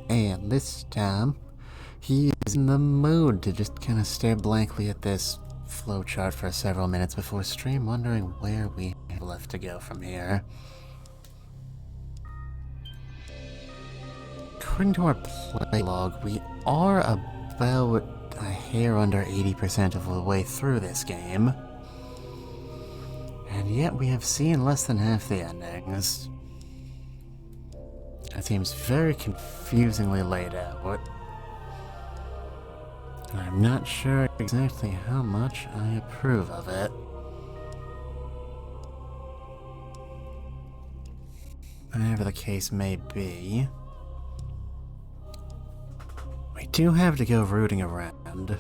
And this time, he is in the mood to just kind of stare blankly at this flowchart for several minutes before stream, wondering where we have left to go from here. According to our play log, we are about a hair under 80% of the way through this game. And yet we have seen less than half the endings. That seems very confusingly laid out. And I'm not sure exactly how much I approve of it. Whatever the case may be, we do have to go rooting around.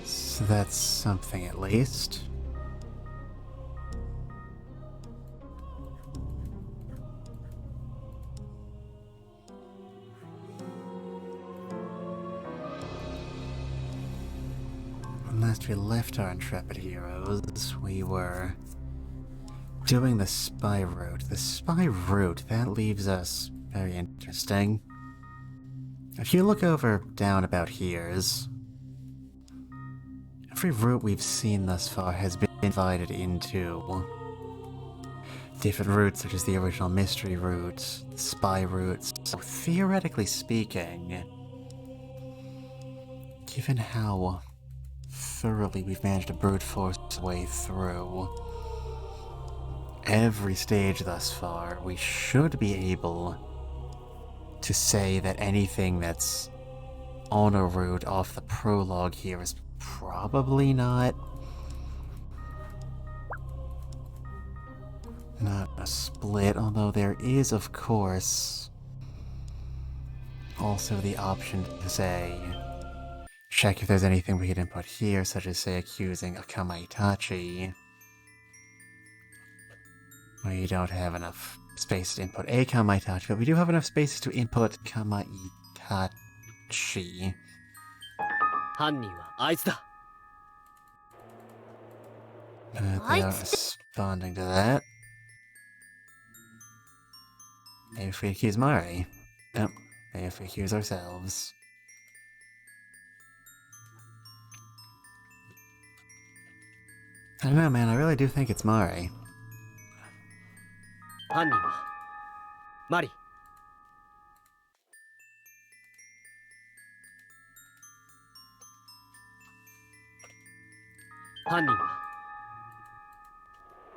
So that's something at least. When last we left our intrepid heroes, we were doing the spy route. The spy route, that leaves us very interesting. If you look over down about here's, every route we've seen thus far has been divided into different routes, such as the original mystery route, the spy routes. So theoretically speaking, given how thoroughly we've managed to brute force our way through every stage thus far, we should be able to say that anything that's on a route off the prologue here is probably not a split, although there is, of course, also the option to say, check if there's anything we could input here, such as, say, accusing a Kamaitachi, where you don't have enough space to input a Kamaitachi, but we do have enough spaces to input Kamaitachi. They are responding to that. Maybe if we accuse Mari. Nope. Maybe if we accuse ourselves. I don't know, man. I really do think it's Mari. Mari.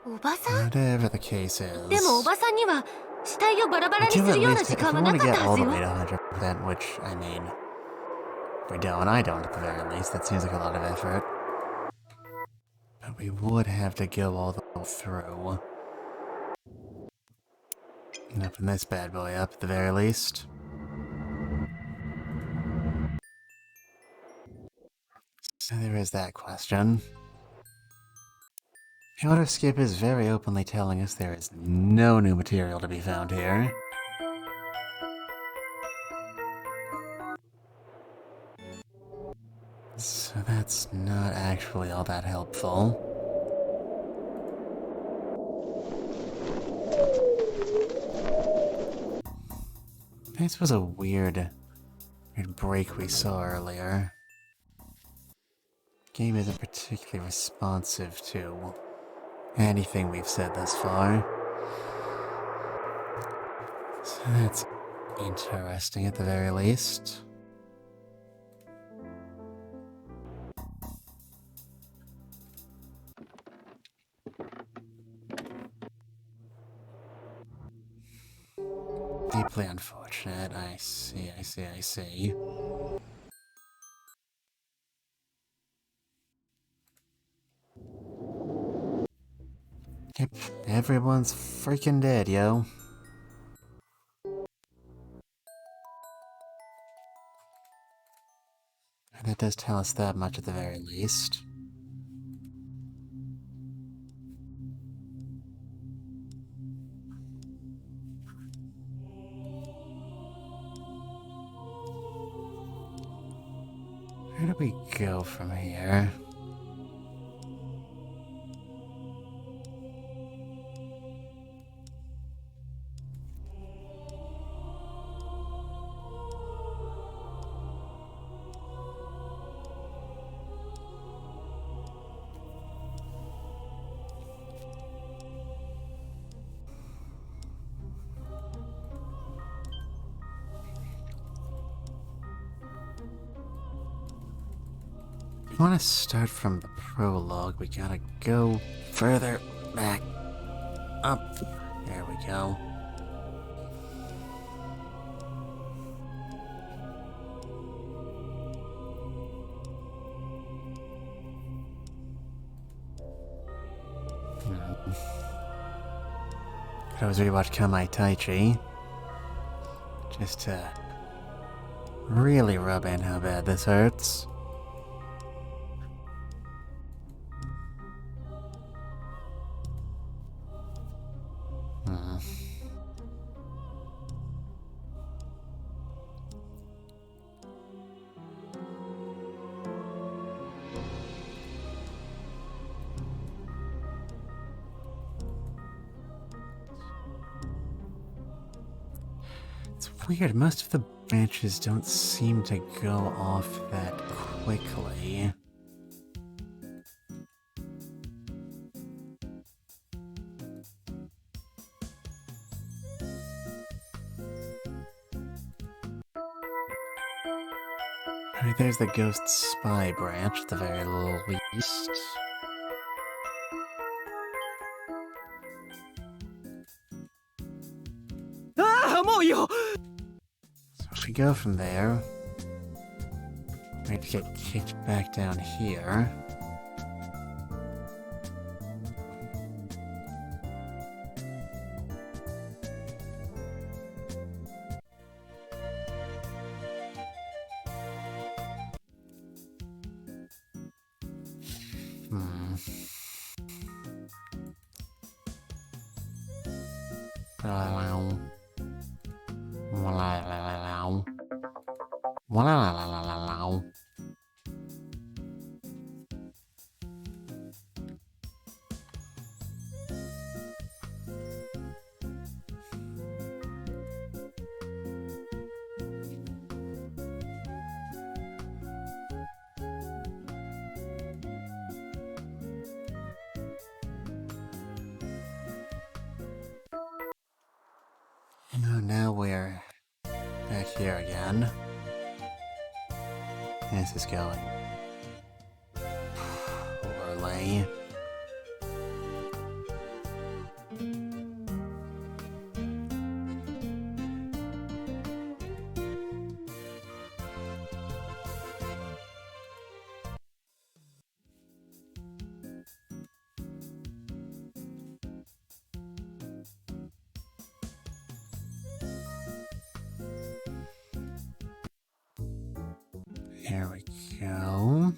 Whatever the case is, I do at least, if we want to get all the way to 100%, which, I mean, if we don't, I don't at the very least, that seems like a lot of effort. But we would have to go all the way through. And open this bad boy up at the very least. So there is that question. Yoru Skip is very openly telling us there is no new material to be found here. So that's not actually all that helpful. This was a weird break we saw earlier. Game isn't particularly responsive to anything we've said thus far. So that's interesting at the very least. Deeply unfortunate. I see. Yep, everyone's freaking dead, yo. And that does tell us that much at the very least. Where do we go from here? want to start from the prologue, we gotta go further back up. There we go. Could always rewatch Kamaitachi, just to really rub in how bad this hurts. It's weird, most of the branches don't seem to go off that quickly. Alright, there's the Ghost Spy branch, at the very least. So if we go from there, we have to get kicked back down here. Oh, now we're back here again. This is going poorly. There we go.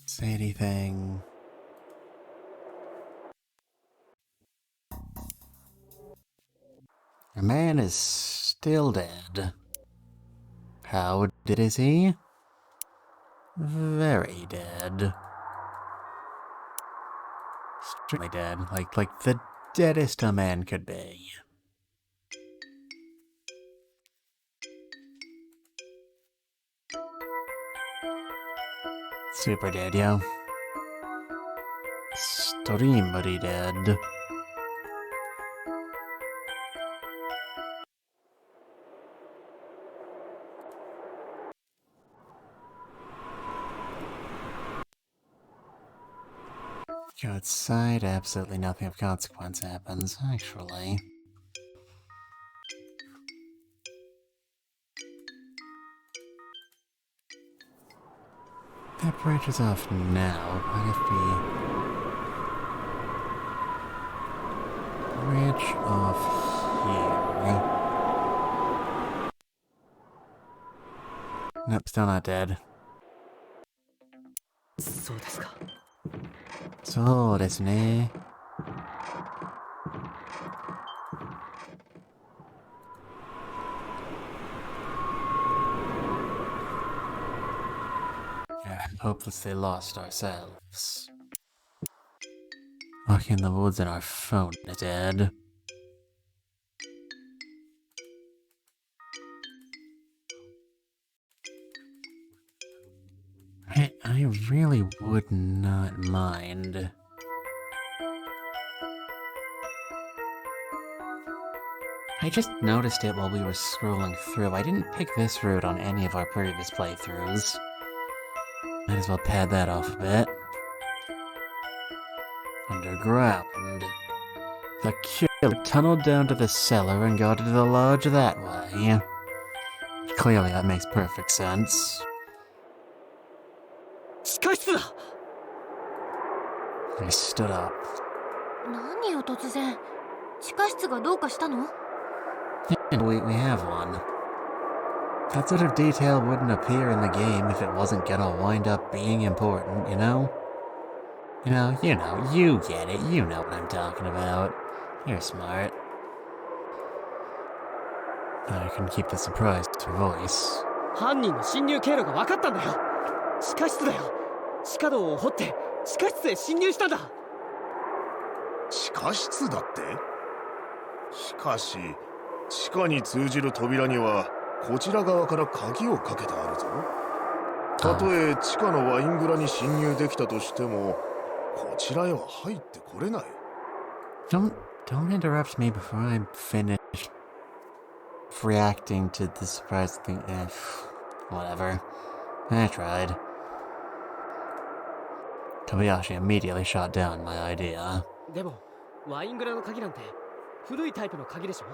Say anything. A man is still dead. How dead is he? Very dead. Extremely dead, like the deadest a man could be. Super dead, yo. Extremely dead. Go outside, absolutely nothing of consequence happens, actually. That branch is off now. What if we branch off here? Nope, still not dead. So desu ne. Hopelessly lost ourselves. Walking in the woods and our phone is dead. I really would not mind I just noticed it while we were scrolling through. I didn't pick this route on any of our previous playthroughs. Might as well pad that off a bit. Underground. The killer tunneled down to the cellar and got into the lodge that way. Clearly that makes perfect sense. 地下室だ。 I stood up. 何よ突然。地下室がどうかしたの？ And we have one. That sort of detail wouldn't appear in the game if it wasn't gonna wind up being important, you know? You get it, you know what I'm talking about. You're smart. I can keep the surprised voice. 犯人の侵入経路が分かったんだよ。地下室だよ。地下道を掘って地下室へ侵入したんだ。地下室だって？しかし、地下に通じる扉にはこちら側から鍵をかけてあるぞ。たとえ地下のワイン蔵に侵入できたとしても、こちらへは入ってこれない。Don't interrupt me before I'm finished reacting to the surprise thing. Whatever. I tried. Kobayashi immediately shot down my idea. でも、ワイン蔵の鍵なんて古いタイプの鍵でしょ。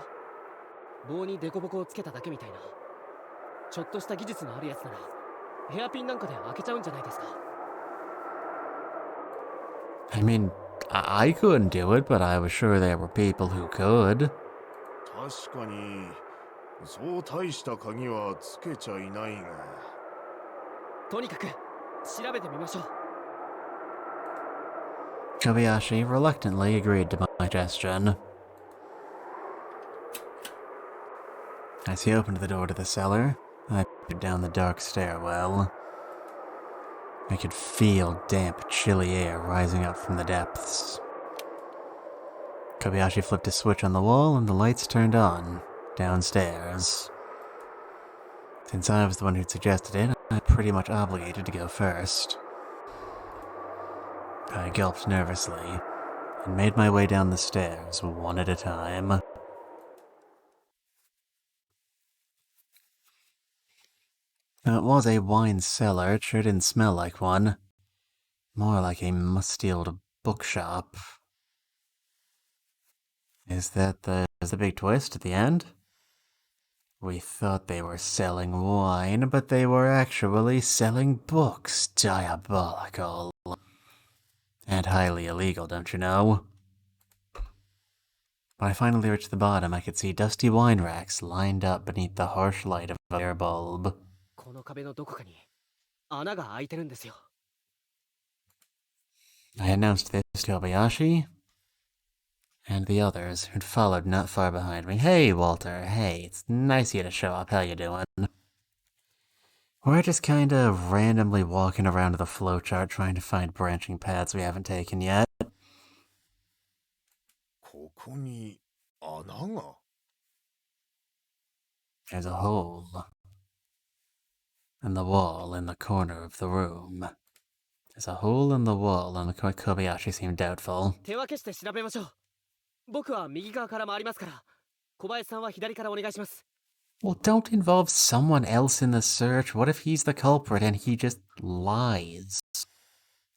棒にデコボコをつけただけみたいな。ちょっとした技術のあるやつなら、ヘアピンなんかで開けちゃうんじゃないですか。I mean, I couldn't do it, but I was sure there were people who could. 確かに、そう大した鍵はつけちゃいないが。とにかく調べてみましょう。Kobayashi reluctantly agreed to my suggestion. As he opened the door to the cellar, I peered down the dark stairwell. I could feel damp, chilly air rising up from the depths. Kobayashi flipped a switch on the wall and the lights turned on, downstairs. Since I was the one who'd suggested it, I'm pretty much obligated to go first. I gulped nervously and made my way down the stairs one at a time. Now, it was a wine cellar. It sure didn't smell like one. More like a musty old bookshop. Is that the big twist at the end? We thought they were selling wine, but they were actually selling books. Diabolical. And highly illegal, don't you know? When I finally reached the bottom, I could see dusty wine racks lined up beneath the harsh light of a bare bulb. この壁のどこかに穴が開いてるんですよ。I announced this to Kobayashi and the others who'd followed not far behind me. Hey, Walter, hey, it's nice of you to show up. How you doing? We're just kinda randomly walking around the flowchart trying to find branching paths we haven't taken yet. ここに穴が。There's a hole in the wall in the corner of the room. There's a hole in the wall, and Kobayashi seemed doubtful. 手分けして調べましょう。僕は右側から回りますから、小林さんは左からお願いします。Well, don't involve someone else in the search. What if he's the culprit and he just lies?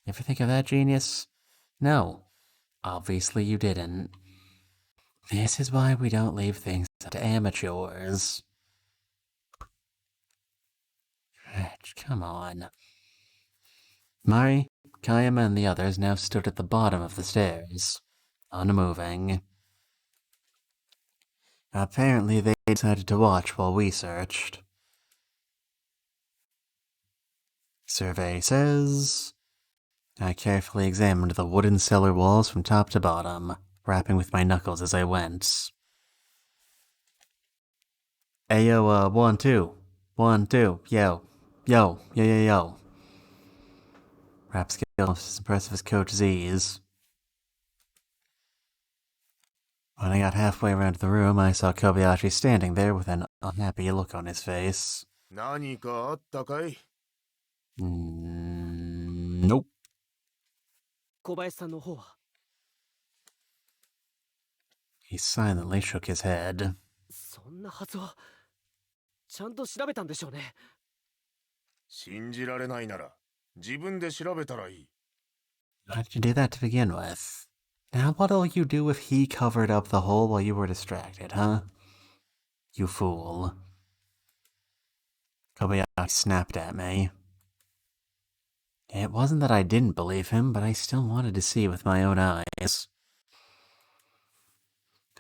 Ever think of that, genius? No. Obviously you didn't. This is why we don't leave things to amateurs. Come on. Mari, Kayama, and the others now stood at the bottom of the stairs, unmoving. Apparently they decided to watch while we searched. Survey says... I carefully examined the wooden cellar walls from top to bottom, rapping with my knuckles as I went. Ayo, 1, 2. 1, 2. Yo. Yo. Yo, yo, yo. Rap skill as impressive as Coach Z's. When I got halfway around the room, I saw Kobayashi standing there with an unhappy look on his face. 何かあったかい？ Nope. 小林さんの方は？ He silently shook his head. んなはずはちゃんと調べたんでしょうね。信じられないなら自分で調べたらいい。 Why did you do that to begin with? Now what'll you do if he covered up the hole while you were distracted, huh? You fool. Kobayashi snapped at me. It wasn't that I didn't believe him, but I still wanted to see with my own eyes.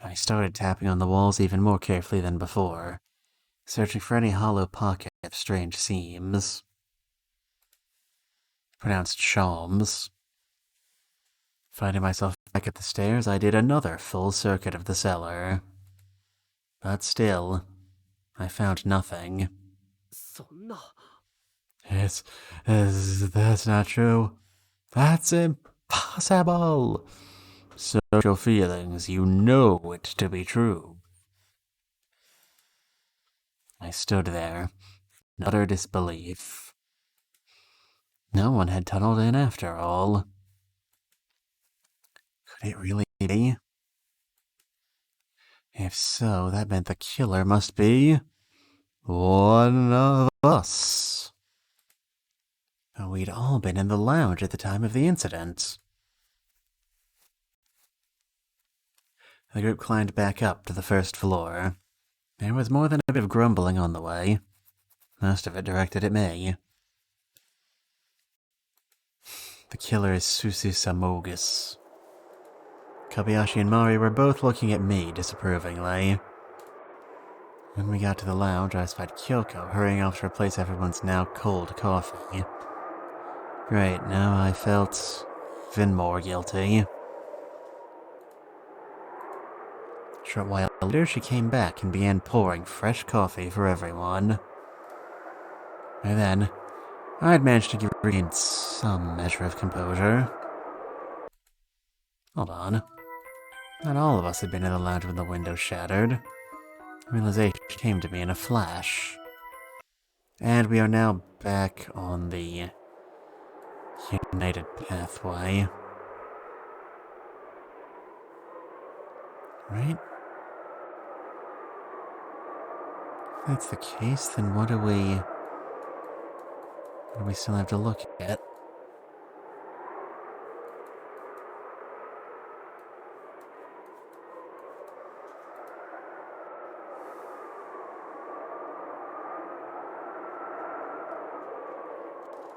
I started tapping on the walls even more carefully than before, searching for any hollow pocket of strange seams. Pronounced shawms. Finding myself back at the stairs, I did another full circuit of the cellar. But still, I found nothing. そんな。 That's not true. That's impossible. Search your feelings, you know it to be true. I stood there, in utter disbelief. No one had tunneled in after all. Could it really be? If so, that meant the killer must be one of us. We'd all been in the lounge at the time of the incident. The group climbed back up to the first floor. There was more than a bit of grumbling on the way, most of it directed at me. The killer is Susu Samogus. Kobayashi and Mari were both looking at me disapprovingly. When we got to the lounge, I spied Kyoko hurrying off to replace everyone's now cold coffee. Great, now I felt even more guilty. A short while later, she came back and began pouring fresh coffee for everyone. By then, I'd managed to regain some measure of composure. Hold on. Not all of us had been in the lounge when the window shattered. Realization came to me in a flash. And we are now back on the United Pathway. Right? If that's the case, then what do we still have to look at?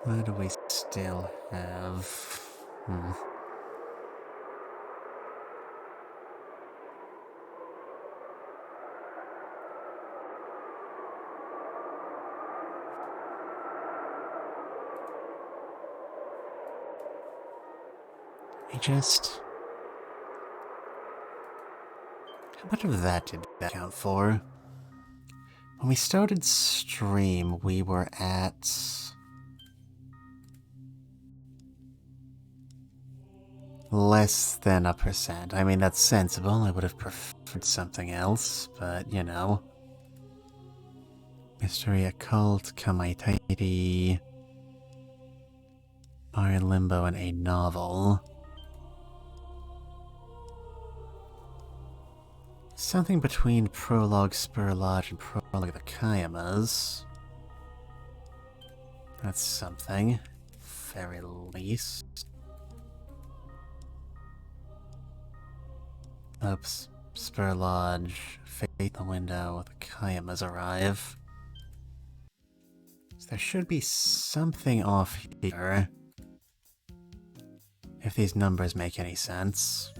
What do we still have? How much of that did that count for? When we started stream, we were at... less than 1%. I mean, that's sensible. I would have preferred something else, but, you know. Mystery Occult, Kamaitachi, Iron Limbo, and a novel. Something between Prologue Spur Lodge and Prologue the Kayamas. That's something, very least. Oops, Spur Lodge, Fate the Window, the Kayamas arrive. So there should be something off here. If these numbers make any sense.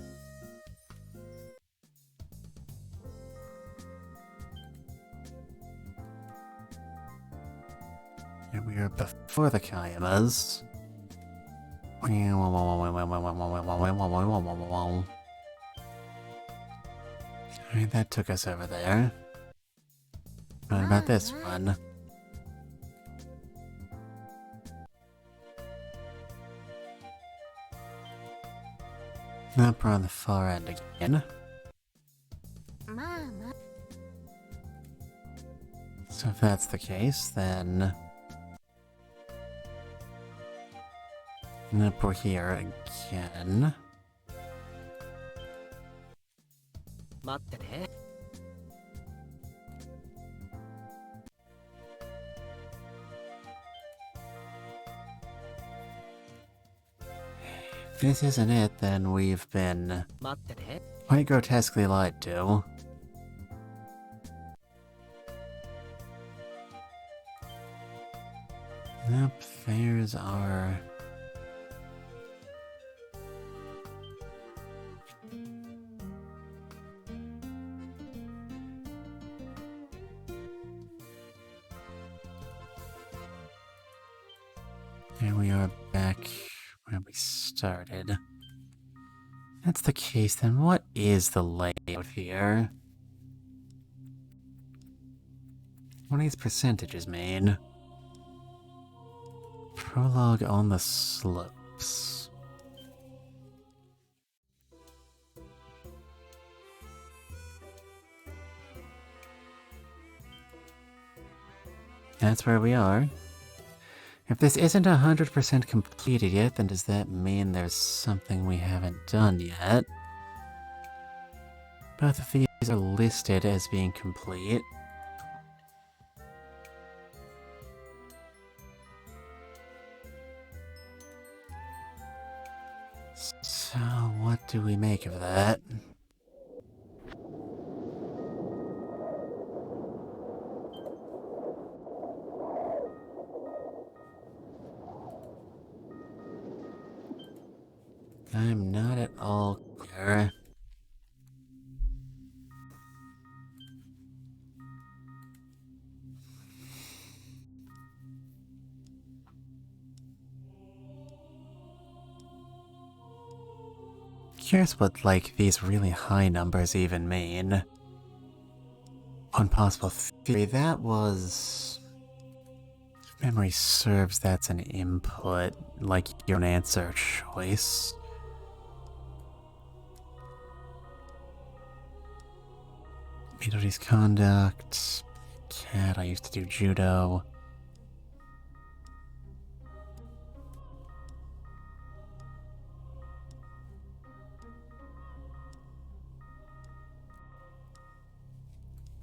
Here we are before the Kayamas. Alright, that took us over there. What about this one? Up on the far end again. So if that's the case, then... up we're here again. 待ってて。this isn't it, then we've been 待ってて。 quite grotesquely lied to. Nope, there's our... Here we are back where we started. If that's the case, then what is the layout here? What do these percentages mean? Prologue on the slopes. That's where we are. If this isn't 100% completed yet, then does that mean there's something we haven't done yet? Both of these are listed as being complete. So, what do we make of that? I'm not at all clear. Curious what, like, these really high numbers even mean. One possible theory, that was... if memory serves, that's an input, like your own answer choice. Midori's conduct. Cat, I used to do judo.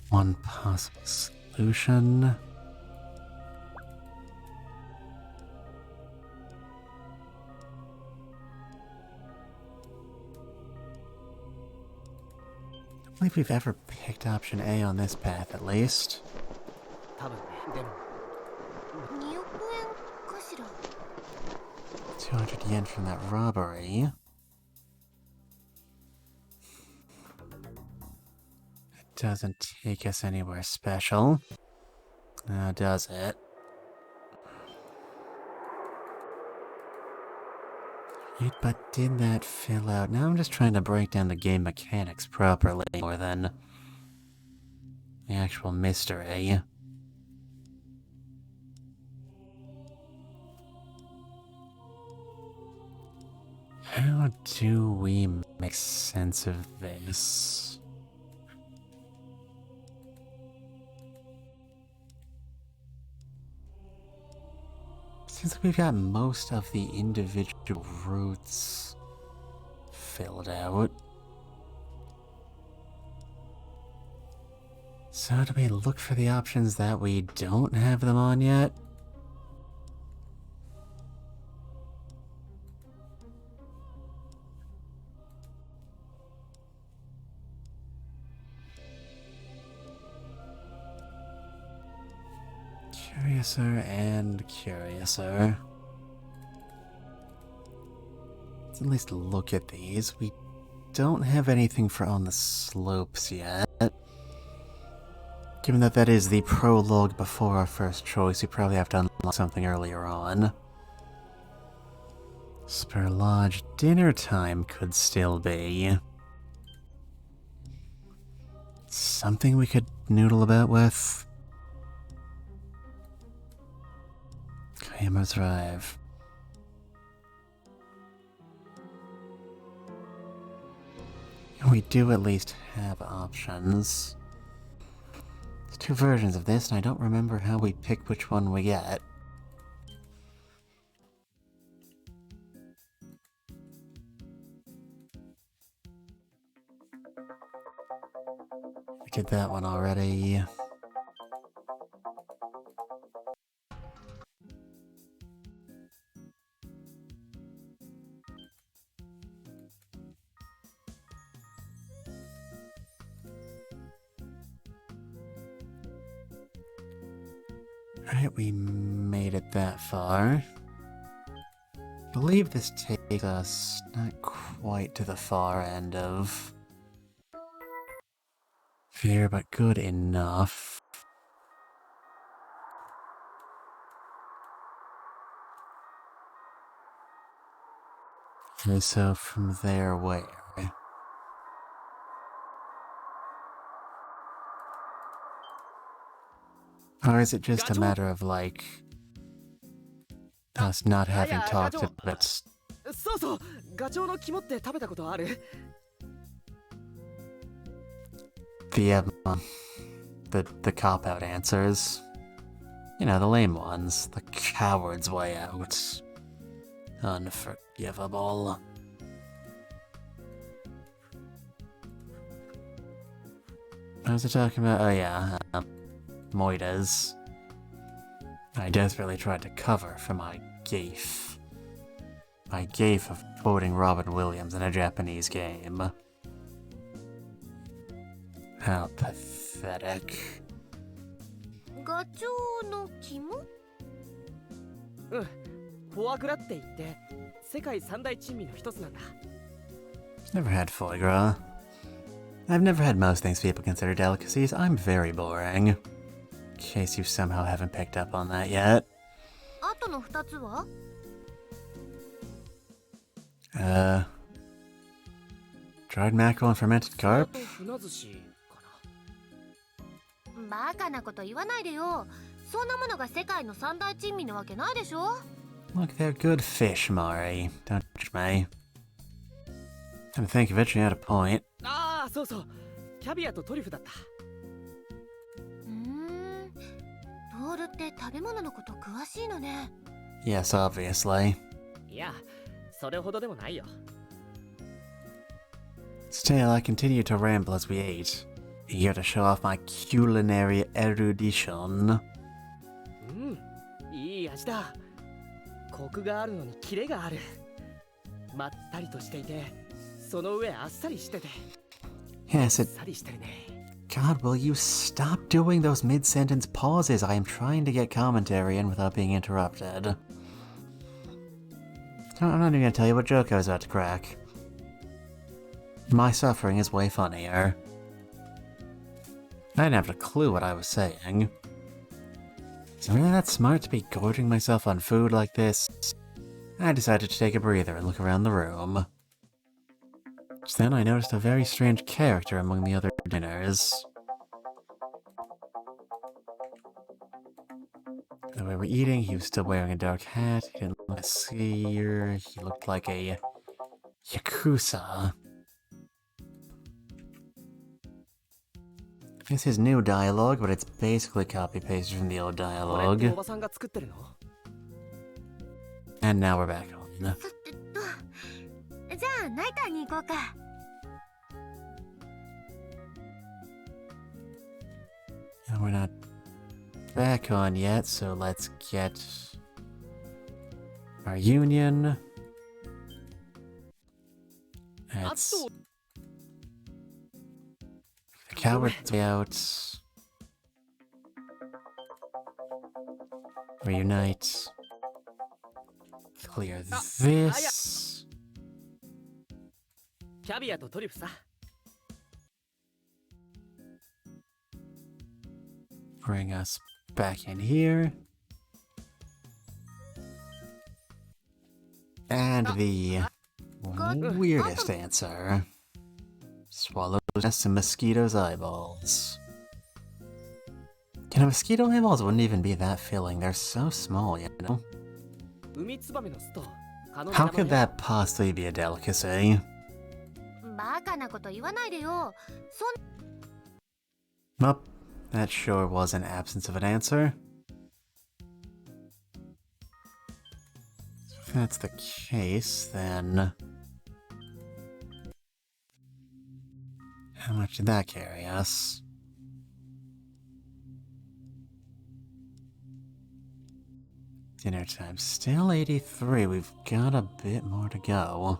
One possible solution. I don't believe we've ever picked option A on this path, at least. 多分ね。でも、 2億円かしら。 200 yen from that robbery. It doesn't take us anywhere special. Now does it? But did that fill out? Now I'm just trying to break down the game mechanics properly more than the actual mystery. How do we make sense of this? Seems like we've got most of the individual routes filled out. So do we look for the options that we don't have them on yet? Curiouser and curiouser. Let's at least look at these. We don't have anything for on the slopes yet. Given that that is the prologue before our first choice, we probably have to unlock something earlier on. Spur Lodge dinner time could still be something we could noodle about with. Kayama Drive. We do at least have options. There's two versions of this, and I don't remember how we pick which one we get. We did that one already. Right, we made it that far. I believe this takes us not quite to the far end of fear, but good enough. Okay, so from there, where? Or is it just a matter of, like, us not having talked about... そうそう、ガチョウの肝って食べたことある？ the cop-out answers. You know, the lame ones. The coward's way out. Unforgivable. What was I talking about? Oh yeah, Moitas. I desperately tried to cover for my gaffe. My gaffe of quoting Robin Williams in a Japanese game. How pathetic. ガチョウの肝？うん、フォアグラって言って世界三大珍味の一つなんだ。 Never had foie gras. I've never had most things people consider delicacies. I'm very boring. In case you somehow haven't picked up on that yet. あとの2つは？ Dried mackerel and fermented carp? 船寿司かバカなこと言わないでよ。そんなものが世界の三大珍味なわけないでしょ。 Look, they're good fish, Mari. Don't judge me. Come to think of it, she had a point. な。ああ、そうそう。キャビアとトリュフだった。トールって食べ物のこと詳しいのね。 Yes, obviously. いや、それほどでもないよ。 Still, I continued to ramble as we ate, eager to show off my culinary erudition. うん、いい味だ。コクがあるのにキレがある。まったりとしていて、その上あっさりしてて。 Yes, あっさりしてるね。 God, will you stop doing those mid-sentence pauses? I am trying to get commentary in without being interrupted. I'm not even gonna tell you what joke I was about to crack. My suffering is way funnier. I didn't have a clue what I was saying. Is it really that smart to be gorging myself on food like this? I decided to take a breather and look around the room. Just then I noticed a very strange character among the other dinners. When we were eating, he was still wearing a dark hat. He didn't look like a skier. He looked like a yakuza. This is new dialogue, but it's basically copy-pasted from the old これって dialogue. おばさんが作ってるの？ And now we're back on. さてと、じゃあナイターに行こうか。 And we're not back on yet, so let's get our union. That's the coward's way out. Reunite. Clear this. キャビアとトリュフさ。 Bring us back in here. And the weirdest answer. Swallow some mosquito's eyeballs. You know, mosquito eyeballs wouldn't even be that filling. They're so small, you know? ウミツバメの巣と蚊の How 仲間 could ね。 that possibly be a delicacy? バカなこと言わないでよ。Well, that sure was an absence of an answer. If that's the case, then... How much did that carry us? Dinner time. Still 83. We've got a bit more to go.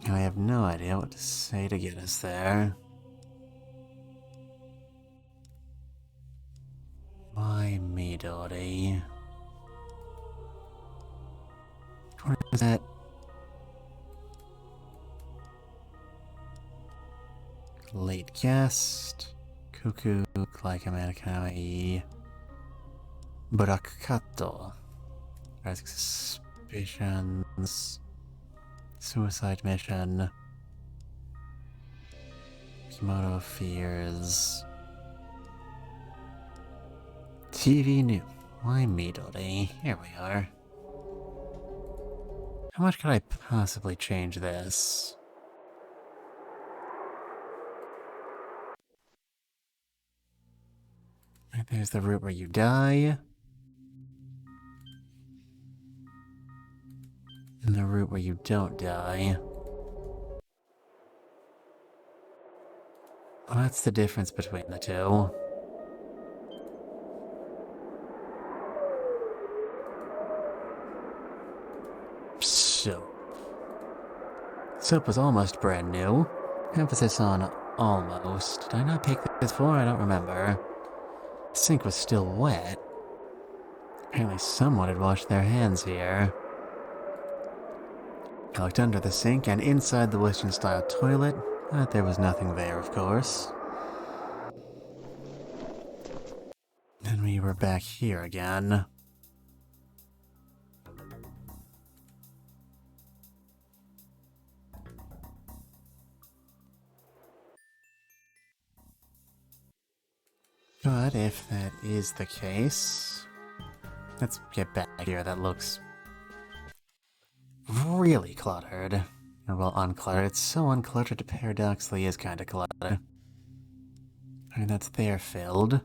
I have no idea what to say to get us there. Midori. What is that? Late guest. Cuckoo, Kamaitachi. Burakkato. Rising suspicions. Suicide mission. Kimono fears. TV new. Why Midori? Here we are. How much could I possibly change this? Right, there's the route where you die. And the route where you don't die. What's the difference between the two? Soap was almost brand new. Emphasis on almost. Did I not pick this before? I don't remember. The sink was still wet. Apparently someone had washed their hands here. I looked under the sink and inside the Western-style toilet, but there was nothing there, of course. And we were back here again. But if that is the case, let's get back here. That looks really cluttered. Or, well, uncluttered. It's so uncluttered it paradoxically is kind of cluttered. Alright, that's there filled.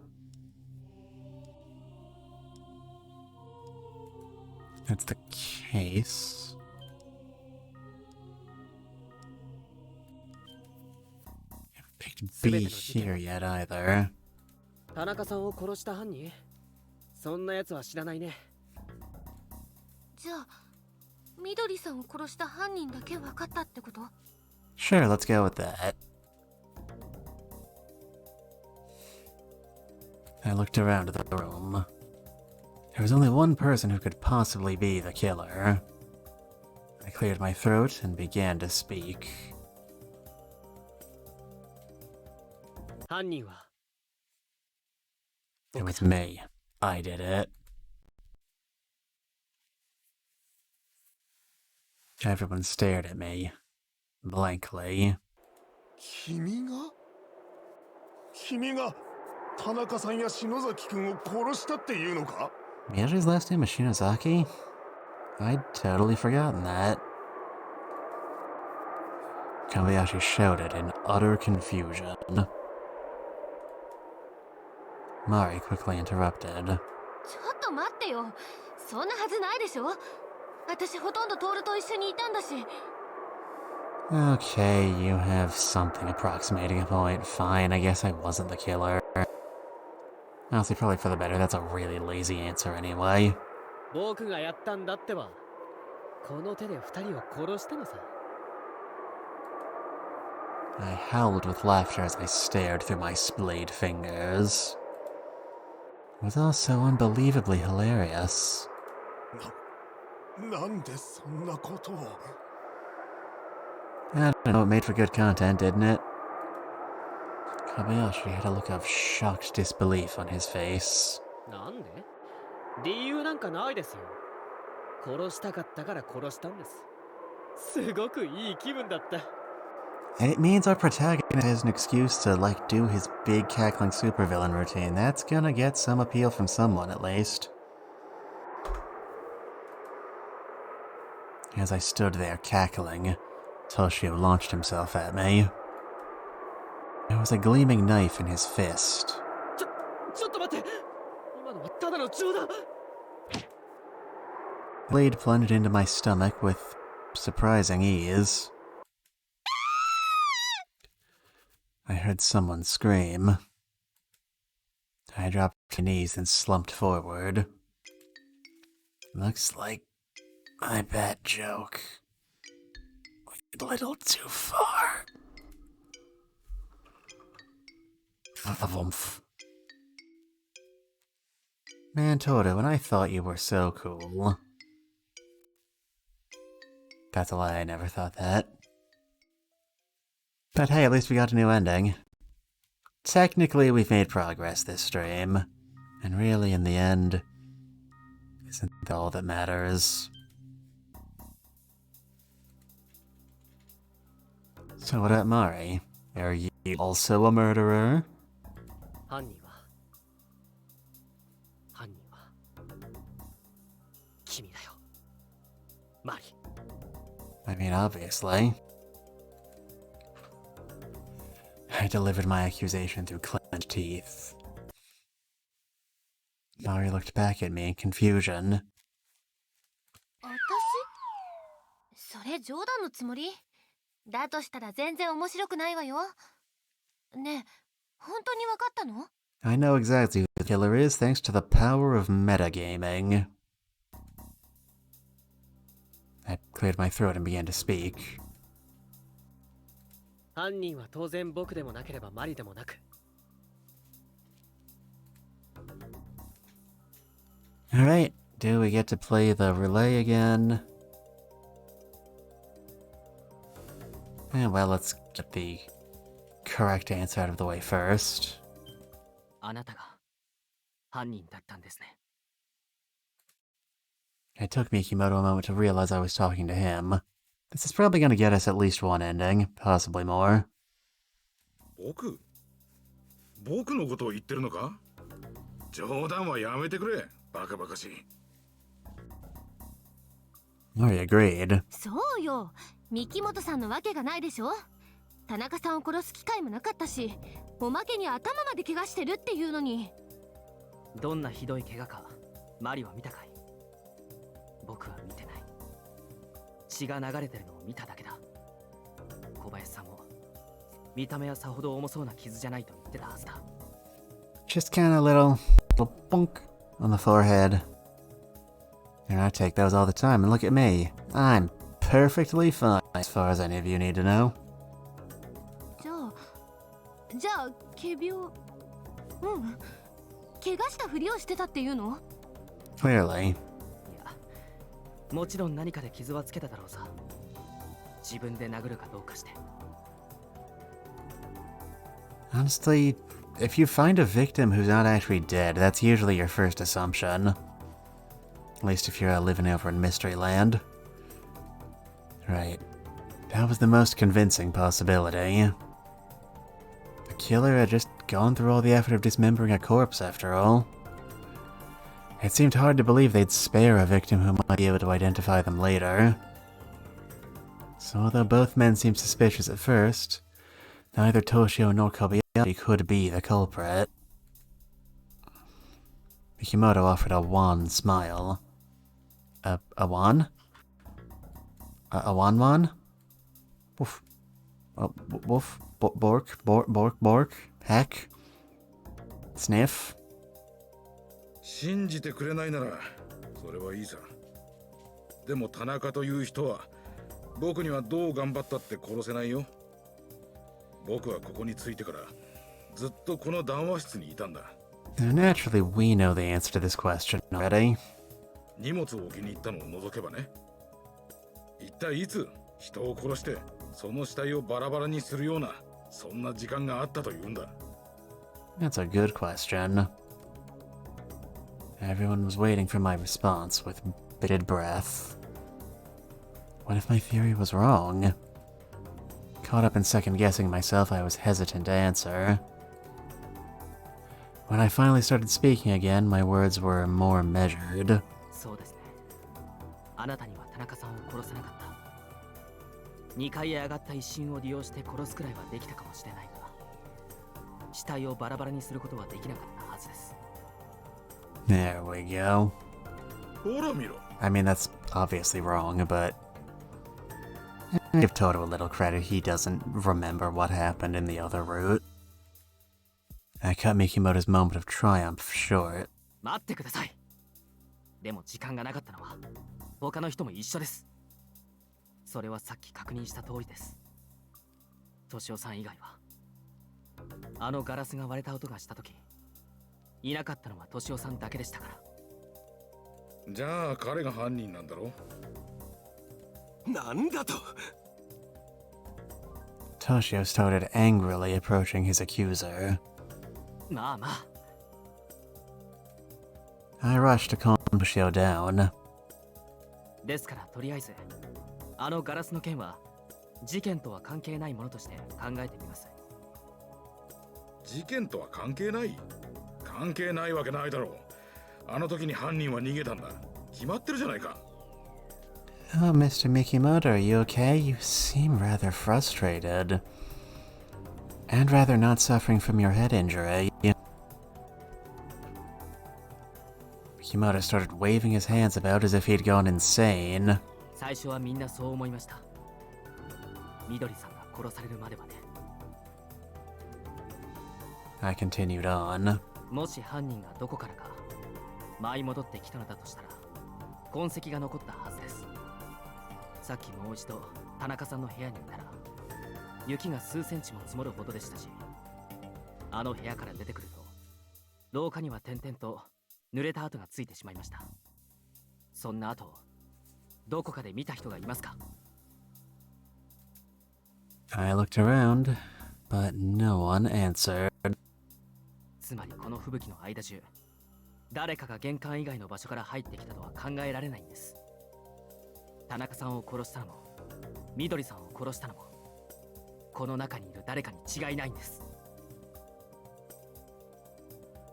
That's the case. Haven't picked B here yet either. 田中さんを殺した犯人そんな奴は知らないねじゃあ緑さんを殺した犯人だけ分かったってこと？ Sure, let's go with that. I looked around the room. There was only one person who could possibly be the killer. I cleared my throat and began to speak. 犯人は It was me. I did it. Everyone stared at me. Blankly. 君が田中さんや篠崎くんを殺したっていうのか? Miyazhi's last name is Shinozaki? I'd totally forgotten that. Kobayashi shouted in utter confusion. Mari quickly interrupted. ちょっと待ってよ。そんなはずないでしょ。私ほとんどトールと一緒にいたんだし。Okay, you have something approximating a point. Fine, I guess I wasn't the killer. Honestly, probably for the better. That's a really lazy answer anyway. 僕がやったんだってばこの手で二人を殺したのさ I howled with laughter as I stared through my splayed fingers. It was all so unbelievably hilarious. なんでそんなことを? I don't know, it made for good content, didn't it? Kobayashi had a look of shocked disbelief on his face. なんで理由なんかないですよ殺したかったから殺したんですすごくいい気分だった It means our protagonist has an excuse to, like, do his big cackling supervillain routine. That's gonna get some appeal from someone, at least. As I stood there cackling, Toshio launched himself at me. There was a gleaming knife in his fist. ちょっと待って今のはただの冗談 The blade plunged into my stomach with surprising ease. I heard someone scream. I dropped to my knees and slumped forward. Looks like my bad joke went a little too far. Vumph. Man, Toto, and I thought you were so cool. That's a lie, I never thought that. But hey, at least we got a new ending. Technically, we've made progress this stream. And really, in the end, isn't all that matters. So what about Mari? Are you also a murderer? 犯人は君だよ、マリ。 I mean, obviously. I delivered my accusation through clenched teeth. Mari looked back at me in confusion. 私？それ冗談のつもり？だとしたら全然面白くないわよ。ねえ、本当に分かったの？ I know exactly who the killer is thanks to the power of metagaming. I cleared my throat and began to speak. 犯人は当然僕でもなければマリでもなく。Alright, do we get to play the relay again? Well, let's get the correct answer out of the way first. あなたが犯人だったんですね。 It took Mikimoto a moment to realize I was talking to him. This is probably going to get us at least one ending, possibly more. 僕のことを言ってるのか？冗談はやめてくれ、バカバカしい。Mori agreed. そうよ、三木本さんのわけがないでしょ。田中さんを殺す機会もなかったし、おまけに頭まで怪我してるっていうのに。どんなひどい怪我かマリは見たかい？僕は見てない。血が流れてるのを見ただけだ。小林さんも見た目はさほど重そうな傷じゃないと言ってたはずだ。 Just kinda little bonk on the forehead. And I take those all the time, and look at me. I'm perfectly fine, as far as any of you need to know. じゃあ、仮病。怪我したふりをしてたっていうの？ Clearly. いや、もちろん何かで傷はつけただろうさ。自分で殴るかどうかして。 Honestly, if you find a victim who's not actually dead, that's usually your first assumption. At least if you're living over in Mystery Land. Right. That was the most convincing possibility. The killer had just gone through all the effort of dismembering a corpse, after all. It seemed hard to believe they'd spare a victim who might be able to identify them later. So although both men seemed suspicious at first, neither Toshio nor Kobayashi could be the culprit. Mikimoto offered a wan smile. A wan? A wan? Woof. Woof. Bork. Heck. Sniff. 信じてくれないならそれはいいさ。でも田中という人は僕にはどう頑張ったって殺せないよ。僕はここに着いてからずっとこの談話室にいたんだ。 Now, naturally, we know the answer to this question already. 荷物を置きに行ったのを除けばね。一体いつ人を殺してその死体をバラバラにするようなそんな時間があったというんだ。 That's a good question. Everyone was waiting for my response with bated breath. What if my theory was wrong? Caught up in second-guessing myself, I was hesitant to answer. When I finally started speaking again, my words were more measured. そうですね。あなたには田中さんを殺せなかった。2階へ上がった一瞬を利用して殺すくらいはできたかもしれないが、死体をバラバラにすることはできなかったはずです。 There we go. ほら見ろ。 I mean, that's obviously wrong, but... give Toto a little credit, he doesn't remember what happened in the other route. I cut Mikimoto's moment of triumph short. 待ってください。でも時間がなかったのは他の人も一緒です。それはさっき確認した通りです。敏夫さん以外はあのガラスが割れた音がした時、いなかったのは敏夫さんだけでしたから。じゃあ彼が犯人なんだろ。なんだと。 Toshio started angrily approaching his accuser. まあまあ。I rushed to calm Toshio down. ですからとりあえずあのガラスの件は事件とは関係ないものとして考えてみます。事件とは関係ない？関係ないわけないだろう。あの時に犯人は逃げたんだ。決まってるじゃないか。Oh, Mr. Mikimoto, are you okay? You seem rather frustrated. And rather not suffering from your head injury. Mikimoto started waving his hands about as if he'd gone insane. 最初はみんなそう思いました。緑さんが殺されるまではね。I continued on. もし犯人がどこからか舞い戻ってきたのだとしたら痕跡が残ったはずです。さっきもう一度田中さんの部屋に行ったら雪が数センチも積もるほどでしたし、あの部屋から出てくると廊下には点々と濡れた跡がついてしまいました。そんな跡をどこかで見た人がいますか？ I looked around, but no one answered. つまりこの吹雪の間中誰かが玄関以外の場所から入ってきたとは考えられないんです。田中さんを殺したのも緑さんを殺したのもこの中にいる誰かに違いないんです。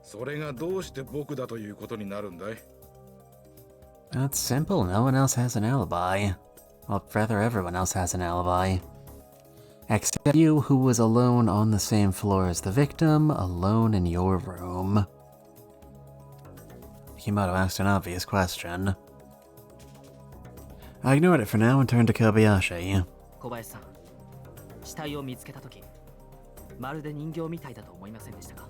それがどうして僕だということになるんだい？ That's simple. No one else has an alibi. Well, rather, everyone else has an alibi. Except you, who was alone on the same floor as the victim, alone in your room. Himoto asked an obvious question. I ignored it for now and turned to Kobayashi. 小林さん、死体を見つけたとき、まるで人形みたいだと思いませんでしたか？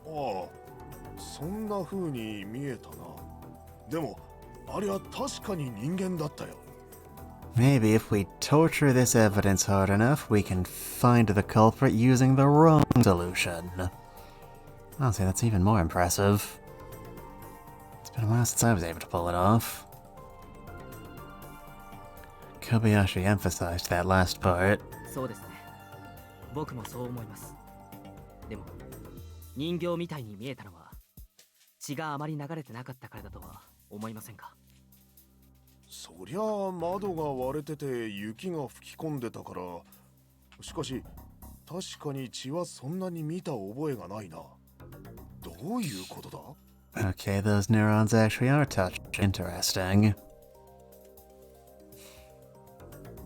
ああ、そんな風に見えたな。でもあれは確かに人間だったよ。 Maybe if we torture this evidence hard enough, we can find the culprit using the wrong solution. Honestly, that's even more impressive. It's been a while since I was able to pull it off. Kobayashi emphasized that last part. そうですね。僕もそう思います。でも人形みたいに見えたのは血があまり流れてなかったからだとは思いませんか？そりゃあ窓が割れてて雪が吹き込んでたから。しかし確かに血はそんなに見た覚えがないな。どういうことだ？ Okay, those neurons actually are touched. Interesting.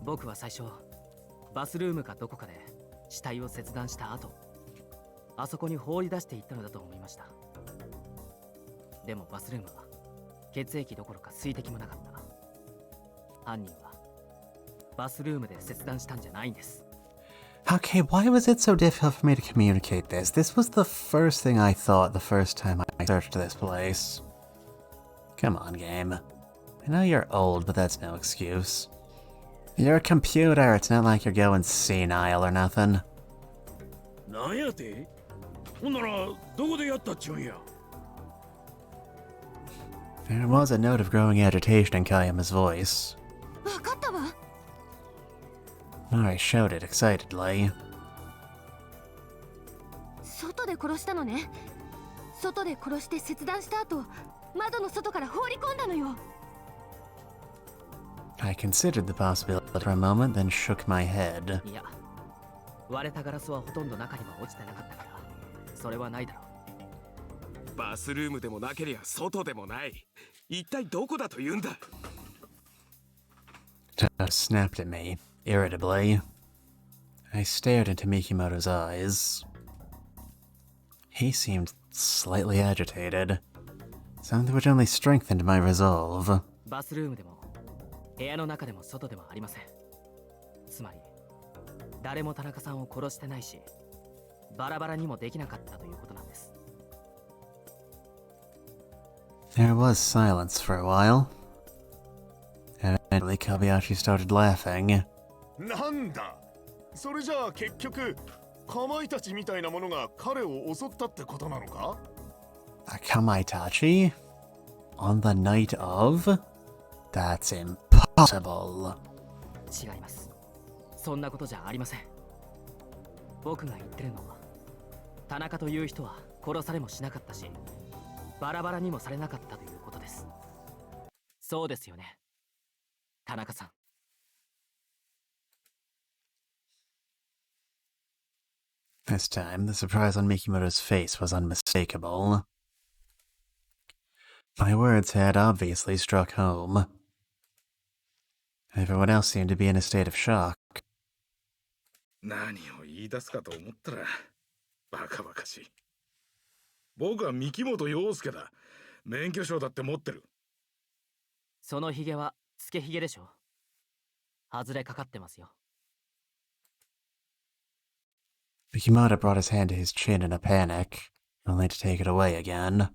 僕は最初バスルームかどこかで死体を切断した後、あそこに放り出していったのだと思いました。でもバスルームは血液どころか水滴もなかった。犯人はバスルームで切断したんじゃないんです。 Okay, why was it so difficult for me to communicate this? This was the first thing I thought the first time I searched this place. Come on, game. I know you're old, but that's no excuse. You're a computer, it's not like you're going senile or nothing. なんやて？ほんならどこでやったっちゅうんや。 There was a note of growing agitation in Kayama's voice. わかったわ。Mari shouted excitedly. 外で殺したのね。外で殺して切断した後、窓の外から放り込んだのよ。 I considered the possibility for a moment, then shook my head. いや、割れたガラスはほとんど中には落ちてなかったからそれはないだろう。バスルームでもなけりゃ外でもない。一体どこだと言うんだ。 Tosh snapped at me, irritably. I stared into Mikimoto's eyes. He seemed slightly agitated, something which only strengthened my resolve. バスルームでも部屋の中でも外でもありません。つまり誰も田中さんを殺してないし、バラバラにもできなかったということなんです。 There was silence for a while. Eventually, Kobayashi started laughing. なんだ、それじゃあ結局かまいたちみたいなものが彼を襲ったってことなのか？ A Kamaitachi? On the night of? That's impossible. 違います。そんなことじゃありません。僕が言ってるのは、田中という人は殺されもしなかったし、バラバラにもされなかったということです。そうですよね、田中さん。This time, the surprise on Mikimoto's face was unmistakable. My words had obviously struck home. Everyone else seemed to be in a state of shock. 何を言い出すかと思ったらバカバカしい。僕は三木本陽介だ。免許証だって持ってる。そのヒゲはつけヒゲでしょ。外れかかってますよ。Mikimoto brought his hand to his chin in a panic, only to take it away again.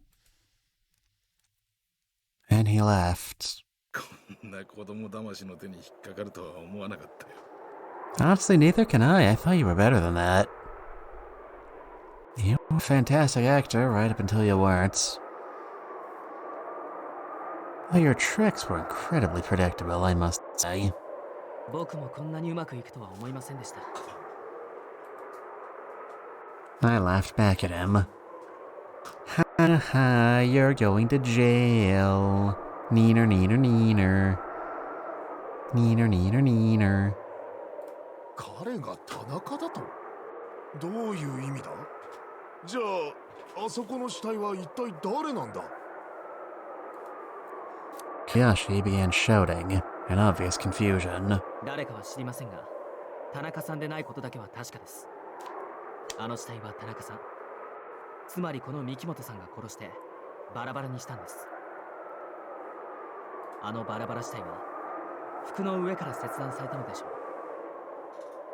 Then he laughed. こんな子供騙しの手に引っかかるとは思わなかったよ。Honestly, neither can I. I thought you were better than that. You were a fantastic actor right up until you weren't. Well, your tricks were incredibly predictable, I must say. 僕もこんなにうまくいくとは思いませんでした。I laughed back at him. Ha ha, you're going to jail. Neener, neener, neener. Neener, neener, neener. 彼が田中だと？どういう意味だ？じゃあ、あそこの死体は一体誰なんだ？ Kiyoshi began shouting, in obvious confusion. 誰かは知りませんが、田中さんでないことだけは確かです。あの死体は田中さん、つまりこの三木本さんが殺してバラバラにしたんです。あのバラバラ死体は服の上から切断されたのでしょう。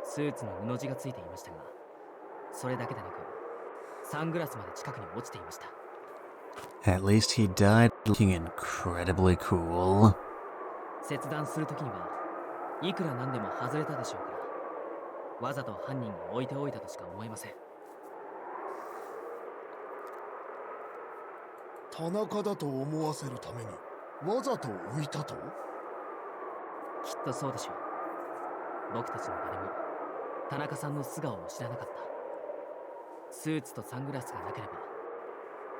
スーツの布地がついていましたが、それだけでなくサングラスまで近くに落ちていました。 At least he died looking incredibly cool. 切断するときにはいくらなんでも外れたでしょうから、わざと犯人が置いておいたとしか思えません。田中だと思わせるためにわざと置いたと？きっとそうでしょう。僕たちの誰も田中さんの素顔を知らなかった。スーツとサングラスがなければ、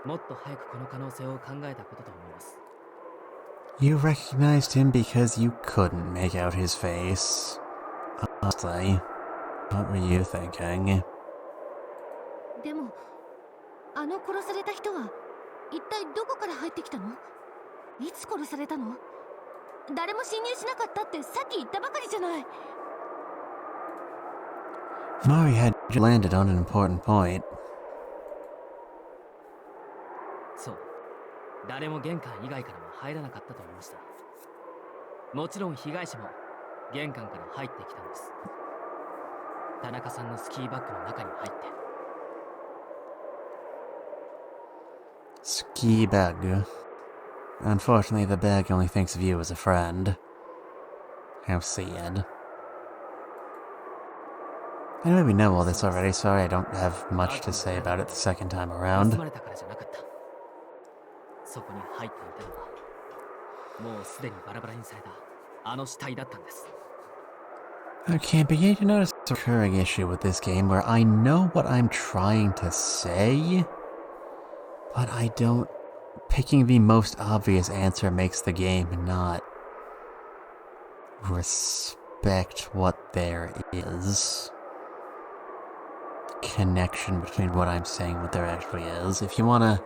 もっと早くこの可能性を考えたことと思います。 You recognized him because you couldn't make out his face. Honestly, what were you thinking? でもあの殺された人は一体どこから入ってきたの？いつ殺されたの？誰も侵入しなかったってさっき言ったばかりじゃない。 Mari had landed on an important point. そう、誰も玄関以外からは入らなかったと言いました。もちろん被害者も玄関から入ってきたんです。田中さんのスキーバッグの中に入って。 Ski bag. Unfortunately, the bag only thinks of you as a friend. How sad. Anyway, we know all this already. Sorry, I don't have much to say about it the second time 盗 around. まれたからじゃなかった。そこに入っていたのはもうすでにバラバラにされたあの死体だったんです。 Okay, I'm beginning to notice a recurring issue with this game where I know what I'm trying to say, but I don't... Picking the most obvious answer makes the game not respect what there is. Connection between what I'm saying and what there actually is. If you wanna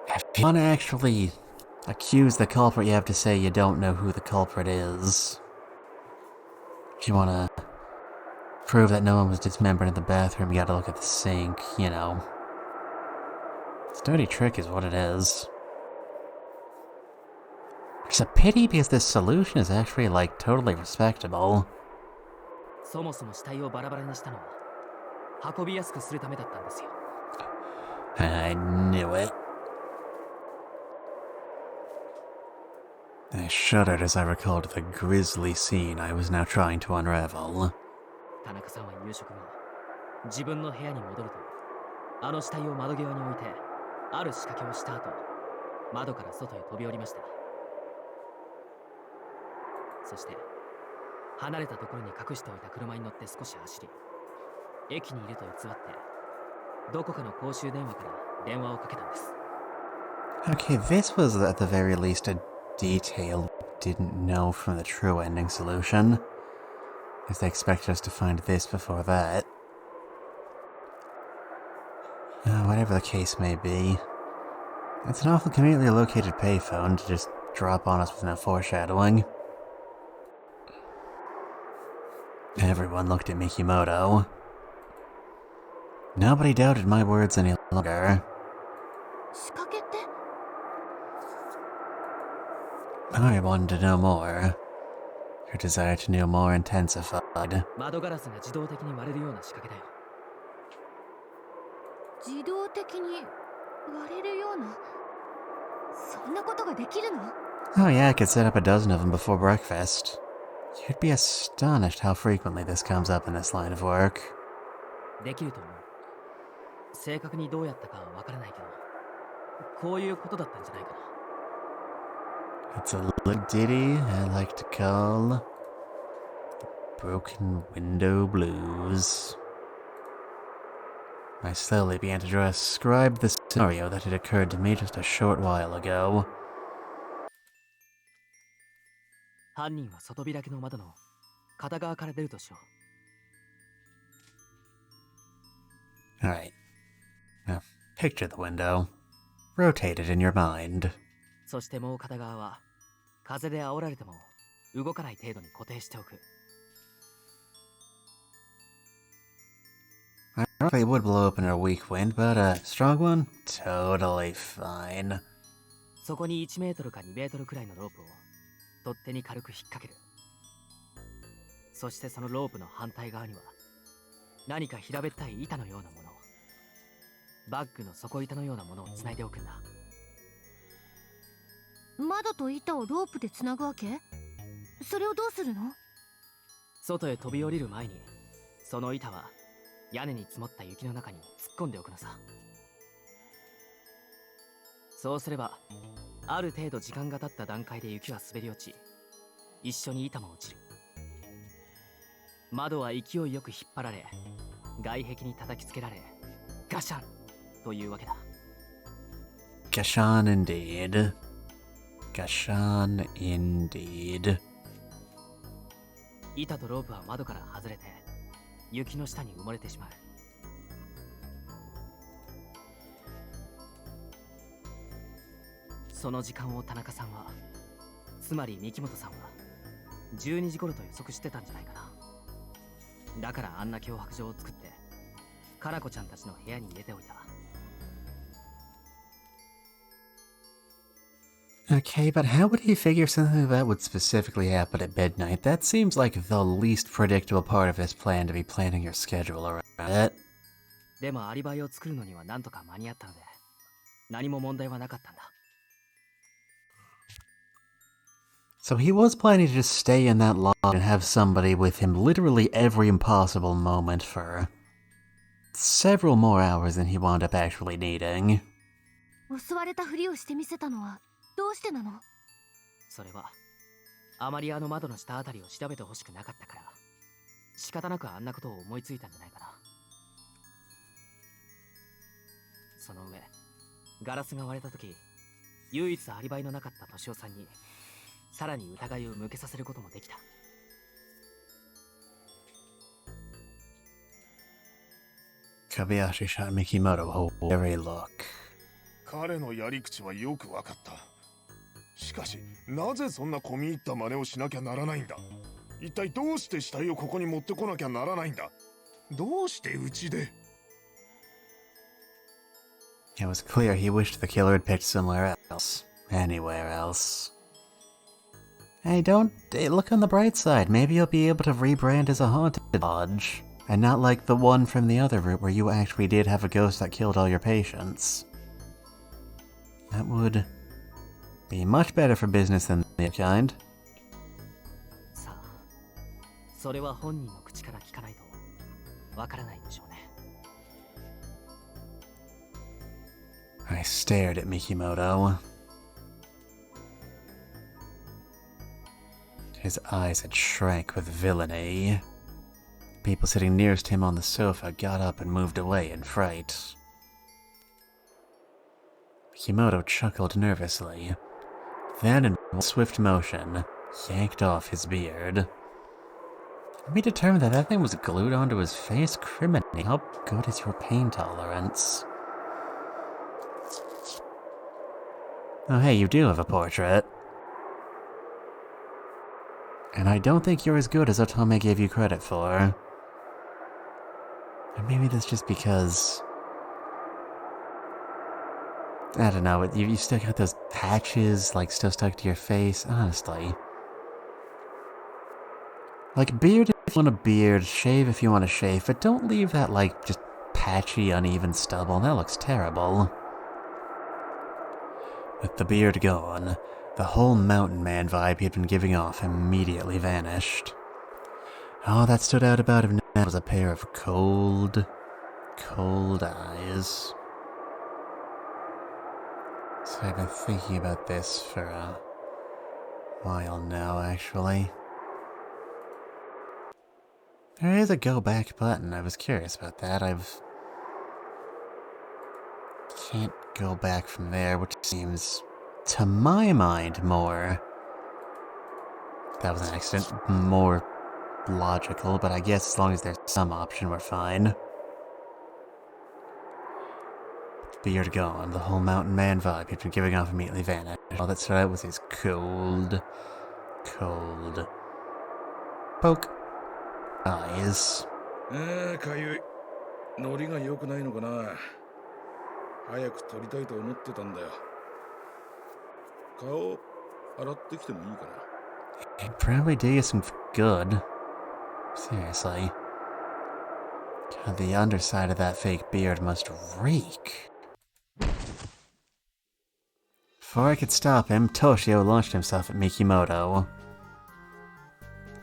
actually accuse the culprit, you have to say you don't know who the culprit is. If you wanna prove that no one was dismembered in the bathroom, you gotta look at the sink, you know. It's a dirty trick is what it is. It's a pity because this solution is actually, like, totally respectable. そもそも死体をバラバラにしたのは運びやすくするためだったんですよ。 I knew it. I shuddered as I recalled the grisly scene I was now trying to unravel. 田中さんは夕食後自分の部屋に戻ると、あの死体を窓際に置いて、ある仕掛けをした後、窓から外へ飛び降りました。そして離れたところに隠しておいた車に乗って少し走り、駅にいると偽ってどこかの公衆電話から電話をかけたんです。 Okay, this was at the very least a detail we didn't know from the true ending solution. As they expected us to find this before that. Whatever the case may be, it's an awful conveniently located payphone to just drop on us with no foreshadowing. Everyone looked at Mikimoto. Nobody doubted my words any longer. 仕掛けって？ I wanted to know more. Her desire to know more intensified. 窓ガラスが自動的に割れるような仕掛けだよ。自動的に割れるような、そんなことができるの？ Oh yeah, I could set up a dozen of them before breakfast. You'd be astonished how frequently this comes up in this line of work. できると思う。正確にどうやったかはわからないけど、こういうことだったんじゃないかな。 It's a little ditty I like to call Broken Window Blues. I slowly began to describe the scenario that had occurred to me just a short while ago. 犯人は外開きの窓の片側から出るとしよう。 Alright. Now, picture the window. Rotate it in your mind. そしてもう片側は風で煽られても動かない程度に固定しておく。 I don't think it would blow up in a weak wind, but a strong one? Totally fine. そこに1メートルか2メートルくらいのロープを取っ手に軽く引っ掛ける。そしてそのロープの反対側には何か平べったい板のようなもの、バッグの底板のようなものをつないでおくんだ。窓と板をロープでつなぐわけ？それをどうするの？外へ飛び降りる前にその板は屋根に積もった雪の中に突っ込んでおくのさ。そうすればある程度時間が経った段階で雪は滑り落ち、一緒に板も落ちる。窓は勢いよく引っ張られ、外壁に叩きつけられ、ガシャンというわけだ。 Gashan indeed. Gashan indeed. 板とロープは窓から外れて雪の下に埋もれてしまう。その時間を田中さんは、つまり三木本さんは12時頃と予測してたんじゃないかな。だからあんな脅迫状を作ってかなこちゃんたちの部屋に入れておいた。 Okay, but how would he figure something like that would specifically happen at midnight? That seems like the least predictable part of his plan to be planning your schedule around it. でもアリバイを作るのにはなんとか間に合ったので、何も問題はなかったんだ。 So he was planning to just stay in that lodge and have somebody with him literally every impossible moment for several more hours than he wound up actually needing. 襲われたふりをしてみせたのはどうしてなの？それはあまりあの窓の下あたりを調べてほしくなかったから、仕方なくあんなことを思いついたんじゃないかな。その上、ガラスが割れた時、唯一アリバイのなかった敏夫さんにさらに疑いを向けさせることもできた。 Kobayashi shot Mikimoto a weary look. 彼のやり口はよくわかった。しかし、なぜそんな込み入った真似をしなきゃならないんだ。一体どうして死体をここに持ってこなきゃならないんだ。どうしてうちで？ It was clear he wished the killer had picked somewhere else. Anywhere else. Hey, look on the bright side. Maybe you'll be able to rebrand as a haunted lodge. And not like the one from the other route where you actually did have a ghost that killed all your patients. That would be much better for business than the other kind. さあ、それは本人の口から聞かないとわからないんでしょうね。I stared at Mikimoto. His eyes had shrank with villainy. People sitting nearest him on the sofa got up and moved away in fright. Mikimoto chuckled nervously, then in one swift motion, yanked off his beard. We determined that thing was glued onto his face. Criminally, how good is your pain tolerance? Oh hey, you do have a portrait. And I don't think you're as good as Otome gave you credit for. Or maybe that's just because... I don't know, you still got those patches, like, still stuck to your face, honestly. Like, beard if you want a beard, shave if you want to shave, but don't leave that, like, just patchy, uneven stubble. That looks terrible. With the beard gone, the whole mountain man vibe he'd been giving off immediately vanished. All that stood out about him now was a pair of cold, cold eyes. So I've been thinking about this for a while now, actually. There is a go back button. I was curious about that. Can't go back from there, which seems, to my mind, more... That was an accident. More logical, but I guess as long as there's some option, we're fine. Beard gone, the whole mountain man vibe he'd been giving off immediately vanished. All that stood out was his cold, cold... poke eyes. かゆい。ノリが良くないのかな。早く撮りたいと思ってたんだよ。顔洗ってきてもいいかな。 It'd probably do you some good. Seriously. God, the underside of that fake beard must reek. Before I could stop him, Toshio launched himself at Mikimoto.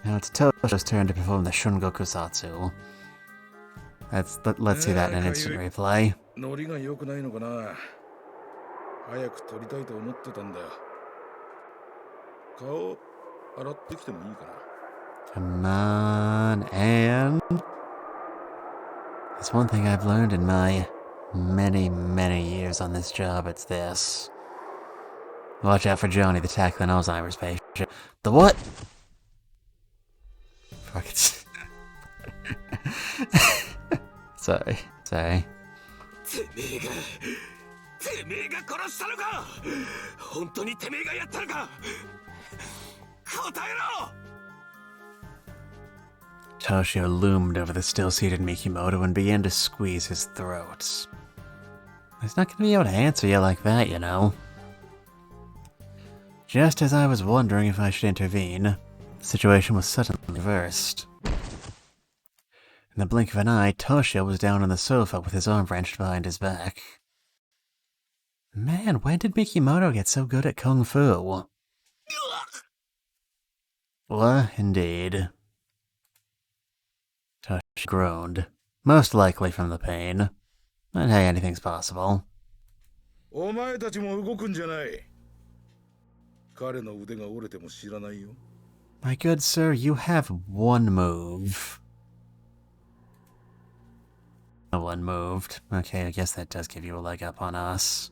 Now it's Toshio's turn to perform the Shungoku Satsu. Let's see that in an instant replay. ノリが良くないのかな。早く撮りたいと思ってたんだよ。顔洗ってきてもいいかな。 Come on, and... There's one thing I've learned in my many, many years on this job, it's this. Watch out for Johnny, the tackling Alzheimer's patient. The what? Fuck it. Sorry. てめえが殺したのか。本当にてめえがやったのか。答えろ。 Toshio loomed over the still-seated Mikimoto and began to squeeze his throat. He's not gonna be able to answer you like that, you know. Just as I was wondering if I should intervene, the situation was suddenly reversed. In the blink of an eye, Toshio was down on the sofa with his arm wrenched behind his back. Man, when did Mikimoto get so good at Kung Fu? What, indeed. Toshio groaned, most likely from the pain. But hey, anything's possible. お前たちも動くんじゃない。彼の腕が折れても知らないよ。 My good sir, you have one move. No one moved. Okay, I guess that does give you a leg up on us.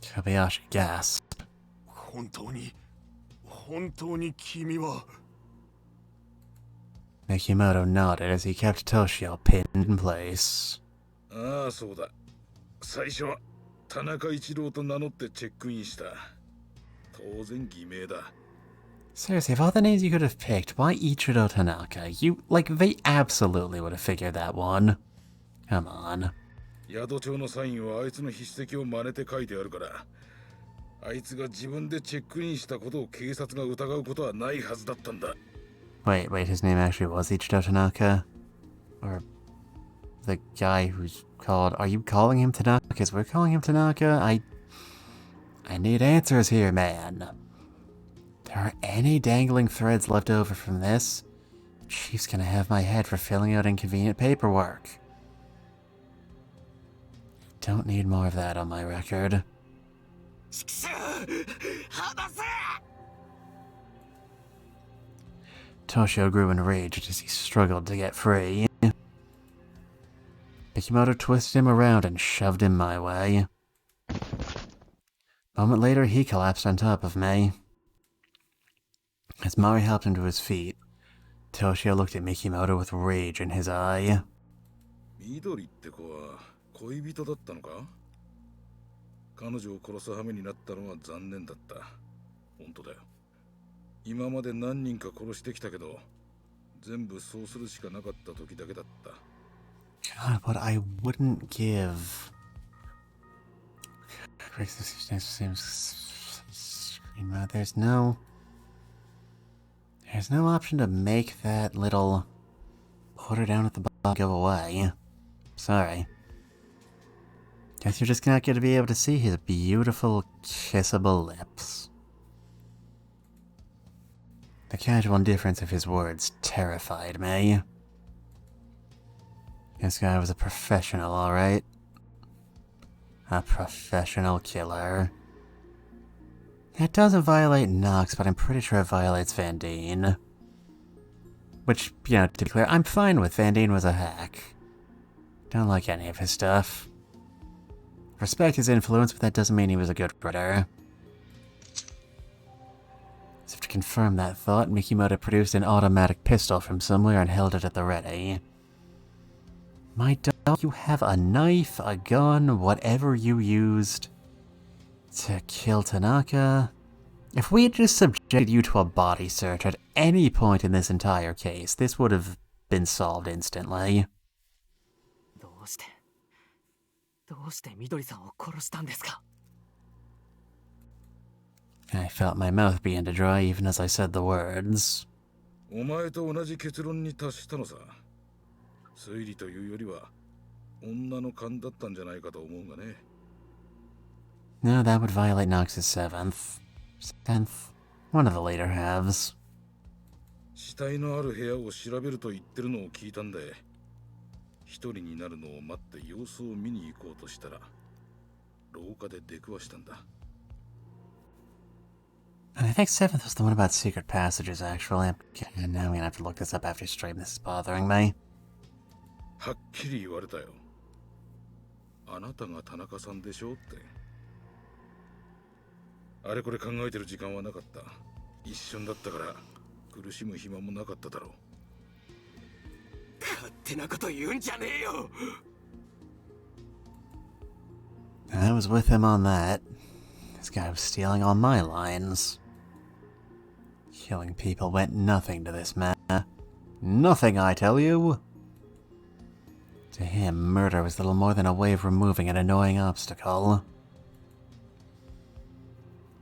Kobayashi gasped. 本当に君は。 Mikimoto nodded as he kept Toshio pinned in place. ああ、そうだ。最初は田中一郎と名乗ってチェックインした。当然偽名だ。 Seriously, of all the names you could have picked, why Ichiro Tanaka? They absolutely would have figured that one. Come on. 宿帳のサインはあいつの筆跡を真似て書いてあるから、あいつが自分でチェックインしたことを警察が疑うことはないはずだったんだ。 Wait, his name actually was Ichiro Tanaka? Or the guy who's called... Are you calling him Tanaka? Because we're calling him Tanaka? I need answers here, man. There are any dangling threads left over from this? Chief's gonna have my head for filling out inconvenient paperwork. don't need more of that on my record. ちくしょう離せ Toshio grew enraged as he struggled to get free. Mikimoto twisted him around and shoved him my way. A moment later, he collapsed on top of me. As Mari helped him to his feet, Toshio looked at Mikimoto with rage in his eye. 緑って子は恋人だったのか？彼女を殺す羽目になったのは残念だった。本当だよ。今まで何人か殺してきたけど、全部そうするしかなかった時だけだった。God, but I wouldn't give. There's no option to make that little put her down at the bottom go away. Sorry. Guess you're just not going to be able to see his beautiful, kissable lips. The casual indifference of his words terrified me. This guy was a professional, alright? A professional killer. It doesn't violate Nox, but I'm pretty sure it violates Vandine. Which, you know, to be clear, I'm fine with. Vandine was a hack. Don't like any of his stuff. Respect his influence, but that doesn't mean he was a good critter. As if to confirm that thought, Mikimoto produced an automatic pistol from somewhere and held it at the ready. My dog, you have a knife, a gun, whatever you used to kill Tanaka. If we had just subjected you to a body search at any point in this entire case, this would have been solved instantly. どうしてみどりさんを殺したんですか? I felt my mouth begin to dry even as I said the words. お前と同じ結論に達したのさ。推理というよりは女の勘だったんじゃないかと思うがね。No, that would violate Nox's 7th. 10th? One of the later halves. 死体のある部屋を調べると言ってるのを聞いたんで、一人になるのを待って様子を見に行こうとしたら、廊下で出くわしたんだ。And I think 7th was the one about secret passages, actually. And now I'm gonna have to look this up after stream. This is bothering me. はっきり言われたよ。あなたが田中さんでしょって。あれこれ考えてる時間はなかった。一瞬だったから苦しむ暇もなかっただろう。勝手なこと言うんじゃねえよ。I was with him on that. This guy was stealing all my lines. Killing people went nothing to this man. Nothing, I tell you. To him, murder was little more than a way of removing an annoying obstacle.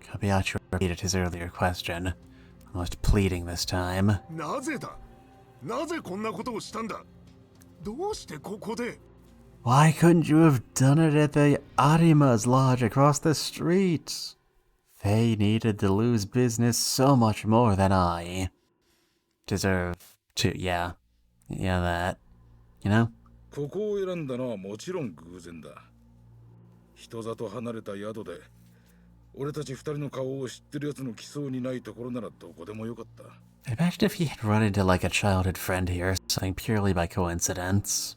Kamaitachi repeated his earlier question, almost pleading this time. なぜだ? なぜこんなことをしたんだ? どうしてここで? Why couldn't you have done it at the Arima's lodge across the street? They needed to lose business so much more than I deserve to, yeah, that, you know? ここを選んだのはもちろん偶然だ。人里離れた宿で、俺たち二人の顔を知ってる奴の来そうにないところならどこでもよかった。Imagine if he had run into like a childhood friend here, something purely by coincidence.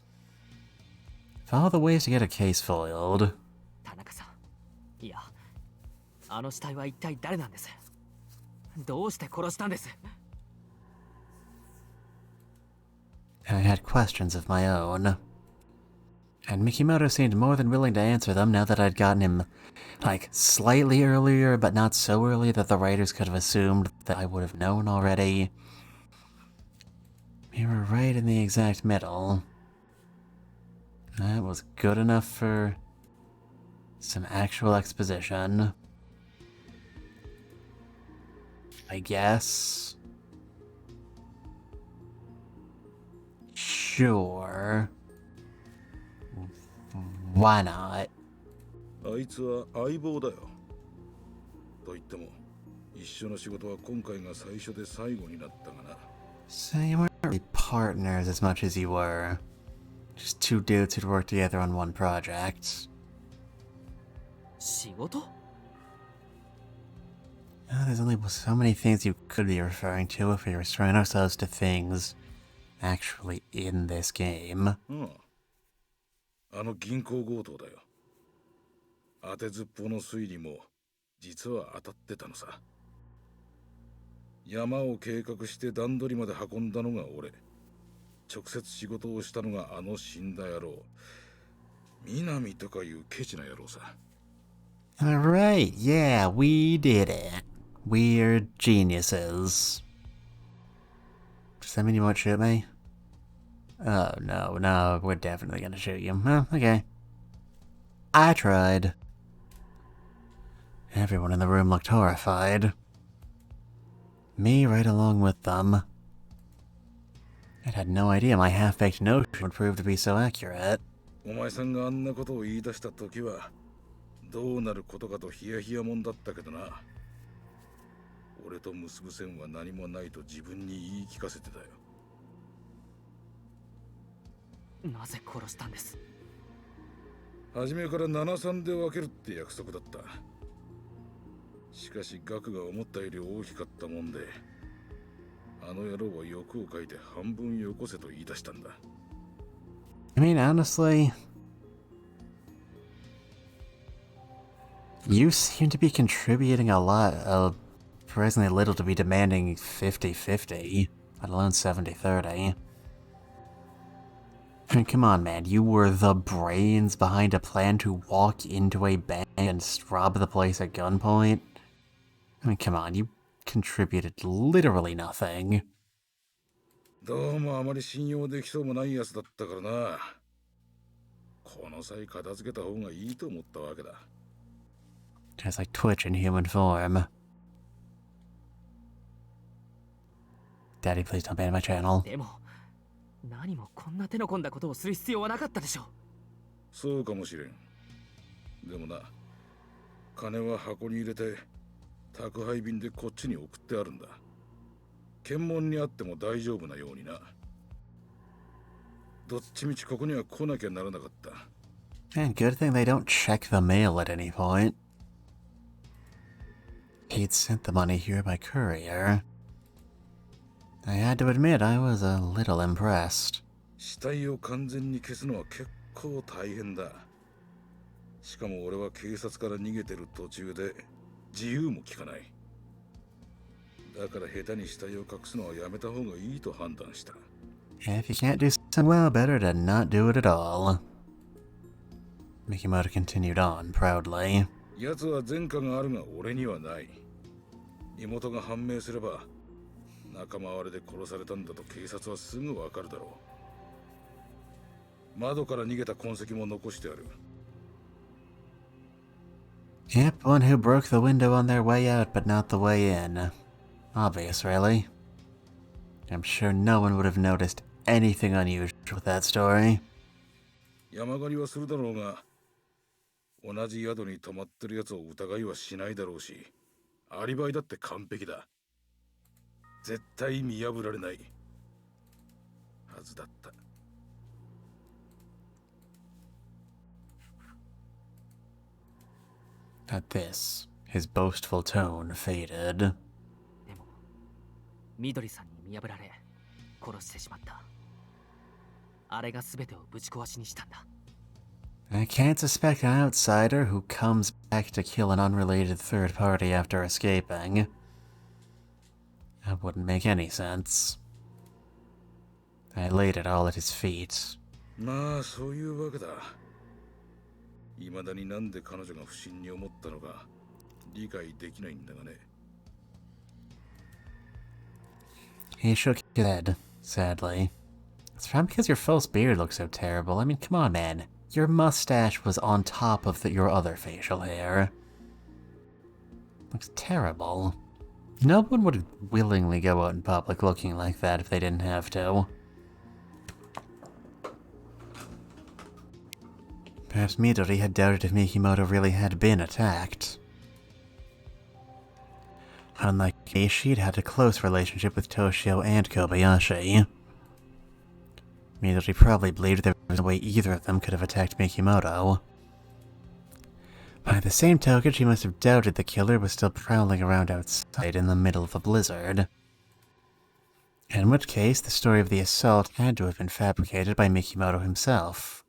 Of all the ways to get a case foiled. 田中さん、いや、あの死体は一体誰なんです？どうして殺したんです？ I had questions of my own. And Mikimoto seemed more than willing to answer them now that I'd gotten him, like, slightly earlier, but not so early that the writers could have assumed that I would have known already. We were right in the exact middle. That was good enough for some actual exposition, I guess. Sure. Why not? あいつは相棒だよ。と言っても、一緒の仕事は今回が最初で最後になったがな。So you weren't really partners as much as you were just two dudes who'd worked together on one project. 仕事? There's only so many things you could be referring to if we restrain ourselves to things actually in this game. あの銀行強盗だよ。当てずっぽうの推理も実は当たってたのさ。山を計画して段取りまで運んだのが俺。直接仕事をしたのがあの死んだ野郎。南とかいうケチな野郎さ。Alright, yeah, we did it. We're geniuses. Does that mean you won't shoot me? Oh, no, we're definitely gonna shoot you. Huh, okay. I tried. Everyone in the room looked horrified. Me right along with them. I had no idea my half-baked notion would prove to be so accurate. お前さんがあんなことを言い出した時はどうなることかとヒヤヒヤもんだったけどな。俺と結ぶ線は何もないと自分に言い聞かせてたよ。なぜ殺したんです？初めから7-3で分けるって約束だった。しかし額が思ったより大きかったもんで、あの野郎は欲をかいて半分よこせと言い出したんだ。I mean, honestly, you seem to be contributing a lot of surprisingly little to be demanding 50-50, let alone 70-30. I mean, come on, man. You were the brains behind a plan to walk into a bank and rob the place at gunpoint. I mean, come on. You contributed literally nothing. どうもあまり信用できそうもないやつだったからな。この際片付けた方がいいと思ったわけだ。Just like Twitch in human form. Daddy, please don't ban my channel. でも何もこんな手の込んだことをする必要はなかったでしょう。そうかもしれん。でもな、金は箱に入れて宅配便でこっちに送ってあるんだ。検問にあっても大丈夫なようにな。どっちみちここには来なきゃならなかった。And good thing they don't check the mail at any point. He'd sent the money here by courier. I had to admit I was a little impressed. 死体を完全に消すのは結構大変だ。しかも俺は警察から逃げてる途中で自由も利かない。だから下手に死体を隠すのはやめた方がいいと判断した。If you can't do something well, better to not do it at all. Mikimoto continued on proudly. 奴は前科があるが俺にはない。身元が判明すれば仲間割れで殺されたんだと警察はすぐわかるだろう。窓から逃げた痕跡も残してある。Yep, one who broke the window on their way out, but not the way in. Obvious, really. I'm sure no one would have noticed anything unusual with that story. 山狩りはするだろうが、同じ宿に泊まってる奴を疑いはしないだろうし、アリバイだって完璧だ。絶対見破られないはずだった。At this, his boastful tone faded. でも緑さんに見破られ殺してしまった。あれが全てをぶち壊しにしたんだ。I can't suspect an outsider who comes back to kill an unrelated third party after escaping. That wouldn't make any sense. I laid it all at his feet. まあそういうわけだ。未だになんで彼女が不審に思ったのか理解できないんだがね。He shook his head, sadly. It's probably because your false beard looks so terrible. I mean, come on, man. Your mustache was on top of your other facial hair. Looks terrible. No one would willingly go out in public looking like that if they didn't have to. Perhaps Midori had doubted if Mikimoto really had been attacked. Unlike me, she'd had a close relationship with Toshio and Kobayashi. Midori probably believed there was no way either of them could have attacked Mikimoto. By the same token, she must have doubted the killer was still prowling around outside in the middle of a blizzard. In which case, the story of the assault had to have been fabricated by Mikimoto himself.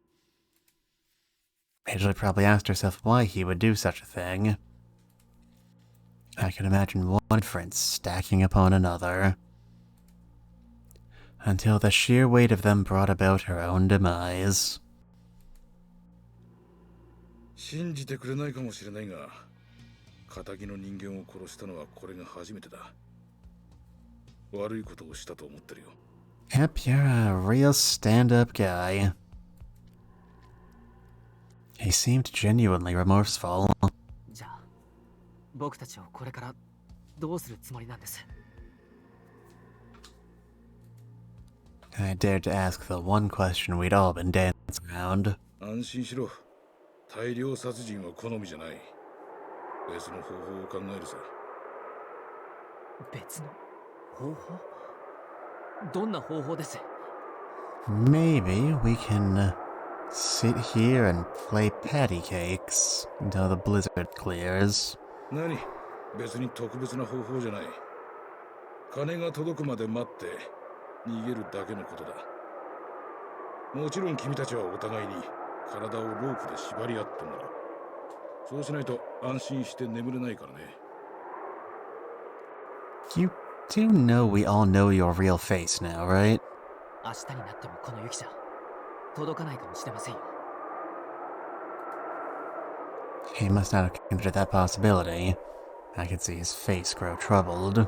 Majorly probably asked herself why he would do such a thing. I could imagine one inference stacking upon another, until the sheer weight of them brought about her own demise. 信じてくれないかもしれないが、仇の人間を殺したのはこれが初めてだ。悪いことをしたと思ってるよ。Yep, you're a real stand-up guy. He seemed genuinely remorseful. じゃあ僕たちをこれからどうするつもりなんです？ I dared to ask the one question we'd all been dancing around. 安心しろ。大量殺人は好みじゃない。別の方法を考えるさ。別の方法？どんな方法です？ Maybe we can sit here and play patty cakes until the blizzard clears. 何？別に特別な方法じゃない。金が届くまで待って逃げるだけのことだ。もちろん君たちはお互いに体をロープで縛り合ってもらう。そうしないと安心して眠れないからね。You do know we all know your real face now, right? 明日になってもこの雪じゃ届かないかもしれませんよ。 He must not have considered that possibility. I could see his face grow troubled.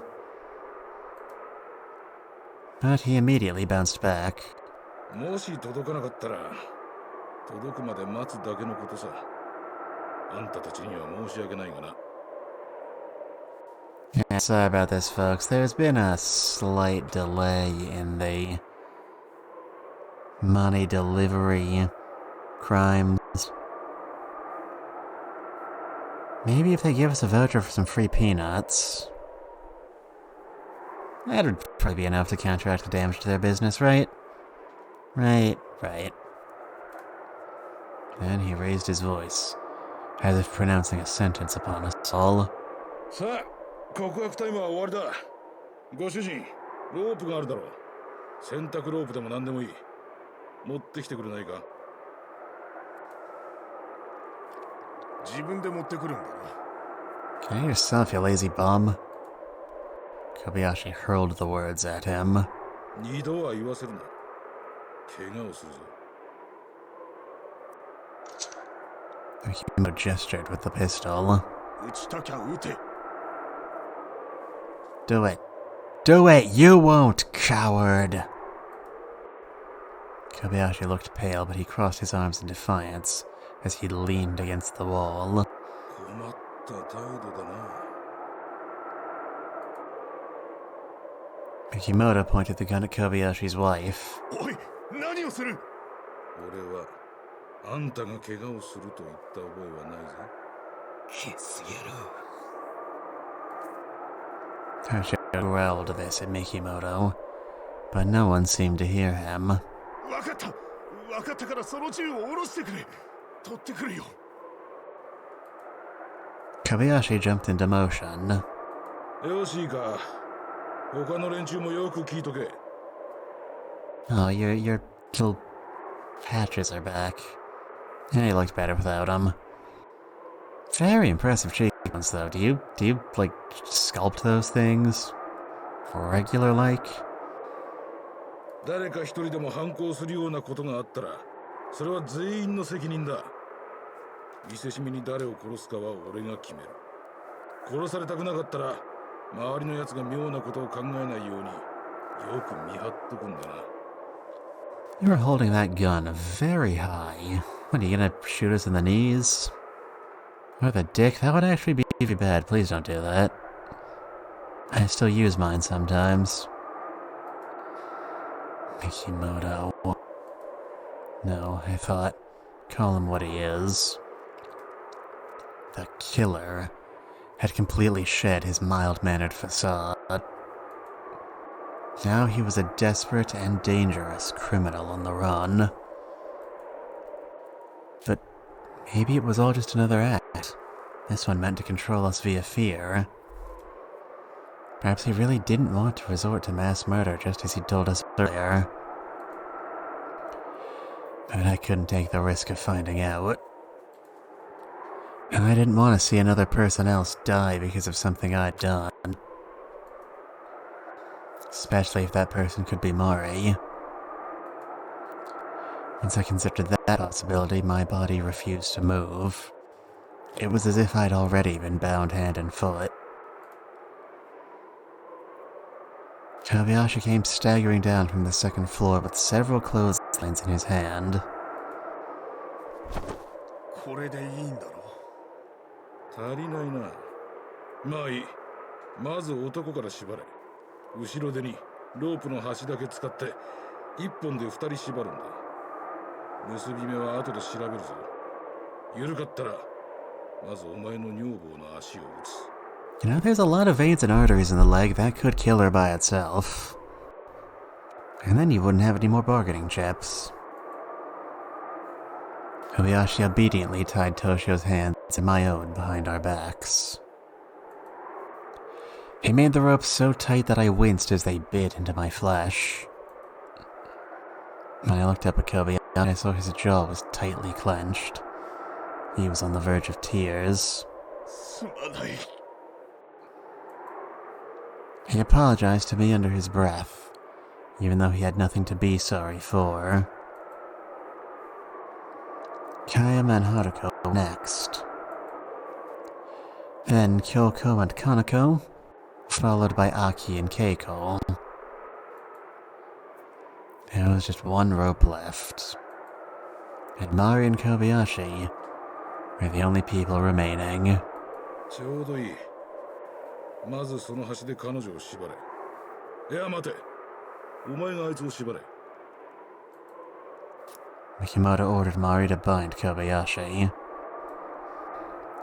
But he immediately bounced back. もし届かなかったら届くまで待つだけのことさ。あんたたちには申し訳ないがな。Yeah, sorry about this, folks. There's been a slight delay in the money delivery crimes. Maybe if they give us a voucher for some free peanuts, that would probably be enough to counteract the damage to their business, right? Right. Then he raised his voice, as if pronouncing a sentence upon us all. さあ、告白タイムは終わりだ。ご主人、ロープがあるだろう。洗濯ロープでも何でもいい。持ってきてくれないか？自分で持ってくるんだな。 Can you yourself, you lazy bum? Kobayashi hurled the words at him. 二度は言わせるな。怪我をするぞ。Akimo gestured with the pistol. 撃ちたきゃ撃て。 Do it. Do it! You won't, coward! Kobayashi looked pale, but he crossed his arms in defiance as he leaned against the wall. 困った態度だな。 Mikimoto pointed the gun at Kobayashi's wife. おい、何をする？俺はあんたが怪我をすると言った覚えはないぜ。ケス野郎。 Toshio growled this at Mikimoto, but no one seemed to hear him. わかったからその銃を下ろしてくれ。取ってくるよ。 Kobayashi jumped into motion. よしいいか。他の連中もよく聞いとけ。 Oh, your little patches are back. Yeah, he looked better without them. Very impressive cheekbones, though. Do you like sculpt those things? Regular like? 誰か一人でも反抗するようなことがあったら、それは全員の責任だ。見せしめに誰を殺すかは俺が決める。殺されたくなかったら、周りの奴が妙なことを考えないように、よく見張っとくんだな。You were holding that gun very high. What, are you gonna shoot us in the knees? Or the dick? That would actually be bad. Please don't do that. I still use mine sometimes. Mikimoto. No, I thought. Call him what he is. The killer had completely shed his mild-mannered facade. Now he was a desperate and dangerous criminal on the run. But Maybe it was all just another act. This one meant to control us via fear. Perhaps he really didn't want to resort to mass murder just as he told us earlier. But I couldn't take the risk of finding out. And I didn't want to see another person else die because of something I'd done. Especially if that person could be Mari. Once I considered that possibility, my body refused to move. It was as if I'd already been bound hand and foot. Kobayashi came staggering down from the second floor with several clotheslines in his hand. これでいいんだろ足りないな。まあいい。まず男から縛れ。後ろ手にロープの端だけ使って一本で二人縛るんだ。結び目は後で調べるぞ。緩かったらまずお前の女房の足を打つ。You know, there's a lot of veins and arteries in the leg that could kill her by itself. And then you wouldn't have any more bargaining chips. Kobayashi obediently tied Toshio's hands and my own behind our backs. He made the ropes so tight that I winced as they bit into my flesh. When I looked up at Kobayashi, I saw his jaw was tightly clenched. He was on the verge of tears. すまない He apologized to me under his breath, even though he had nothing to be sorry for. Kayama and Haruko were next. Then Kyoko and Kanako, followed by Aki and Keiko. There was just one rope left. And Mari and Kobayashi were the only people remaining. ちょうどいい。まずその端で彼女を縛れ。いや待て。お前があいつを縛れ。Mikimoto ordered Mari to bind Kobayashi.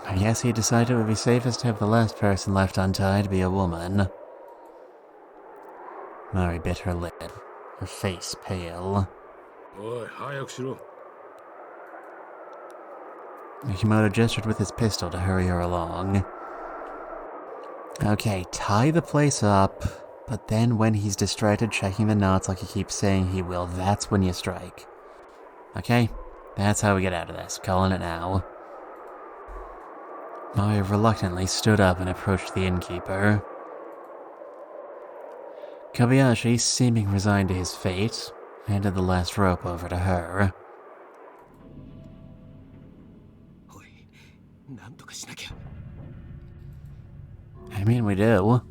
I guess he decided it would be safest to have the last person left untied be a woman. Mari bit her lip, her face pale. おい、早くしろ。Mikimoto gestured with his pistol to hurry her along. Okay, tie the place up, but then when he's distracted checking the knots like he keeps saying he will, that's when you strike. Okay? That's how we get out of this. Calling it now. Mari reluctantly stood up and approached the innkeeper. Kobayashi, seeming resigned to his fate, handed the last rope over to her. おい、なんとかしなきゃ。I mean, we do.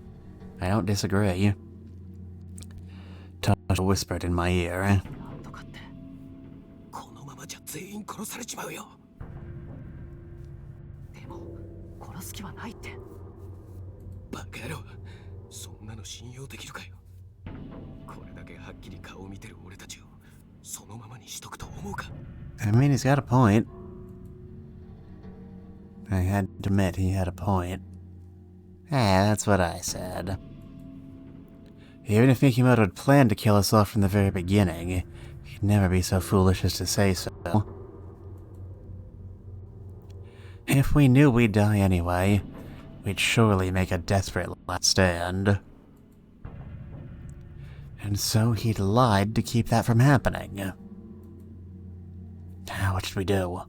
I don't disagree. Tasha whispered in my ear. なんとかって。このままじゃ全員殺されちまうよ。でも殺す気はないって。バカ野郎。そんなの信用できるかよ。これだけはっきり顔を見てる俺たちをそのままにしとくと思うか。 I mean, he's got a point. I had to admit he had a point. That's what I said. Even if Mikimoto had planned to kill us off from the very beginning, he'd never be so foolish as to say so. If we knew we'd die anyway, we'd surely make a desperate last stand. And so he'd lied to keep that from happening. Now what should we do?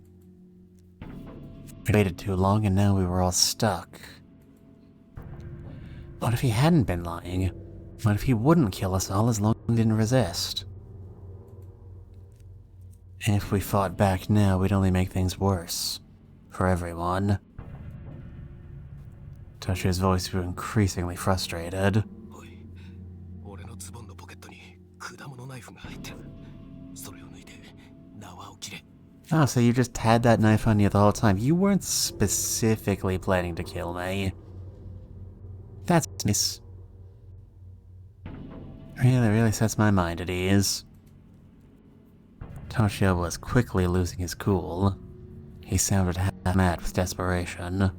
We waited too long and now we were all stuck. What if he hadn't been lying? What if he wouldn't kill us all as long as we didn't resist? If we fought back now, we'd only make things worse. For everyone. Toshi's voice grew increasingly frustrated. おい、俺のズボンのポケットに果物ナイフが入ってる。それを抜いて縄を切れ。 Oh, so you just had that knife on you the whole time. You weren't specifically planning to kill me. That's nice. Really sets my mind at ease. Toshio was quickly losing his cool. He sounded half mad with desperation.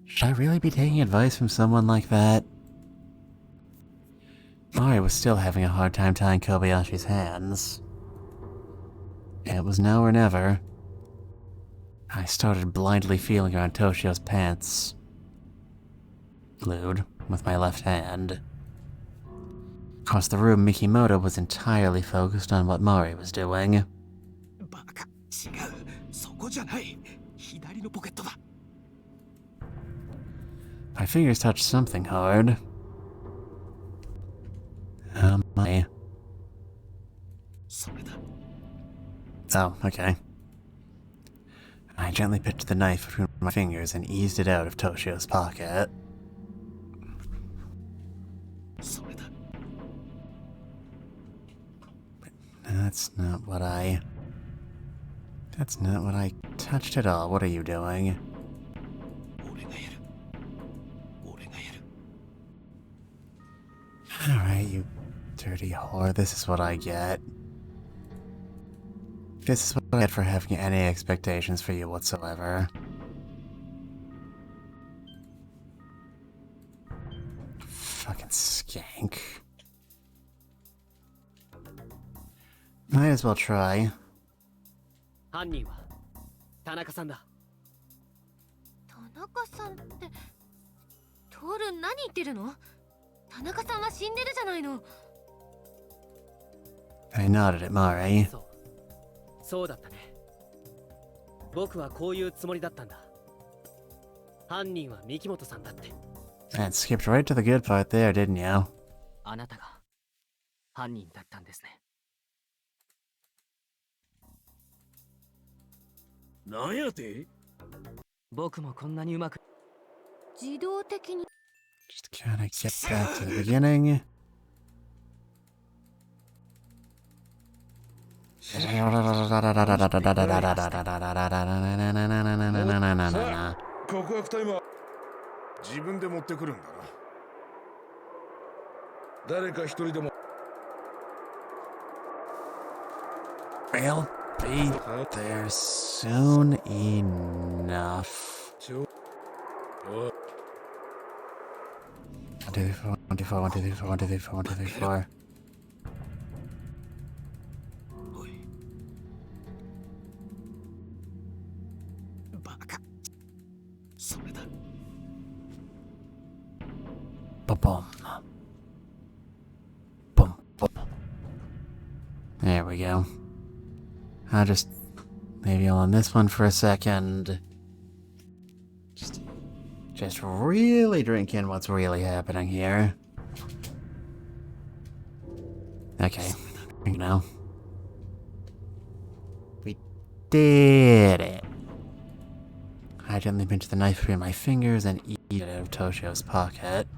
Should I really be taking advice from someone like that? Mari was still having a hard time tying Kobayashi's hands. It was now or never. I started blindly feeling around Toshio's pants. Lewd, with my left hand. Across the room, Mikimoto was entirely focused on what Mari was doing. バカ、違う。そこじゃない。左のポケットだ。My fingers touched something hard. Oh my. それだ。 Oh, okay. I gently picked the knife between my fingers and eased it out of Toshio's pocket. それだ。 That's not what I touched at all. What are you doing? 俺がやる。俺がやる。 Alright, you dirty whore. This is what I get. This is what I get for having any expectations for you whatsoever. Fucking skank. Might as well try. 犯人は田中さんだ。田中さんってトール何言ってるの？田中さんは死んでるじゃないの。 I nodded at Mari. そうだったね。僕はこういうつもりだったんだ。犯人は三木本さんだって。 And skipped right to the good part there, didn't you? あなたが犯人だったんですね。なんやて？僕もこんなにうまく。自動的に Just kinda get back to the beginning. Nah. 告白タイムは自分で持ってくるんだな。誰か一人でも We'll be there soon enough. ちょおい 1, 2, 3, 4, 1, 2, 4, 1, 2, 3, 4, 1, 2, 3, 4, 1, 2, 3, 4. おい。バカ。それだ。 Boom, boom. Boom, boom. There we go. I'll just leave you on this one for a second. Just really drink in what's really happening here. Okay, you know. We did it. I gently pinched the knife between my fingers and eat it out of Toshio's pocket.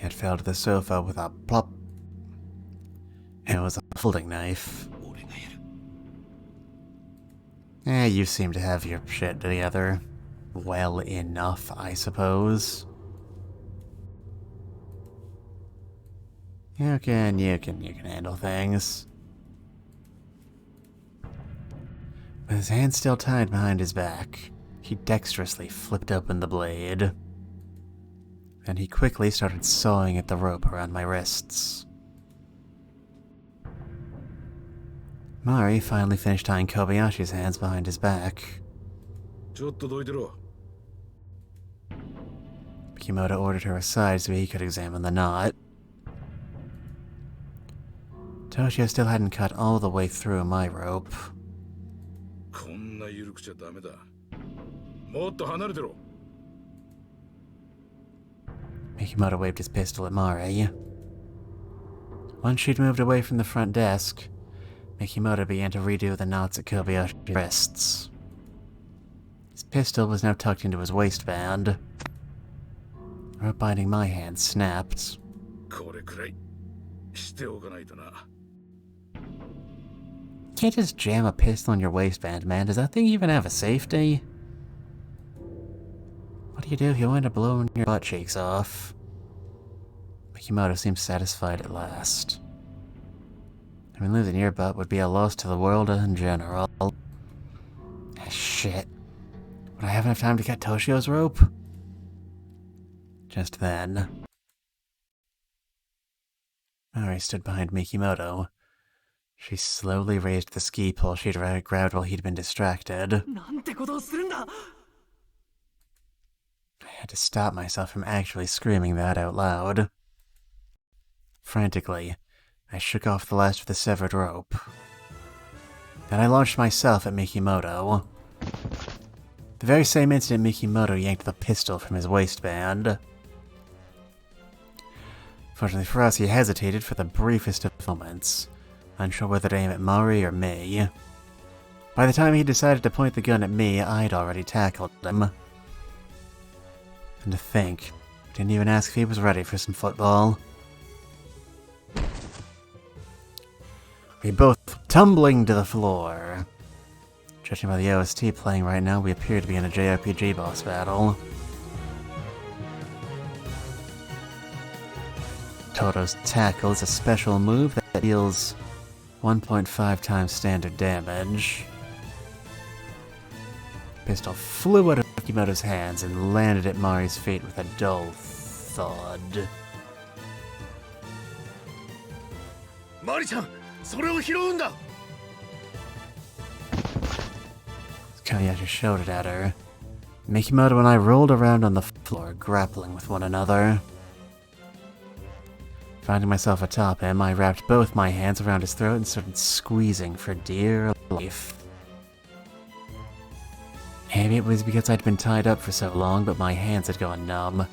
It fell to the sofa with a plop. It was a folding knife. 俺がやる。 You seem to have your shit together. Well enough, I suppose. You can handle things. With his hand still tied behind his back, he dexterously flipped open the blade. Then he quickly started sawing at the rope around my wrists. Mari finally finished tying Kobayashi's hands behind his back. ちょっとどいてろ。 Mikimoto ordered her aside so he could examine the knot. Toshio still hadn't cut all the way through my rope. こんな緩くちゃダメだ。もっと離れてろ。 Mikimoto waved his pistol at Mari. Once she'd moved away from the front desk, Mikimoto began to redo the knots at Kobayashi's wrists. His pistol was now tucked into his waistband. The rope binding my hand snapped. これくらいしておかないとな。 You can't just jam a pistol in your waistband, man. Does that thing even have a safety? What do you do if you wind up blowing your butt cheeks off? Mikimoto seemed satisfied at last. I mean, losing your butt would be a loss to the world in general. Ah, shit. Would I have enough time to cut Toshio's rope? Just then, Mari stood behind Mikimoto. She slowly raised the ski pole she'd grabbed while he'd been distracted. なんてことをするんだ。 I had to stop myself from actually screaming that out loud. Frantically, I shook off the last of the severed rope. Then I launched myself at Mikimoto. The very same instant Mikimoto yanked the pistol from his waistband. Fortunately for us, he hesitated for the briefest of moments, unsure whether to aim at Mari or me. By the time he decided to point the gun at me, I'd already tackled him. And to think, I didn't even ask if he was ready for some football. We both tumbling to the floor. Judging by the OST playing right now, we appear to be in a JRPG boss battle. Toto's tackle is a special move that deals 1.5 times standard damage. Pistol flew out of Mikimoto's hands and landed at Mari's feet with a dull thud. マリちゃん、それを拾うんだ。 Kamaitachi shouted at her. Mikimoto and I rolled around on the floor, grappling with one another. Finding myself atop him, I wrapped both my hands around his throat and started squeezing for dear life. Maybe it was because I'd been tied up for so long, but my hands had gone numb.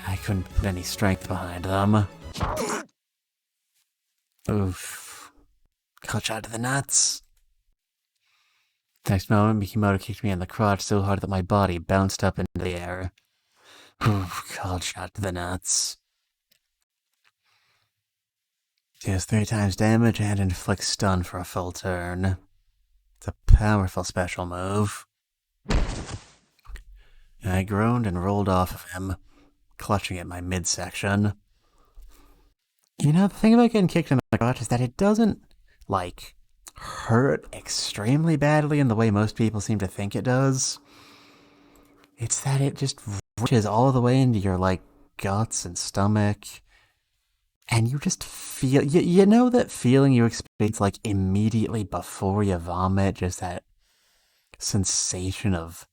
I couldn't put any strength behind them. Oof. Clutch out to the nuts. Next moment, Mikimoto kicked me in the crotch so hard that my body bounced up into the air. Oof, cold shot to the nuts. Deals 3 times damage and inflicts stun for a full turn. It's a powerful special move. I groaned and rolled off of him, clutching at my midsection. You know, the thing about getting kicked in the crotch is that it doesn't, like, hurt extremely badly in the way most people seem to think it does. It's that it just reaches all the way into your, like, guts and stomach. And you just feel, you know that feeling you experience, like, immediately before you vomit? Just that sensation of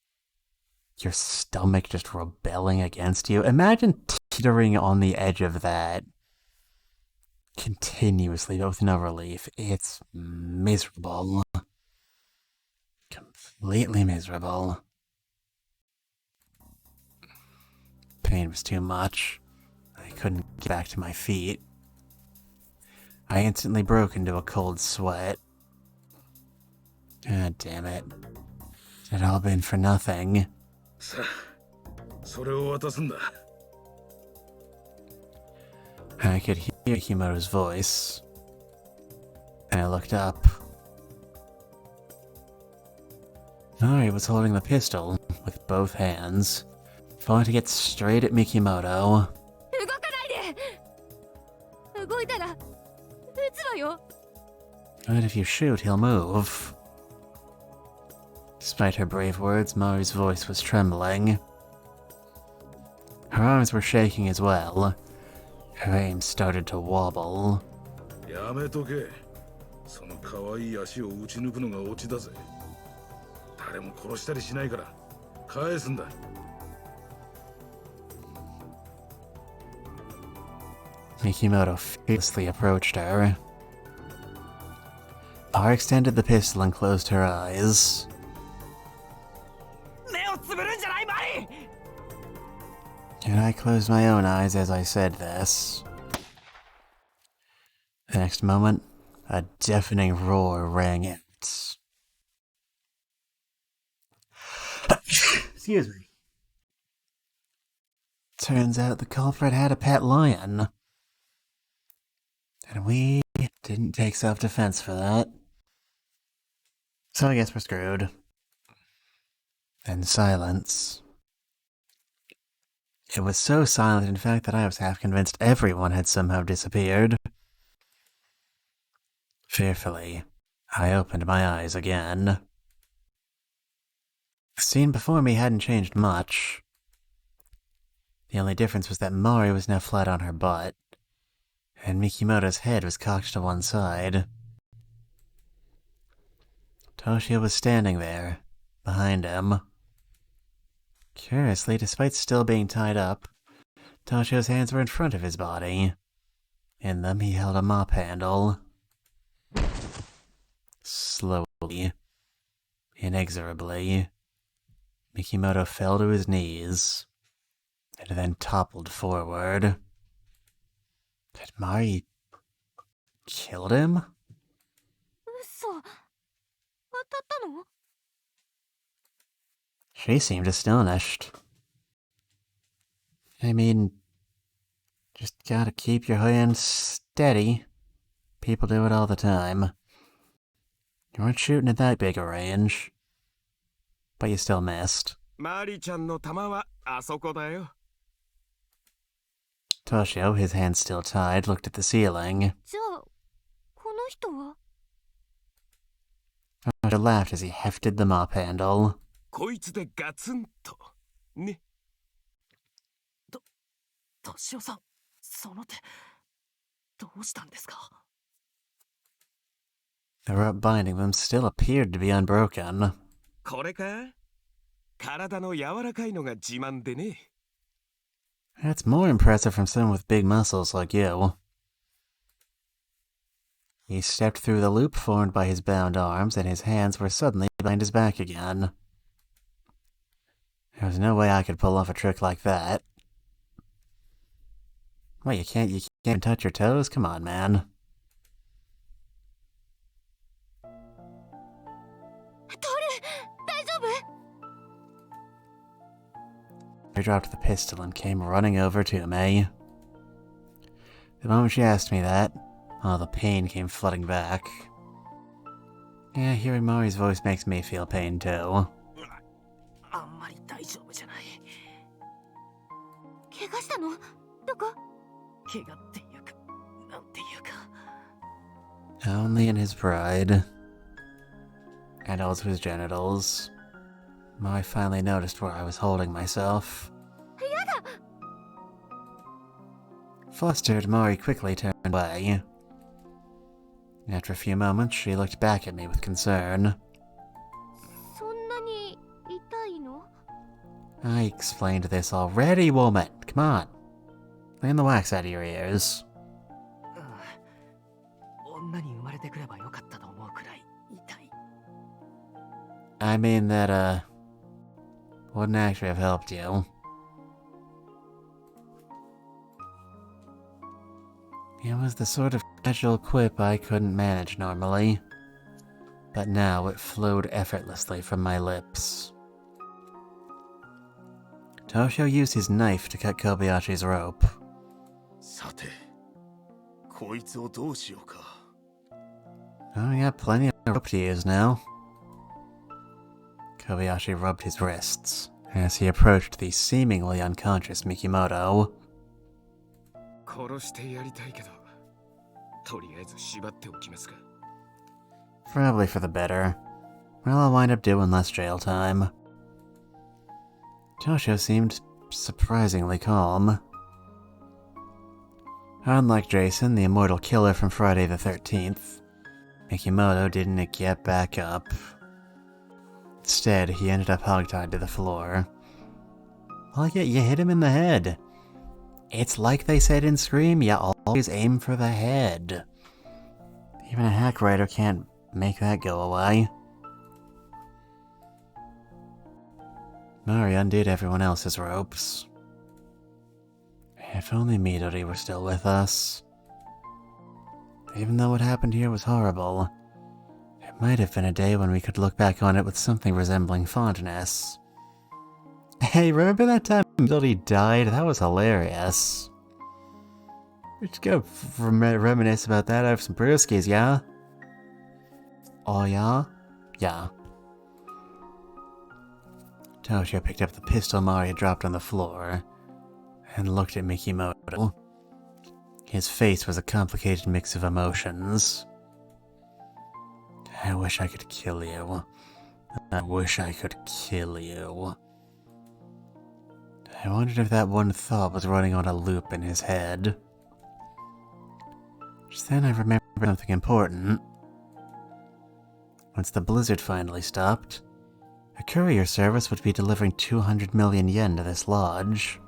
your stomach just rebelling against you. Imagine teetering on the edge of that continuously, but with no relief. It's miserable. Completely miserable. Pain was too much. I couldn't get back to my feet. I instantly broke into a cold sweat. God damn it. It had all been for nothing. さあ、それを渡すんだ。 I could hear Himoto's voice. And I looked up. Mari was holding the pistol with both hands, pointing it straight at Mikimoto. 動かないで。動いたら撃つわよ。 But if you shoot, he'll move. Despite her brave words, Mari's voice was trembling. Her arms were shaking as well. Her aim started to wobble. やめとけ。その可愛い足を撃ち抜くのがオチだぜ。誰も殺したりしないから返すんだ。 Mikimoto fiercely approached her. Mari extended the pistol and closed her eyes. 目をつぶるんじゃないマリ。 And I closed my own eyes as I said this. The next moment, a deafening roar rang out. Excuse me. Turns out the culprit had a pet lion. And we didn't take self-defense for that. So I guess we're screwed. Then silence. It was so silent, in fact, that I was half convinced everyone had somehow disappeared. Fearfully, I opened my eyes again. The scene before me hadn't changed much. The only difference was that Mari was now flat on her butt, and Mikimoto's head was cocked to one side. Toshio was standing there, behind him. Curiously, despite still being tied up, Toshio's hands were in front of his body. In them, he held a mop handle. Slowly, inexorably, Mikimoto fell to his knees, and then toppled forward. Had Mari killed him? 嘘。当たったの？ She seemed astonished. I mean, just gotta keep your hands steady. People do it all the time. You weren't shooting at that big a range. But you still missed. マリちゃんの弾はあそこだよ。 Toshio, his hands still tied, looked at the ceiling. じゃあ、この人は？ Toshio laughed as he hefted the mop handle. こいつでガツンと。ね。トシオさん、その手、どうしたんですか？ The rope binding them still appeared to be unbroken. これか？体の柔らかいのが自慢でね。 That's more impressive from someone with big muscles like you. He stepped through the loop formed by his bound arms, and his hands were suddenly behind his back again. There was no way I could pull off a trick like that. What, you can't even touch your toes? Come on, man. 大丈夫？ I dropped the pistol and came running over to me. The moment she asked me that, all the pain came flooding back. Yeah, hearing Mari's voice makes me feel pain too. あんまり大丈夫じゃない。怪我したの？どこ？ 怪我っていうか、なんていうか。 Only in his pride. And also his genitals. Mari finally noticed where I was holding myself. Flustered, Mari quickly turned away. After a few moments, she looked back at me with concern. そんなに痛いの？ I explained this already, woman. Come on. Clean the wax out of your ears. 女に生まれてくればよかったと思うくらい痛い。 I mean that, wouldn't actually have helped you. It was the sort of casual quip I couldn't manage normally. But now it flowed effortlessly from my lips. Toshio used his knife to cut Kobayashi's rope. さて、こいつをどうしようか。 Oh, we got plenty of rope to use now. Kobayashi rubbed his wrists as he approached the seemingly unconscious Mikimoto. 殺してやりたいけど、とりあえず縛っておきますか。 Probably for the better. Well, I'll wind up doing less jail time. Toshio seemed surprisingly calm. Unlike Jason, the immortal killer from Friday the 13th, Mikimoto didn't get back up. Instead, he ended up hogtied to the floor. Well, yeah, you hit him in the head. It's like they said in Scream, you always aim for the head. Even a hack writer can't make that go away. Mari undid everyone else's ropes. If only Midori were still with us. Even though what happened here was horrible, it might have been a day when we could look back on it with something resembling fondness. Hey, remember that time Midori died? That was hilarious. Let's go reminisce about that over some brewskis, yeah? Oh, yeah? Yeah. Toshio picked up the pistol Mari had dropped on the floor and looked at Mikimoto. His face was a complicated mix of emotions. I wish I could kill you. I wish I could kill you. I wondered if that one thought was running on a loop in his head. Just then I remembered something important. Once the blizzard finally stopped, a courier service would be delivering 200 million yen to this lodge.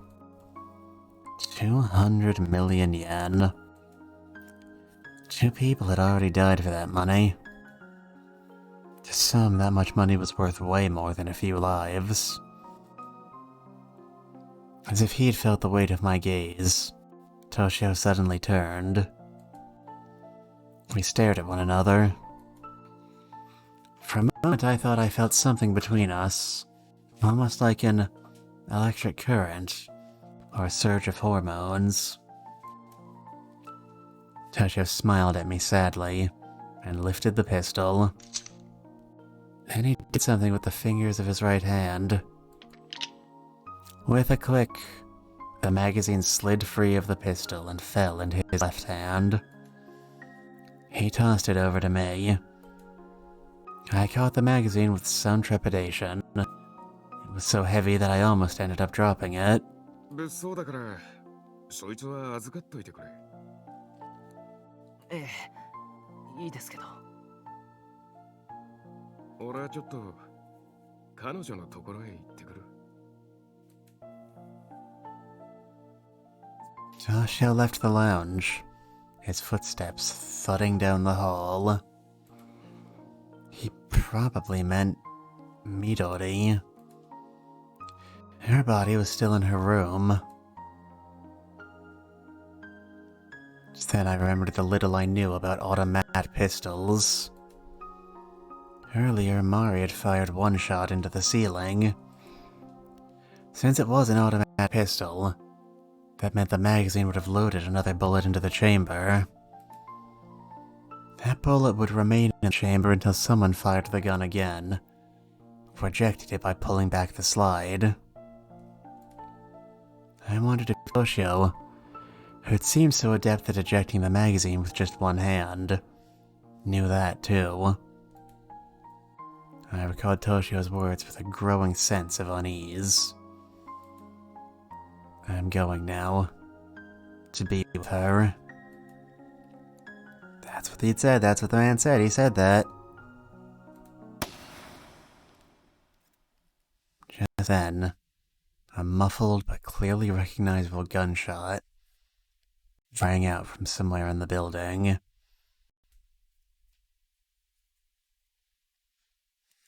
200 million yen. 2 people had already died for that money. To some, that much money was worth way more than a few lives. As if he had felt the weight of my gaze, Toshio suddenly turned. We stared at one another. For a moment I thought I felt something between us, almost like an electric current, or a surge of hormones. Toshio smiled at me sadly, and lifted the pistol. Then he did something with the fingers of his right hand. With a click, the magazine slid free of the pistol and fell into his left hand. He tossed it over to me. I caught the magazine with some trepidation. It was so heavy that I almost ended up dropping it. 物騒だから、そいつは預かっといてくれ。ええ、いいですけど。俺はちょっと彼女のところへ行ってくる。Toshio left the lounge, his footsteps thudding down the hall. He probably meant Midori. Her body was still in her room. Just then I remembered the little I knew about automatic pistols. Earlier, Mari had fired one shot into the ceiling. Since it was an automatic pistol, that meant the magazine would have loaded another bullet into the chamber. That bullet would remain in the chamber until someone fired the gun again, or ejected it by pulling back the slide. I wondered if Toshio, who had seemed so adept at ejecting the magazine with just one hand, knew that too. I recalled Toshio's words with a growing sense of unease. I'm going now. To be with her. That's what he'd said, that's what the man said, he said that. Just then, a muffled but clearly recognizable gunshot rang out from somewhere in the building.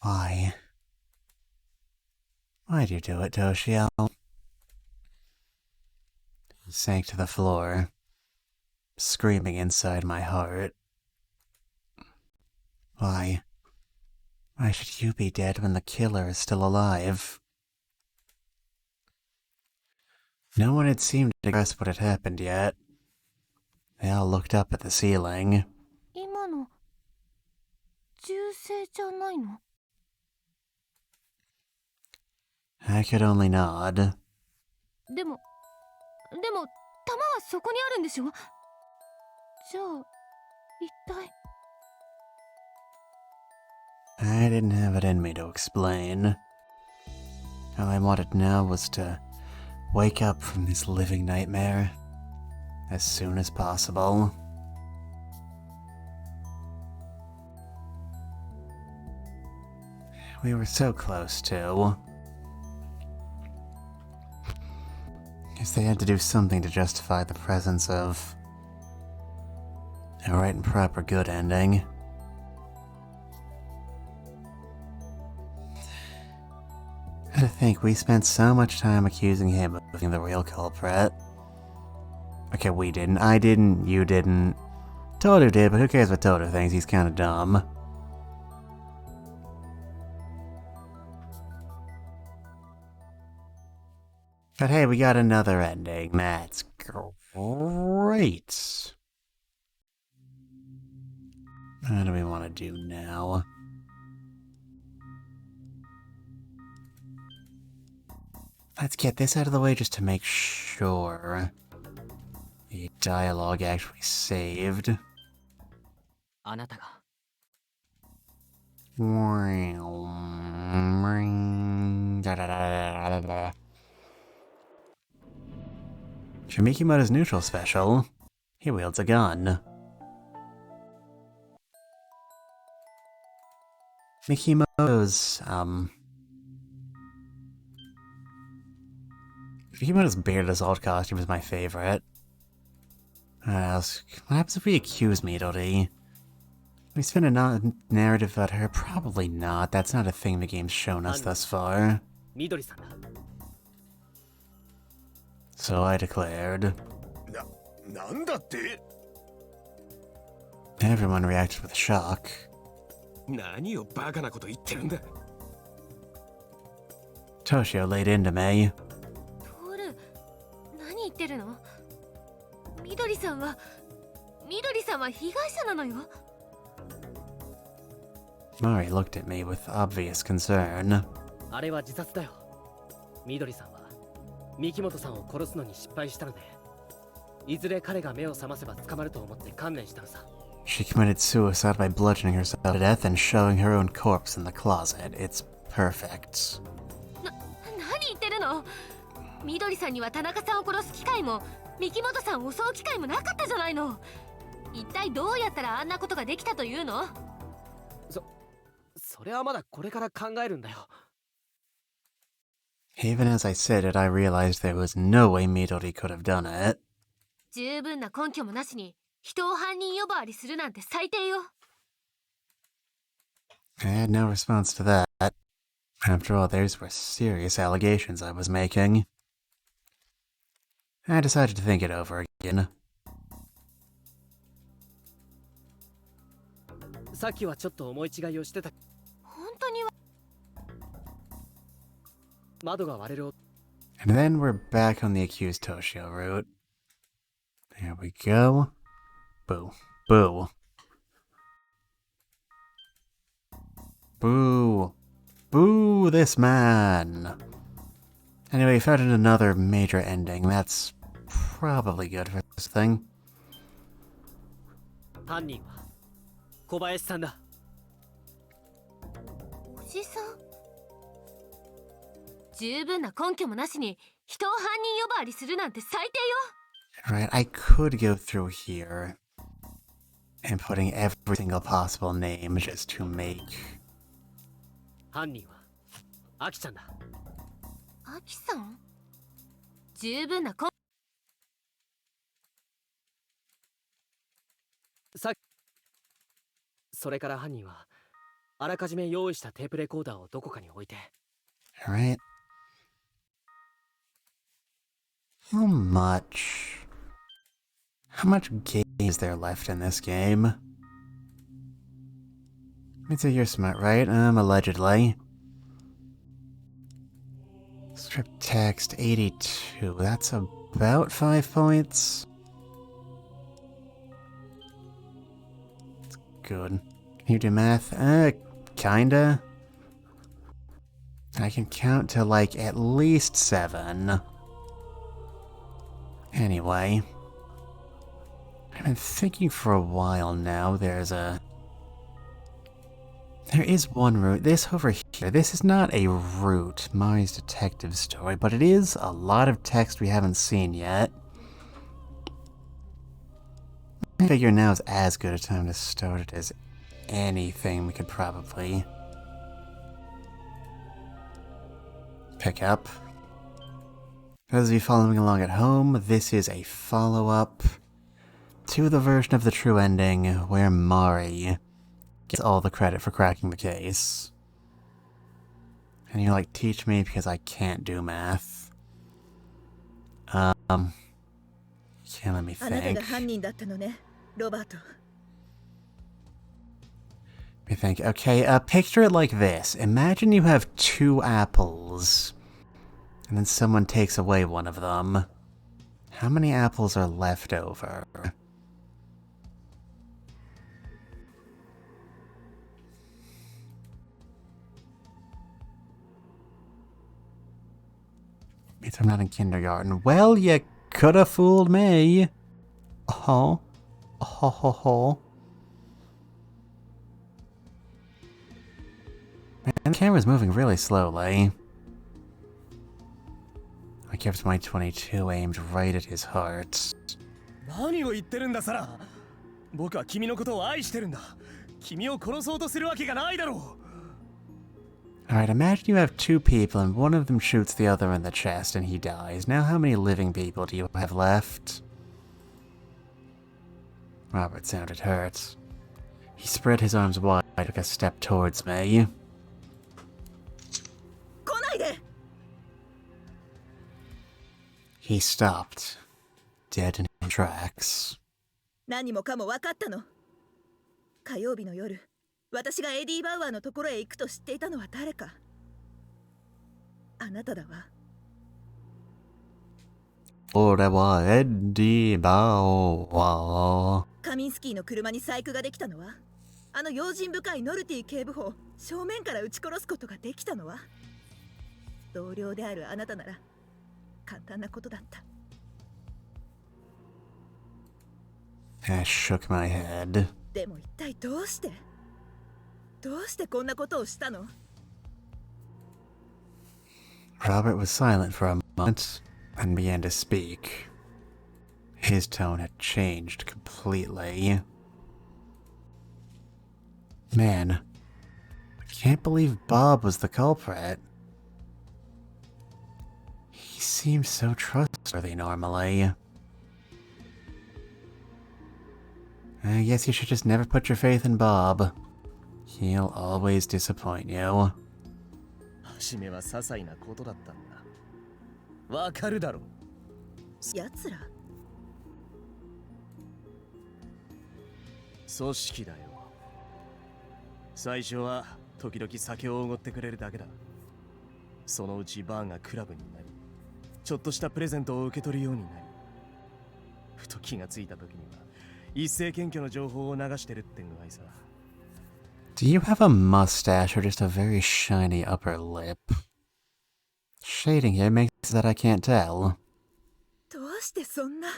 Why? Why'd you do it, Toshio? He sank to the floor, screaming inside my heart. Why? Why should you be dead when the killer is still alive? No one had seemed to grasp what had happened yet. They all looked up at the ceiling. 今の銃声じゃないの？ I could only nod. でも弾はそこにあるんでしょ？じゃあ一体。 I didn't have it in me to explain. All I wanted now was to wake up from this living nightmare as soon as possible. We were so close to. Guess they had to do something to justify the presence of a right and proper good ending. And to think we spent so much time accusing him of being the real culprit. Okay, we didn't. I didn't. You didn't. Toto did, but who cares what Toto thinks? He's kind of dumb. But hey, we got another ending. That's great. What do we want to do now? Let's get this out of the way just to make sure the dialogue actually saved. あなたが For Mikimoto's neutral special, he wields a gun. Mikimoto's bearded assault costume is my favorite. What happens if we accuse Midori? We spin a narrative about her? Probably not. That's not a thing the game's shown us thus far. みどりさんだ。 So I declared. なんだって？ Everyone reacted with shock. 何をバカなこと言ってるんだ。 Toshio laid into me. トール、何言ってるの？みどりさんは被害者なのよ。 Mari looked at me with obvious concern. あれは自殺だよ。みどりさんは三木本さんを殺すのに失敗したので、いずれ彼が目を覚ませば捕まると思って観念したのさ。 She committed suicide by bludgeoning herself to death and shoving her own corpse in the closet. It's perfect. 何言ってるの？みどりさんには田中さんを殺す機会も三木本さんを襲う機会もなかったじゃないの。一体どうやったらあんなことができたというの？それはまだこれから考えるんだよ。 Even as I said it, I realized there was no way Midori could have done it. 十分な根拠もなしに人を犯人呼ばわりするなんて最低よ。 I had no response to that. After all, those were serious allegations I was making. I decided to think it over again. さっきはちょっと思い違いをしてた。 本当には。 窓が割れる。 And then we're back on the accused Toshio route. There we go. Boo. Boo. Boo. Boo this man. Anyway, we found another major ending. That's probably good for this thing. 犯人は小林さんだ。 おじさん。十分な根拠もなしに人を犯人呼ばわりするなんて最低よ。 Right, I could go through here and putting every single possible name just to make... 犯人はアキちゃんだ。アキさん？十分なそれから犯人はあらかじめ用意したテープレコーダーをどこかに置いて。 Alright. How much game is there left in this game? Mitsu, you're smart, right? Allegedly. Strip text 82. That's about 5 points. That's good. Can you do math? Kinda. I can count to like at least 7. Anyway. I've been thinking for a while now. There is one route. This over here. This is not a route, Mari's detective story, but it is a lot of text we haven't seen yet. I figure now is as good a time to start it as anything we could probably pick up. For those of you following along at home, this is a follow-up to the version of the true ending where Mari gets all the credit for cracking the case. And you're like, teach me because I can't do math. Okay, let me think. Okay, picture it like this. Imagine you have 2 apples, and then someone takes away one of them. How many apples are left over? Means I'm not in kindergarten. Well, you could have fooled me. Oh. Oh, ho, ho. Man, the camera's moving really slowly. I kept my 22 aimed right at his heart. 何を言ってるんだサラ。僕は君のことを愛してるんだ。君を殺そうとするわけがないだろう。Alright, imagine you have two people and one of them shoots the other in the chest and he dies. Now how many living people do you have left? Robert sounded hurt. He spread his arms wide, took a step towards me. 来ないで He stopped, dead in his tracks. 何もかも分かったの。火曜日の夜、私がエディ・バウアーのところへ行くと知っていたのは誰か。あなただわ。俺はエッディ・バウアー。カミンスキーの車に細工ができたのは、あの用心深いノルティ警部補を正面から撃ち殺すことができたのは、同僚であるあなたなら簡単なことだった。 I shook my head. でも一体どうしてこんなことをしたの？ Robert was silent for a moment, and began to speak. His tone had changed completely. Man, I can't believe Bob was the culprit. He seems so trustworthy normally. I guess you should just never put your faith in Bob. He'll always disappoint you. 初めは些細なことだったんだ。わかるだろ。やつら組織だよ。最初は時々酒をおごってくれるだけだ。そのうちバーがクラブになり、ちょっとしたプレゼントを受け取るようになり、ふと気がついた時には一斉検挙の情報を流してるって具合さ。 Do you have a mustache or just a very shiny upper lip? Shading here makes it that I can't tell. どうしてそんな。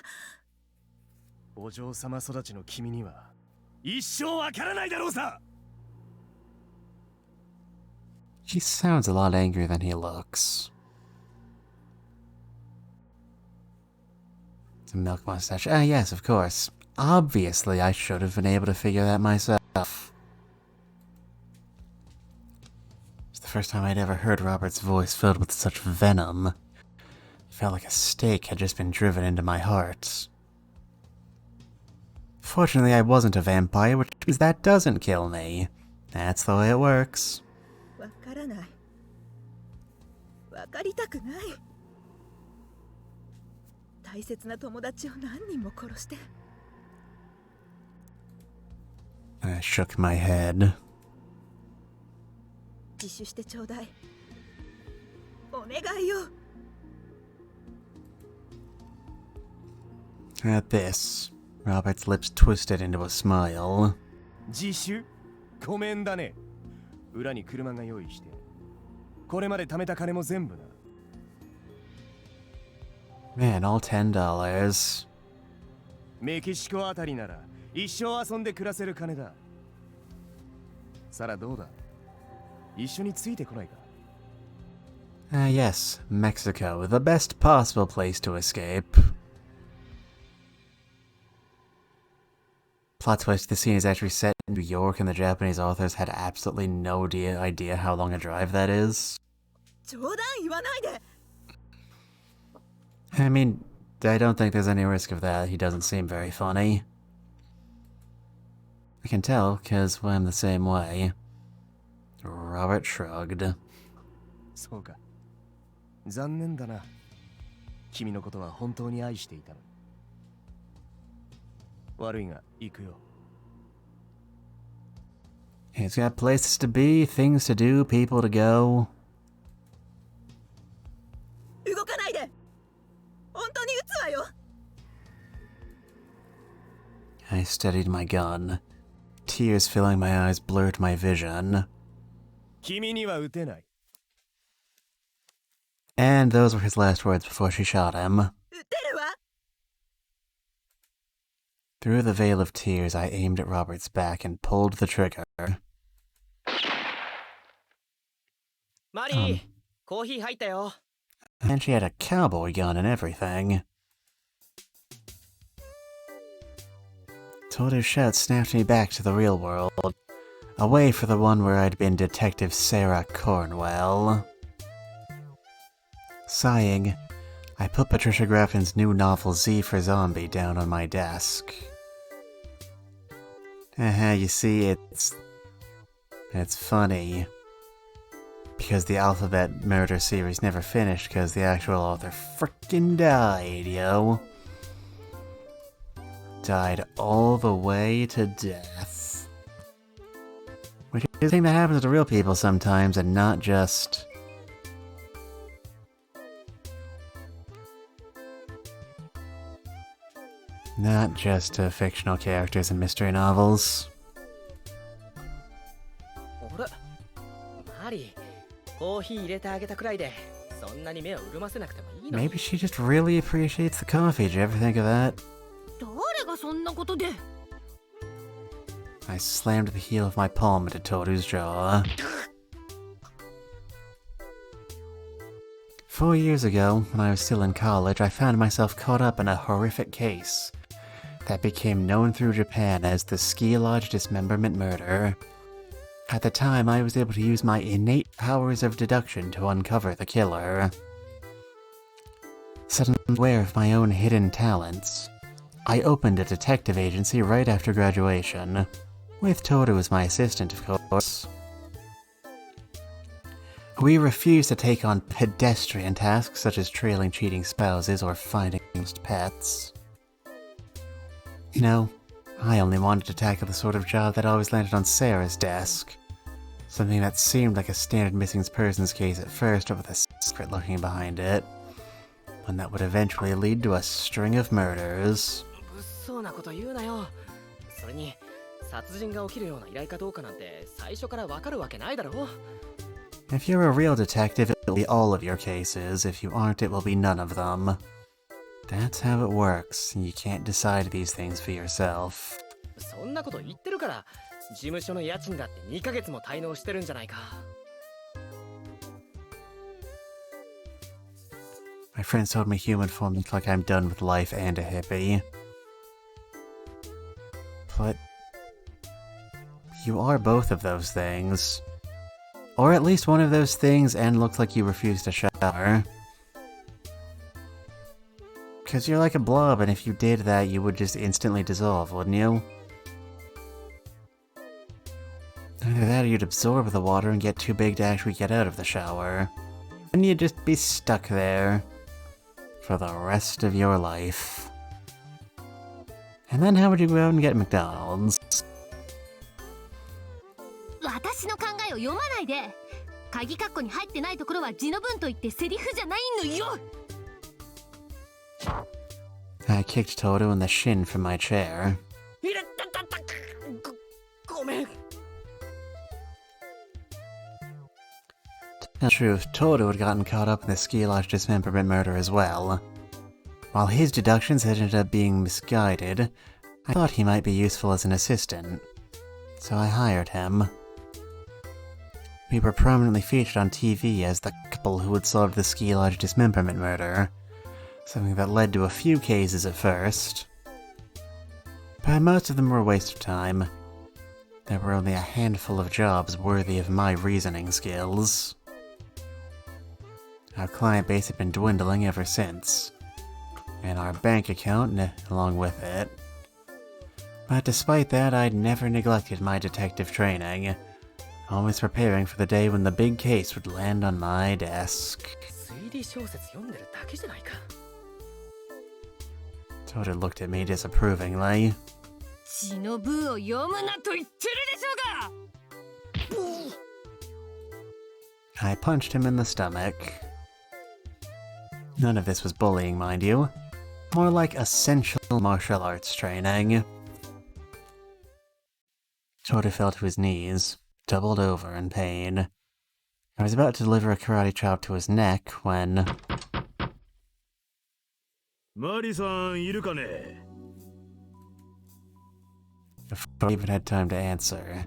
お嬢様育ちの君には一生わからないだろうさ。 He sounds a lot angrier than he looks. It's a milk mustache. Ah, yes, of course. Obviously, I should have been able to figure that myself. It's the first time I'd ever heard Robert's voice filled with such venom. It felt like a stake had just been driven into my heart. Fortunately, I wasn't a vampire, which means that doesn't kill me. That's the way it works. わからない。わかりたくない。大切な友達を何人も殺して。 I shook my head. 自首してちょうだい。お願いよ。 At this, Robert's lips twisted into a smile. 自首？ごめんだね。裏に車が用意して、これまで貯めた金も全部な。 Man, all $10. メキシコあたりなら一生遊んで暮らせる金だ。サラどうだ？一緒についてこないか？ Ah, yes, Mexico, the best possible place to escape. Plot twist, the scene is actually set in New York and the Japanese authors had absolutely no idea how long a drive that is. 冗談言わないで。 I mean, I don't think there's any risk of that. He doesn't seem very funny. I can tell, because I'm the same way. Robert shrugged. そうか。残念だな。君のことは本当に愛していたの。悪いが行くよ。 He's got places to be, things to do, people to go. 動かないで。本当に撃つわよ。 I steadied my gun. Tears filling my eyes blurred my vision. 君には撃てない。 And those were his last words before she shot him. 撃てるわ。 Through the veil of tears, I aimed at Robert's back and pulled the trigger. マリー、コーヒー入ったよ。 And she had a cowboy gun and everything. Toto's shout snapped me back to the real world. away for the one where I'd been Detective Sarah Cornwell. Sighing, I put Patricia Grafton's new novel Z for Zombie down on my desk. You see, it's funny. Because the Alphabet Murder series never finished because the actual author frickin' died, yo. Died all the way to death. Which is a thing that happens to real people sometimes and not just... not just to fictional characters in mystery novels. あれマリーコーヒー入れてあげたくらいでそんなに目を潤ませなくてもいいの Maybe she just really appreciates the coffee. Did you ever think of that? 誰がそんなことで I slammed the heel of my palm into Toru's jaw. 4 years ago, when I was still in college, I found myself caught up in a horrific case that became known through Japan as the Ski Lodge Dismemberment Murder. At the time, I was able to use my innate powers of deduction to uncover the killer. Suddenly aware of my own hidden talents, I opened a detective agency right after graduation, with Toru as my assistant, of course. We refused to take on pedestrian tasks such as trailing cheating spouses or finding lost pets. No, I only wanted to tackle the sort of job that always landed on Sarah's desk. Something that seemed like a standard missing persons case at first, but with a secret lurking behind it. One that would eventually lead to a string of murders. 物騒なこと言うなよそれに殺人が起きるような依頼かどうかなんて最初からわかるわけないだろ If you're a real detective, it will be all of your cases. If you aren't, it will be none of them. That's how it works. You can't decide these things for yourself. そんなこと言ってるから事務所の家賃だって2ヶ月も滞納してるんじゃないか My friends told me human form looks like I'm done with life and a hippie. But... you are both of those things. Or at least one of those things and look like you refuse to shower. Because you're like a blob, and if you did that, you would just instantly dissolve, wouldn't you? Either that or you'd absorb the water and get too big to actually get out of the shower. And you'd just be stuck there. For the rest of your life. And then how would you go out and get McDonald's? 私の考えを読まないで鍵括弧に入ってないところは字の文と言ってセリフじゃないのよ I kicked Toru in the shin from my chair. いらったったったごめん To tell the truth, Toru had gotten caught up in the Ski Lodge Dismemberment Murder as well. While his deductions had ended up being misguided, I thought he might be useful as an assistant. So I hired him. We were prominently featured on TV as the couple who had solved the Ski Lodge Dismemberment Murder. Something that led to a few cases at first. But most of them were a waste of time. There were only a handful of jobs worthy of my reasoning skills. Our client base had been dwindling ever since. And our bank account along with it. But despite that, I'd never neglected my detective training. Always preparing for the day when the big case would land on my desk. 推理小説読んでるだけじゃないか Toru looked at me disapprovingly. 血の部を読むなと言ってるでしょうが I punched him in the stomach. None of this was bullying, mind you. More like essential martial arts training. Toru fell to his knees, doubled over in pain. I was about to deliver a karate chop to his neck when... マリさんいるかね Before I even had time to answer,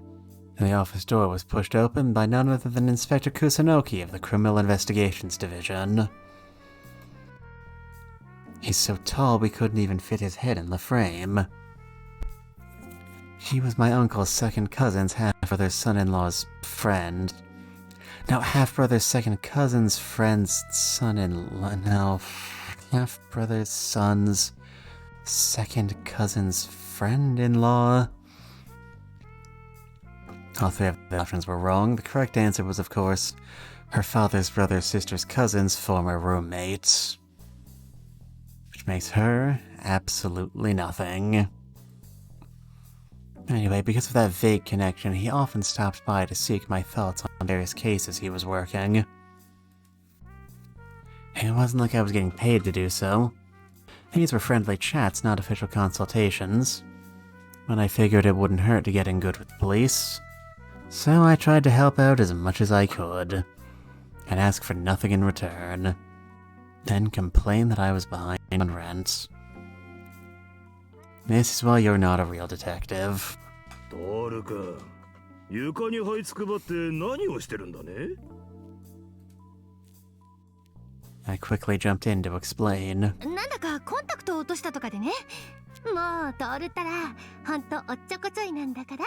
the office door was pushed open by none other than Inspector Kusunoki of the Criminal Investigations Division. He's so tall we couldn't even fit his head in the frame. He was my uncle's second cousin's half-brother's son-in-law's friend. No, half-brother's second cousin's friend's son-in-law. No, half-brother's son's second cousin's friend-in-law. All three of the options were wrong. The correct answer was, of course, her father's brother's sister's cousin's former roommate. Which makes her absolutely nothing. Anyway, because of that vague connection, he often stopped by to seek my thoughts on various cases he was working. It wasn't like I was getting paid to do so. These were friendly chats, not official consultations. But I figured it wouldn't hurt to get in good with the police. So I tried to help out as much as I could, and ask for nothing in return. Then complain that I was behind on rent. This is why you're not a real detective. トール君、床に這いつくばって何をしてるんだね? I quickly jumped in to explain. なんだかコンタクトを落としたとかでね。もうトールったらほんとおっちょこちょいなんだから。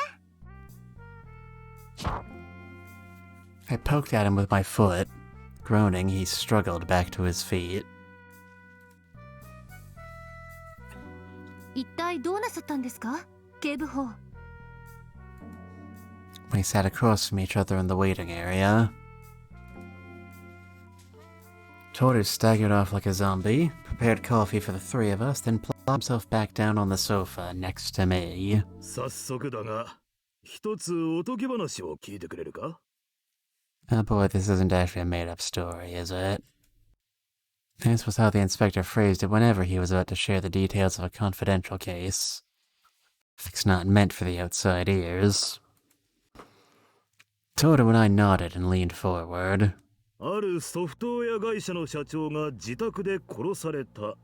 I poked at him with my foot. Groaning, he struggled back to his feet. 一体どうなさったんですか、警部補。We sat across from each other in the waiting area. Toru staggered off like a zombie, prepared coffee for the three of us, then plopped himself back down on the sofa next to me. 早速だが、一つおとぎ話を聞いてくれるか? Oh boy, this isn't actually a made-up story, is it? This was how the inspector phrased it whenever he was about to share the details of a confidential case. It's not meant for the outside ears. Toru and I nodded and leaned forward. あるソフトウェア会社の社長が自宅で殺された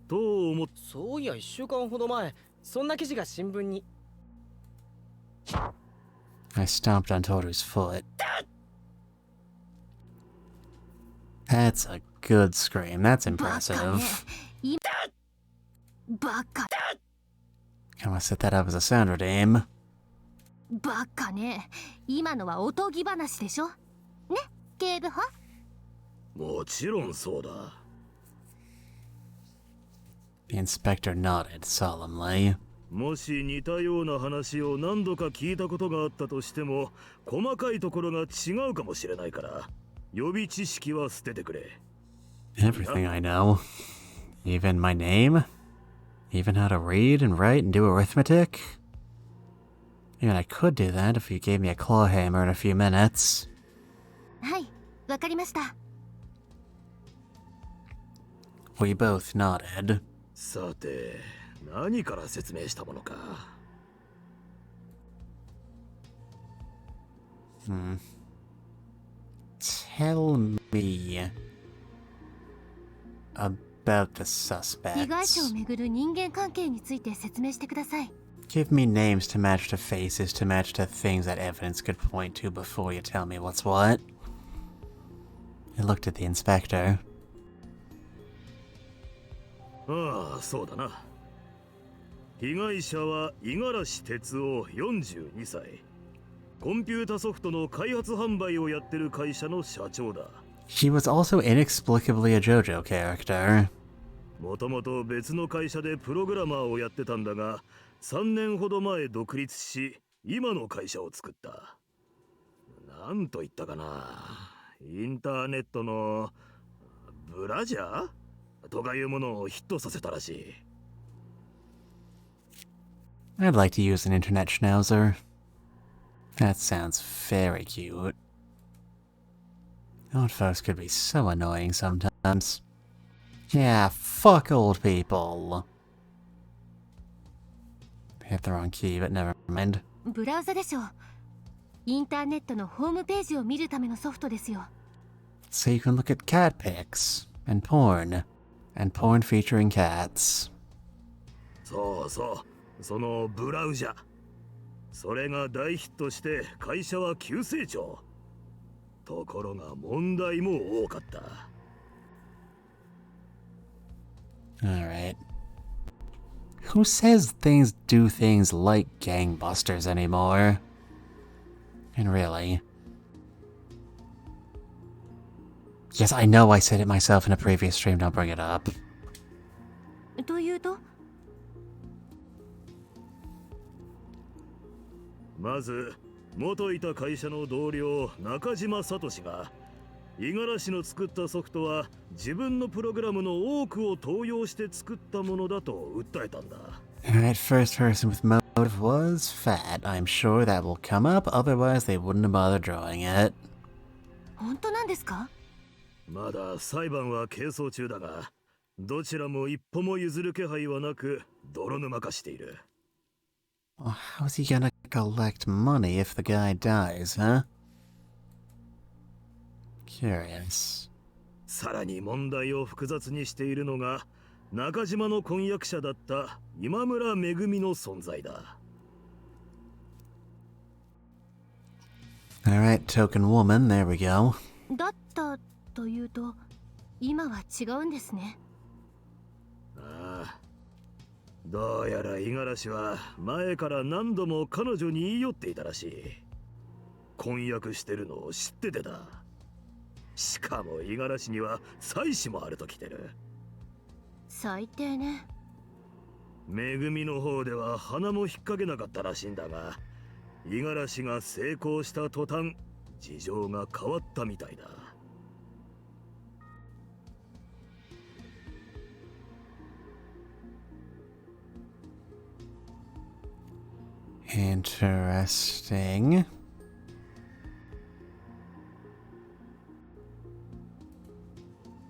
と思っ。そういや1週間ほど前、そんな記事が新聞に。I stomped on Toru's foot. That's a good scream. That's impressive. バカ。I must set that up as a sound redeem. バカね。今のはおとぎ話でしょ。ね、警部補。もちろんそうだ。The inspector nodded solemnly. もし似たような話を何度か聞いたことがあったとしても、細かいところが違うかもしれないから、予備知識は捨ててくれ。Everything I know. Even my name? Even how to read and write and do arithmetic? Even I could do that if you gave me a claw hammer in a few minutes. はい、わかりました。We both nodded. さて、何から説明したものか。Tell me about the 被害者を suspects. めぐる人間関係について説明してください。Give me names to match to faces to match to things that evidence could point to before you tell me what's what. I looked at the inspector. ああ、そうだな。被害者は五十嵐哲夫42歳。コンピュータソフトの開発販売をやってる会社の社長だ。He was also inexplicably a JoJo character. もともと別の会社でプログラマーをやってたんだが、3年ほど前独立し、今の会社を作った。なんと言ったかな。インターネットのブラジャーとかいうものをヒットさせたらしい。I'd like to use an internet schnauzer. That sounds very cute. Old folks could be so annoying sometimes. Yeah, fuck old people. Hit the wrong key, but never mind. ブラウザでしょ。インターネットのホームページを見るためのソフトですよ。So you can look at cat pics, and porn featuring cats. そうそう、そのブラウジャ。それが大ヒットして会社は急成長。ところが問題も多かった。Alright. Who says things do things like gangbusters anymore? And really. Yes, I know I said it myself in a previous stream, don't bring it up. というとまず元いた会社の同僚中島聡が五十嵐の作ったソフトは自分のプログラムの多くを盗用して作ったものだと訴えたんだ。 Alright, first person with motive was fat. I'm sure that will come up, otherwise they wouldn't have bothered drawing it. 本当なんですか？まだ裁判は係争中だが、どちらも一歩も譲る気配はなく泥沼化している。 Well, how's he gonna collect money if the guy dies, huh? Curious. さらに問題を複雑にしているのが中島の婚約者だった今村めぐみの存在だ。 Alright, token woman, there we go. だったというと今は違うんですね。ああ、どうやら五十嵐は前から何度も彼女に言い寄っていたらしい。婚約してるのを知っててだ。しかも五十嵐には妻子もあると来てる。最低ね。めぐみの方では鼻も引っ掛けなかったらしいんだが、五十嵐が成功した途端事情が変わったみたいだ。 Interesting.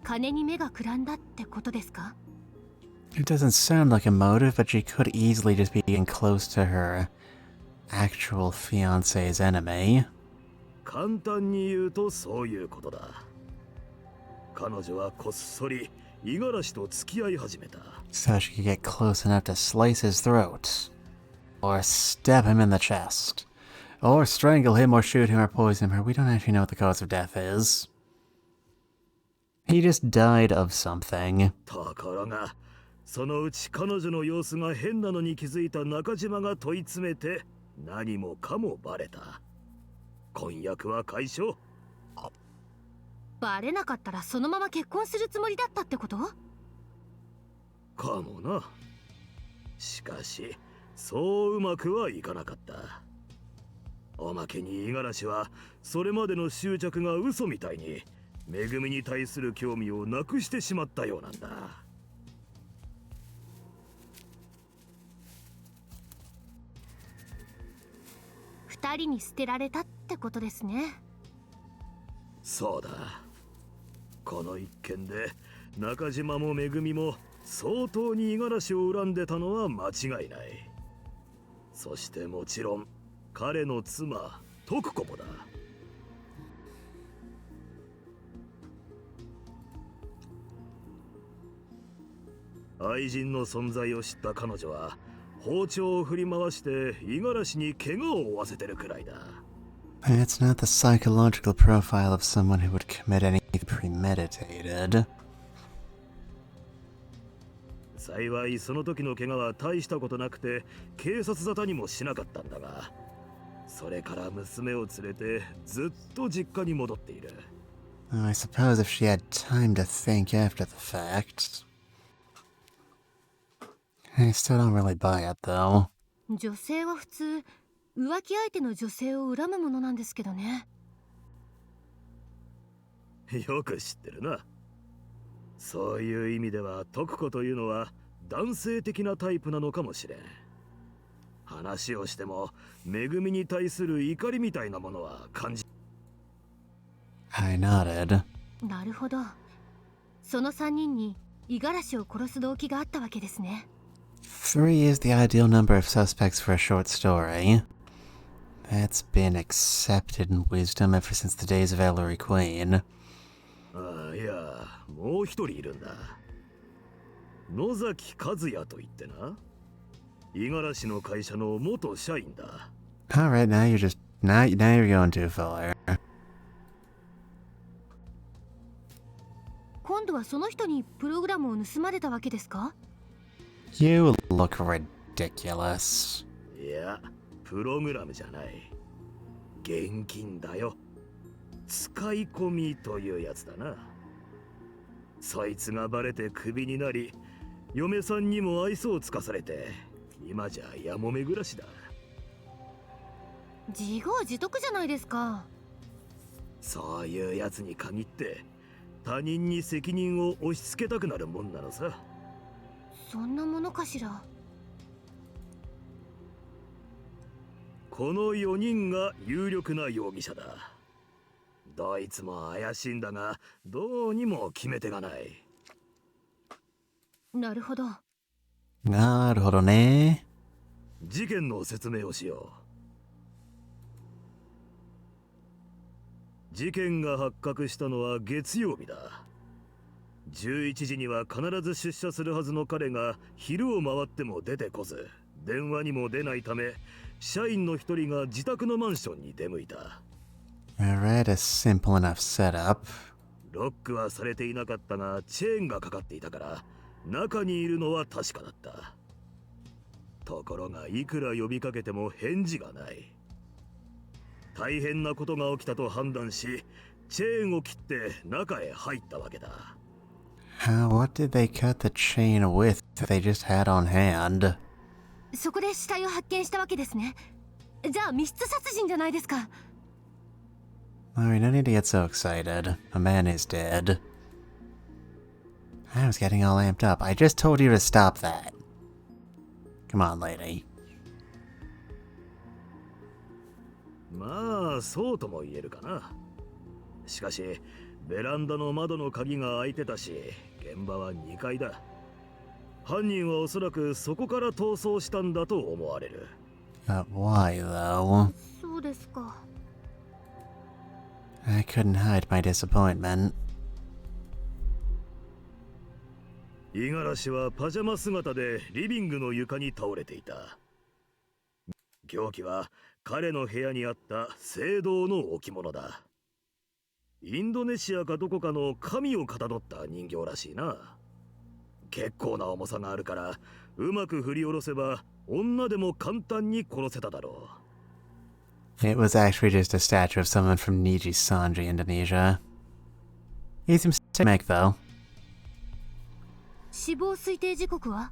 金に目がくらんだってことですか？ It doesn't sound like a motive, but she could easily just be getting close to her actual fiance's enemy. 簡単に言うとそういうことだ。彼女はこっそり五十嵐と付き合い始めた。 So she could get close enough to slice his throat. Or stab him in the chest. Or strangle him or shoot him or poison him. We don't actually know what the cause of death is. He just died of something. ところが、そのうち彼女の様子が変なのに気づいた中島が問い詰めて何もかもバレた。婚約は解消。バレなかったらそのまま結婚するつもりだったってこと？かもな。しかし、そううまくはいかなかった。おまけに五十嵐はそれまでの執着が嘘みたいにめぐみに対する興味をなくしてしまったようなんだ。二人に捨てられたってことですね。そうだ。この一件で中島もめぐみも相当に五十嵐を恨んでたのは間違いない。そしてもちろん彼の妻徳子もだ。愛人の存在を知った彼女は包丁を振り回して五十嵐に怪我を負わせてるくらいだ。 It's not the psychological profile of someone who would commit anything premeditated. 幸いその時の怪我は大したことなくて警察沙汰にもしなかったんだが、それから娘を連れてずっと実家に戻っている。 I suppose if she had time to think after the fact. I still don't really buy it though. 女性は普通浮気相手の女性を恨むものなんですけどね。よく知ってるな。そういう意味では徳子というのは男性的なタイプなのかもしれん。話をしてもめぐみに対する怒りみたいなものは感じ。 I nodded. なるほど。その三人に五十嵐を殺す動機があったわけですね。Three is the ideal number of suspects for a short story. That's been accepted in wisdom ever since the days of Ellery Queen. ああ、いや、もう一人いるんだ。野崎和也と言ってな。五十嵐の会社の元社員だ。Alright, now you're going too far. 今度はその人にプログラムを盗まれたわけですか？ You look ridiculous. いや、プログラムじゃない。現金だよ。使い込みというやつだな。そいつがバレてクビになり、嫁さんにも愛想をつかされて、今じゃやもめ暮らしだ。自業自得じゃないですか。そういうやつに限って他人に責任を押し付けたくなるもんなのさ。そんなものかしら。この4人が有力な容疑者だ。どいつも怪しいんだが、どうにも決め手がない。なるほど。なるほどね。事件の説明をしよう。事件が発覚したのは月曜日だ。11時には必ず出社するはずの彼が昼を回っても出てこず、電話にも出ないため、社員の一人が自宅のマンションに出向いた。Alright, a simple enough setup. ロックはされていなかったが、チェーンがかかっていたから、中にいるのは確かだった。ところが、いくら呼びかけても返事がない。大変なことが起きたと判断し、チェーンを切って中へ入ったわけだ。What did they cut the chain with that they just had on hand? そこで死体を発見したわけですね。じゃあ密室殺人じゃないですか。Alright, no need to get so excited. A man is dead. I was getting all amped up. I just told you to stop that. Come on, lady. まあ、そうとも言えるかな。しかし、ベランダの窓の鍵が開いてたし、現場は2階だ。犯人はおそらくそこから逃走したんだと思われる。But why, though? そうですか。I couldn't hide my disappointment. 五十嵐はパジャマ姿でリビングの床に倒れていた。凶器は彼の部屋にあった青銅の置物だ。インドネシアかどこかの神をかたどった人形らしいな。結構な重さがあるから、うまく振り下ろせば女でも簡単に殺せただろう。It was actually just a statue of someone from Niji Sanji, Indonesia. He seems to make, though. 死亡推定時刻は？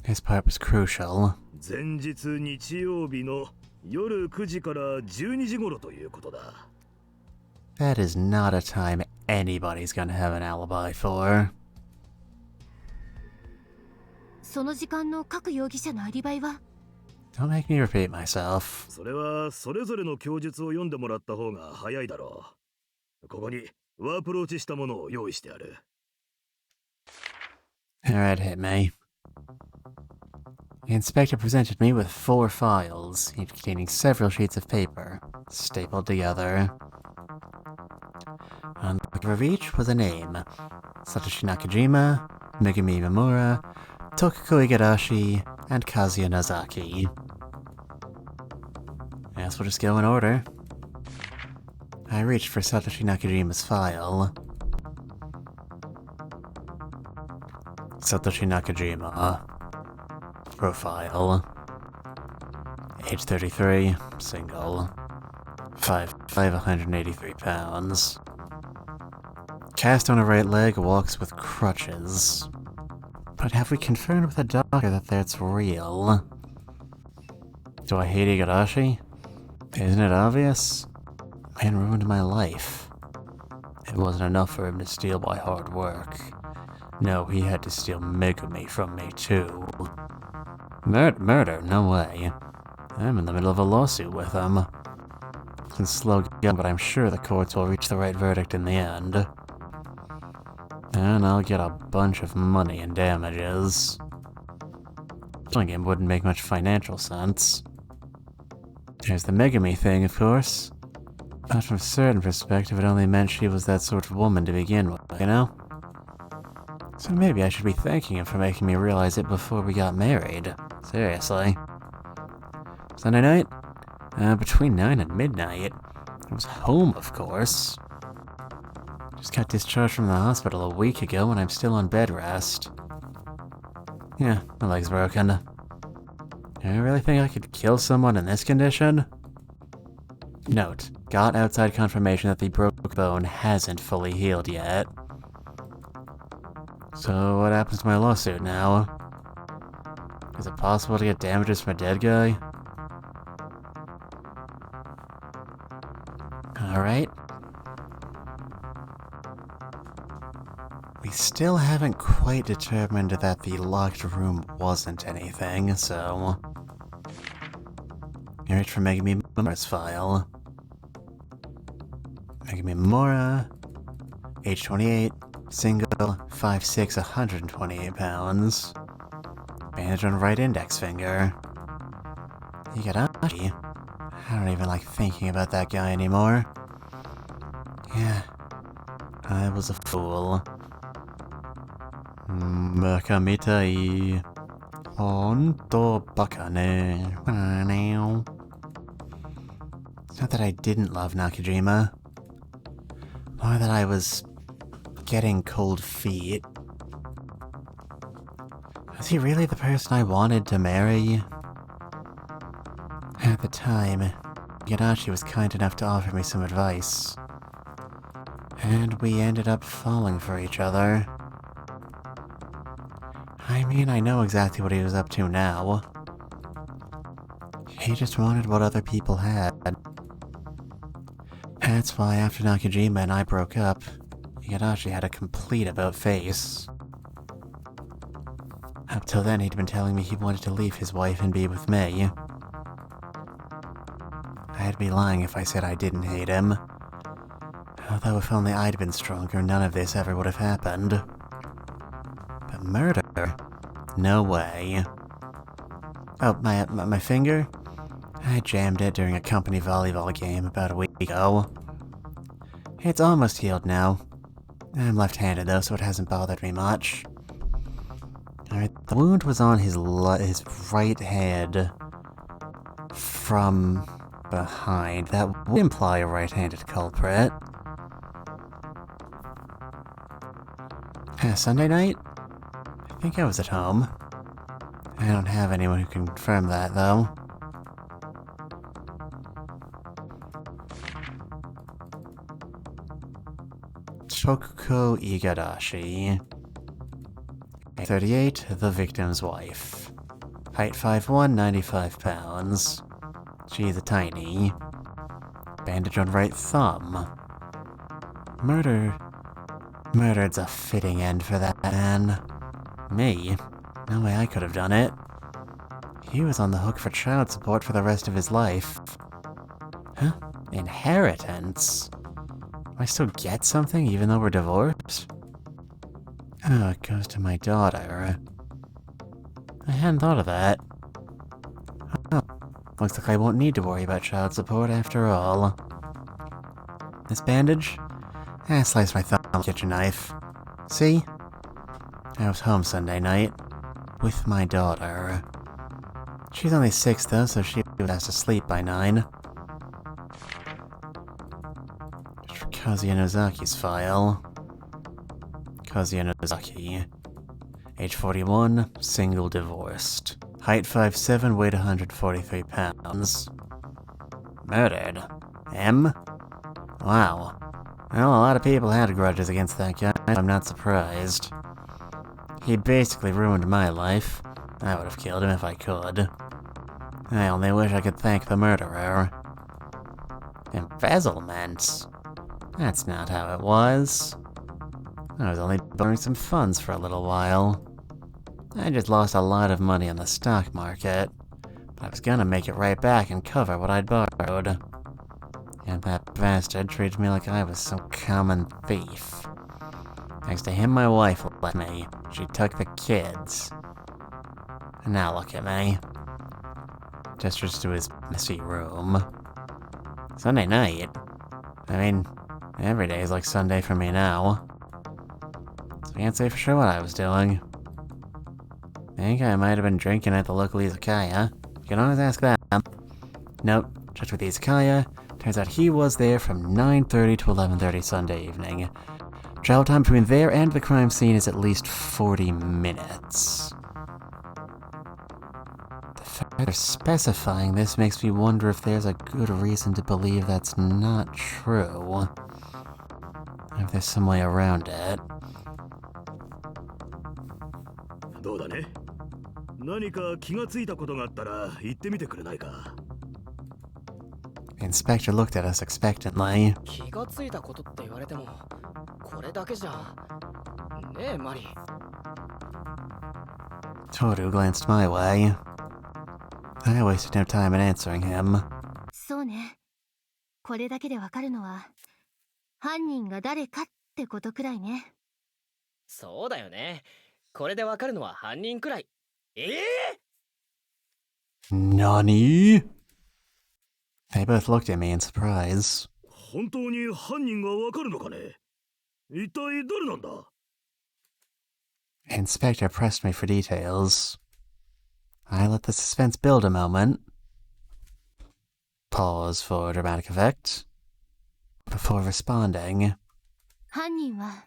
This part was crucial. 前日日曜日の夜9時から12時頃ということだ。That is not a time anybody's gonna have an alibi for. その時間の各容疑者のアリバイは？ Don't make me repeat myself. それはそれぞれの供述を読んでもらった方が早いだろう。ここにワープローチしたものを用意してある。Alright, hit me. The inspector presented me with 4 files, each containing several sheets of paper, stapled together. On the cover of each was a name: Satoshi Nakajima, Megumi Mamura, Tokuko Igarashi, and Kazuya Nozaki. I guess we'll just go in order. I reached for Satoshi Nakajima's file. Satoshi Nakajima. Profile. Age 33, single. 5'5", 183 pounds. Cast on a right leg, walks with crutches. But have we confirmed with the doctor that that's real? Do I hate Igarashi? Isn't it obvious? Man ruined my life. It wasn't enough for him to steal by hard work. No, he had to steal Megumi from me too. Murder? No way. I'm in the middle of a lawsuit with him. It's been slow going, but I'm sure the courts will reach the right verdict in the end. And I'll get a bunch of money in damages. Killing him wouldn't make much financial sense. There's the Megumi thing, of course. But from a certain perspective, it only meant she was that sort of woman to begin with, you know? So maybe I should be thanking him for making me realize it before we got married. Seriously. Sunday night? Between 9 and midnight. I was home, of course. Just got discharged from the hospital a week ago and I'm still on bed rest. Yeah, my leg's broken. I really think I could kill someone in this condition? Note, got outside confirmation that the broke bone hasn't fully healed yet. So what happens to my lawsuit now? Is it possible to get damages from a dead guy? Alright. We still haven't quite determined that the locked room wasn't anything, so... I reach for Megami Mora's file. Megami Mora, age 28, single, 5'6", 128 pounds. Bandage on right index finger. Higurashi? I don't even like thinking about that guy anymore. Yeah, I was a fool. Kamitai. Honto baka ne. It's not that I didn't love Nakajima, or that I was getting cold feet. Was he really the person I wanted to marry? At the time, Yadashi was kind enough to offer me some advice, and we ended up falling for each other. I mean, I know exactly what he was up to now. He just wanted what other people had. That's why after Nakajima and I broke up, Yadashi had a complete about-face. Up till then, he'd been telling me he wanted to leave his wife and be with me. I'd be lying if I said I didn't hate him. Although if only I'd been stronger, none of this ever would have happened. But murder? No way. Oh, my finger? I jammed it during a company volleyball game about a week ago. It's almost healed now. I'm left-handed though, so it hasn't bothered me much. Alright, the wound was on his right head from behind. That would imply a right-handed culprit. Sunday night? I think I was at home. I don't have anyone who can confirm that, though. Chokuko Igarashi. 38, the victim's wife. Height 5'1", 95 pounds. She's a tiny. Bandage on right thumb. Murdered's a fitting end for that man. Me? No way I could have done it. He was on the hook for child support for the rest of his life. Huh? Inheritance? Do I still get something even though we're divorced? Oh, it goes to my daughter. I hadn't thought of that. Oh, looks like I won't need to worry about child support after all. This bandage? I sliced my thumb with a kitchen knife. See? I was home Sunday night. With my daughter. She's only 6 though, so she was asked to sleep by 9. Kazuya Nozaki's file. Kazuya Nozaki. Age 41, single, divorced. Height 5'7", weight 143 pounds. Murdered? M? Wow. Well, a lot of people had grudges against that guy, so I'm not surprised. He basically ruined my life. I would have killed him if I could. I only wish I could thank the murderer. Embezzlement? That's not how it was. I was only borrowing some funds for a little while. I just lost a lot of money on the stock market, but I was gonna make it right back and cover what I'd borrowed. And that bastard treated me like I was some common thief. Thanks to him, my wife left me. She took the kids. And now look at me. Gestures to his messy room. Sunday night? I mean, every day is like Sunday for me now. So I can't say for sure what I was doing. I think I might have been drinking at the local izakaya. You can always ask them. Nope, checked with the izakaya. Turns out he was there from 9:30 to 11:30 Sunday evening. Travel time between there and the crime scene is at least 40 minutes. Further specifying this makes me wonder if there's a good reason to believe that's not true. If there's some way around it. どうだね。何か気がついたことがあったら言ってみてくれないか。The inspector looked at us expectantly. 気がついたことって言われてもこれだけじゃねえマリ。 Toru glanced my way. I wasted no time in answering him. そうね。これだけでわかるのは犯人が誰かってことくらいね。そうだよね。これでわかるのは犯人くらい。Nani? They both looked at me in surprise. 本当に犯人がわかるのかね。一体誰なんだ。 Inspector pressed me for details. I let the suspense build a moment. Pause for dramatic effect. Before responding. 犯人は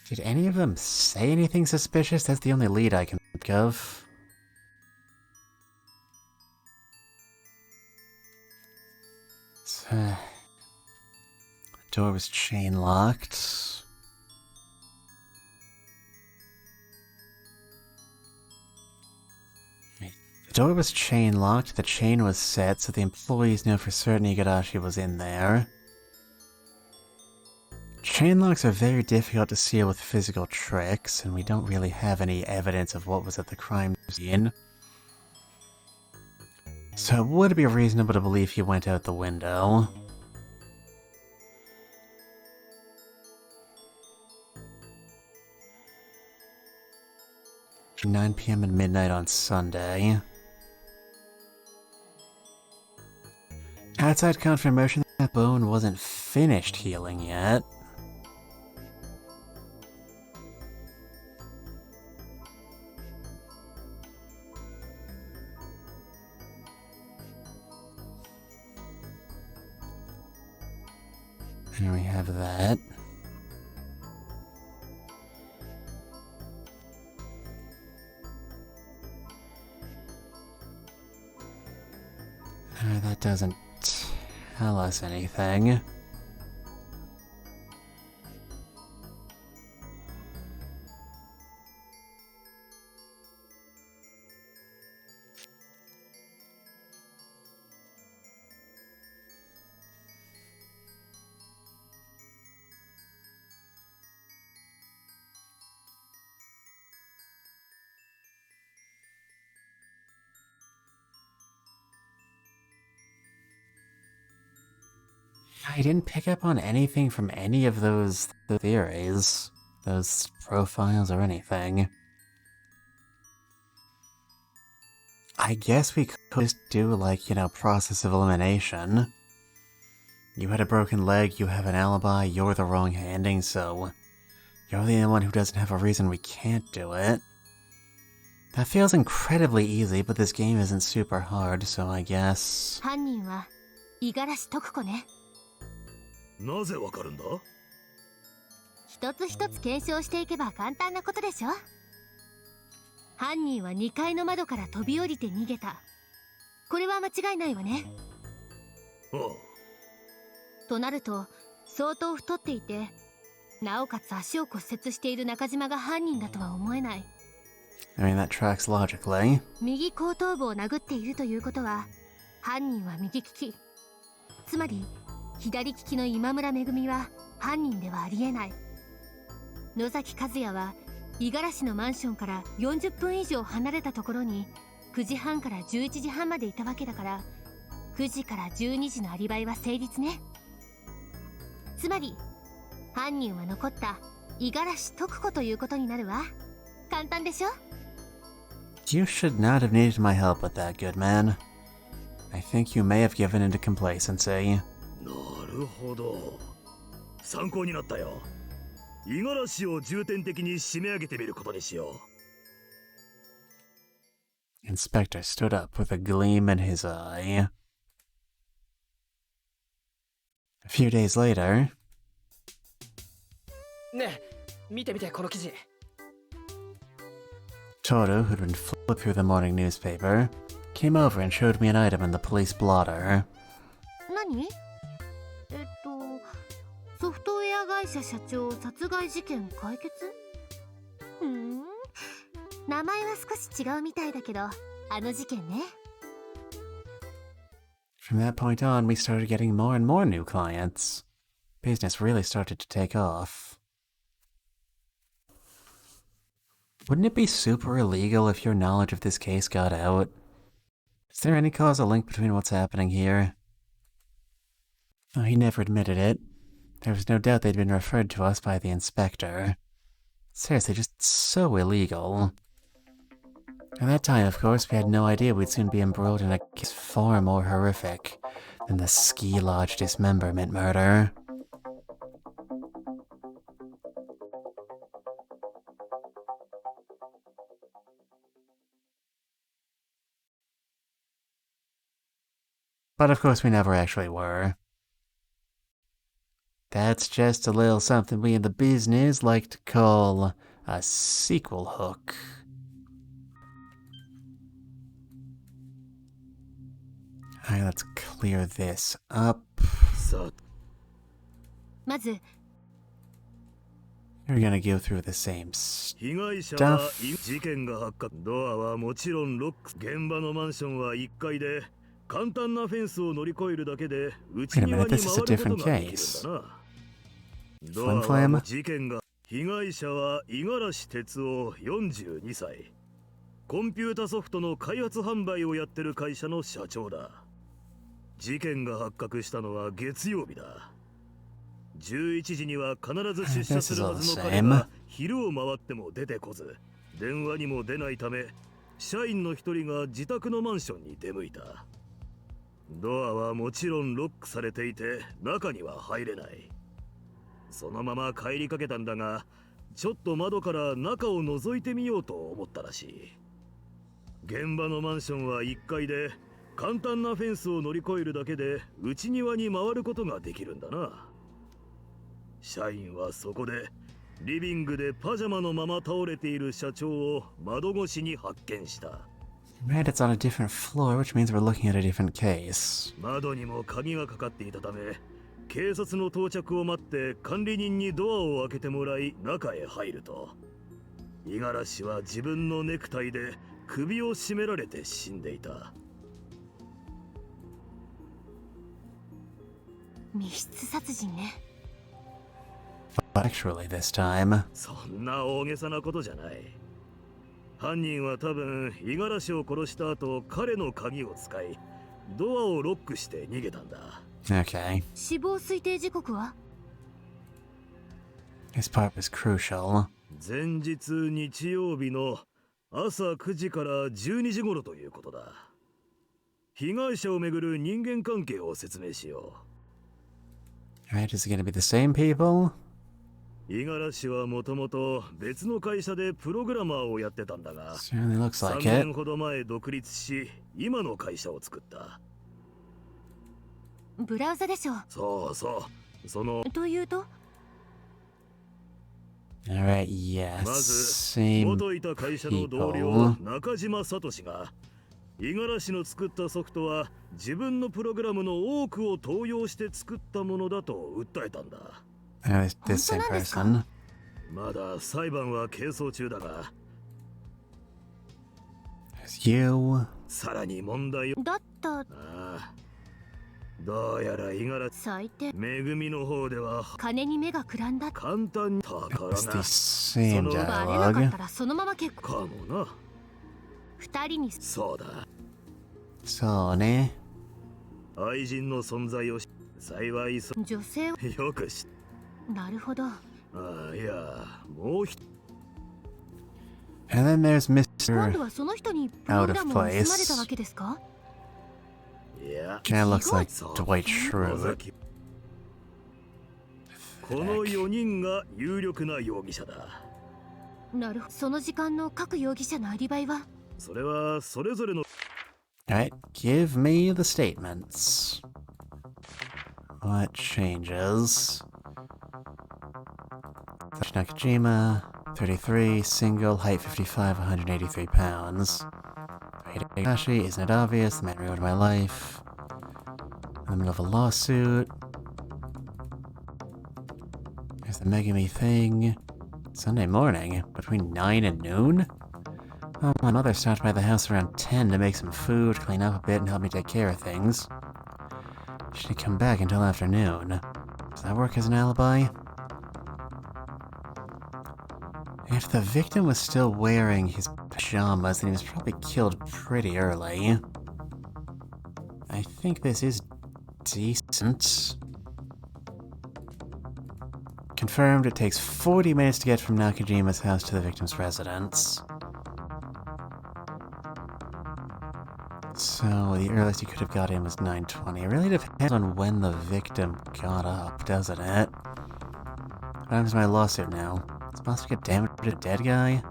Did any of them say anything suspicious? That's the only lead I can think of. The door was chain locked. The door was chain locked, the chain was set, so the employees knew for certain Igarashi was in there. Chain locks are very difficult to seal with physical tricks, and we don't really have any evidence of what was at the crime scene. So it would be reasonable to believe he went out the window. Between 9 p.m. and midnight on Sunday. Outside confirmation that bone wasn't finished healing yet. And we have that. That doesn't tell us anything. I didn't pick up on anything from any of those theories, those profiles or anything. I guess we could just do, like, you know, process of elimination. You had a broken leg, you have an alibi, you're the wrong handing, so you're the only one who doesn't have a reason we can't do it. That feels incredibly easy, but this game isn't super hard, so I guess... 犯人は五十嵐徳子ね。なぜわかるんだ。一つ一つ検証していけば簡単なことでしょ。犯人は2階の窓から飛び降りて逃げた。これは間違いないわね。ああ。となると相当太っていて、なおかつ足を骨折している中島が犯人だとは思えない。I mean, that tracks logically. 右後頭部を殴っているということは、犯人は右利き。つまり左利きの今村めぐみは犯人ではありえない。野崎和也は五十嵐のマンションから40分以上離れたところに9時半から11時半までいたわけだから、9時から12時のアリバイは成立ね。つまり犯人は残った五十嵐徳子ということになるわ。簡単でしょ。 You should not have needed my help with that, good man. I think you may have given into complacency. なるほど。参考になったよ。五十嵐を重点的に締め上げてみることにしよう。Inspector stood up with a gleam in his eye. A few days later, ねえ、見て見てこの記事。Toru, who'd been flipping through the morning newspaper, came over and showed me an item in the police blotter. 何？ソフトウェア会社社長殺害事件解決？名前は少し違うみたいだけど、あの事件ね。From that point on, we started getting more and more new clients. Business really started to take off. Wouldn't it be super illegal if your knowledge of this case got out? Is there any causal link between what's happening here? Oh, he never admitted it. There was no doubt they'd been referred to us by the inspector. Seriously, just so illegal. At that time, of course, we had no idea we'd soon be embroiled in a case far more horrific than the ski lodge dismemberment murder. But of course we never actually were. That's just a little something we in the business like to call a sequel hook. Alright, let's clear this up. さ まず、 We're gonna go through the same 被害者は stuff. 事件が発覚。ドアはもちろんロック。現場のマンションは1階で簡単なフェンスを乗り越えるだけで内庭に回ることができるんだな。ドアは事件が。被害者は五十嵐哲夫42歳。コンピュータソフトの開発販売をやってる会社の社長だ。事件が発覚したのは月曜日だ。11時には必ず出社するはずの彼が昼を回っても出てこず、電話にも出ないため、社員の一人が自宅のマンションに出向いた。ドアはもちろんロックされていて、中には入れない。そのまま帰りかけたんだが、ちょっと窓から中を覗いてみようと思ったらしい。現場のマンションは1階で、簡単なフェンスを乗り越えるだけで内庭に回ることができるんだな。社員はそこでリビングでパジャマのまま倒れている社長を窓越しに発見した。Right, it's on a different floor, which means we're looking at a different case. 窓にも鍵がかかっていたため、警察の到着を待って管理人にドアを開けてもらい中へ入ると、五十嵐は自分のネクタイで首を絞められて死んでいた。密室殺人ね。Actually, this time. そんな大げさなことじゃない。犯人は多分五十嵐を殺した後、彼の鍵を使いドアをロックして逃げたんだ。Okay. 死亡推定時刻は？ This part was crucial. 前日日曜日の朝9時から12時頃ということだ。被害者をめぐる人間関係を説明しよう。Alright, is it gonna be the same people? 五十嵐はもともと別の会社でプログラマーをやってたんだが、 Certainly looks 3 like 年 it. ほど前独立し、今の会社を作った。ブラウザでしょ。そうそう、そのというと？ Alright, yes. まず Same 元いた会社の同僚 people. 中島聡が五十嵐の作ったソフトは自分のプログラムの多くを盗用して作ったものだと訴えたんだ。This same person. まだ裁判は係争中だが、 There's you. さらに問題を。だったああ、どうやら五十嵐最低。めぐみの方では金に目がくらんだ。簡単に宝 It's が the same バレなかっ dialogue. たらそのまま結婚。かもな。二人にそうだ。そうね。愛人の存在を幸い女性を。よく知っなるほど。ああ、いや、もう一 And then there's 今 Mr. 度はその人にプログラムを盗まれたわけですか？いや、 Kind of looks like そう Dwight 尾 Schrute. 崎この4人が有力な容疑者だ。なるほど。その時間の各容疑者のアリバイは？それはそれぞれの Alright, give me the statements. What changes? Nakajima, 33, single, height 55, 183 pounds. Kamaitachi, isn't it obvious? The man ruined my life. In the middle of a lawsuit. There's the Megami thing. Sunday morning, between 9 and noon? Well, my mother stopped by the house around 10 to make some food, clean up a bit, and help me take care of things. She didn't come back until afternoon. Does that work as an alibi? If the victim was still wearing his pajamas, then he was probably killed pretty early. I think this is decent. Confirmed, it takes 40 minutes to get from Nakajima's house to the victim's residence. So, the earliest he could have got in was 9:20. It really depends on when the victim got up, doesn't it? What happens to my lawsuit now? It's supposed to get damage to a dead guy?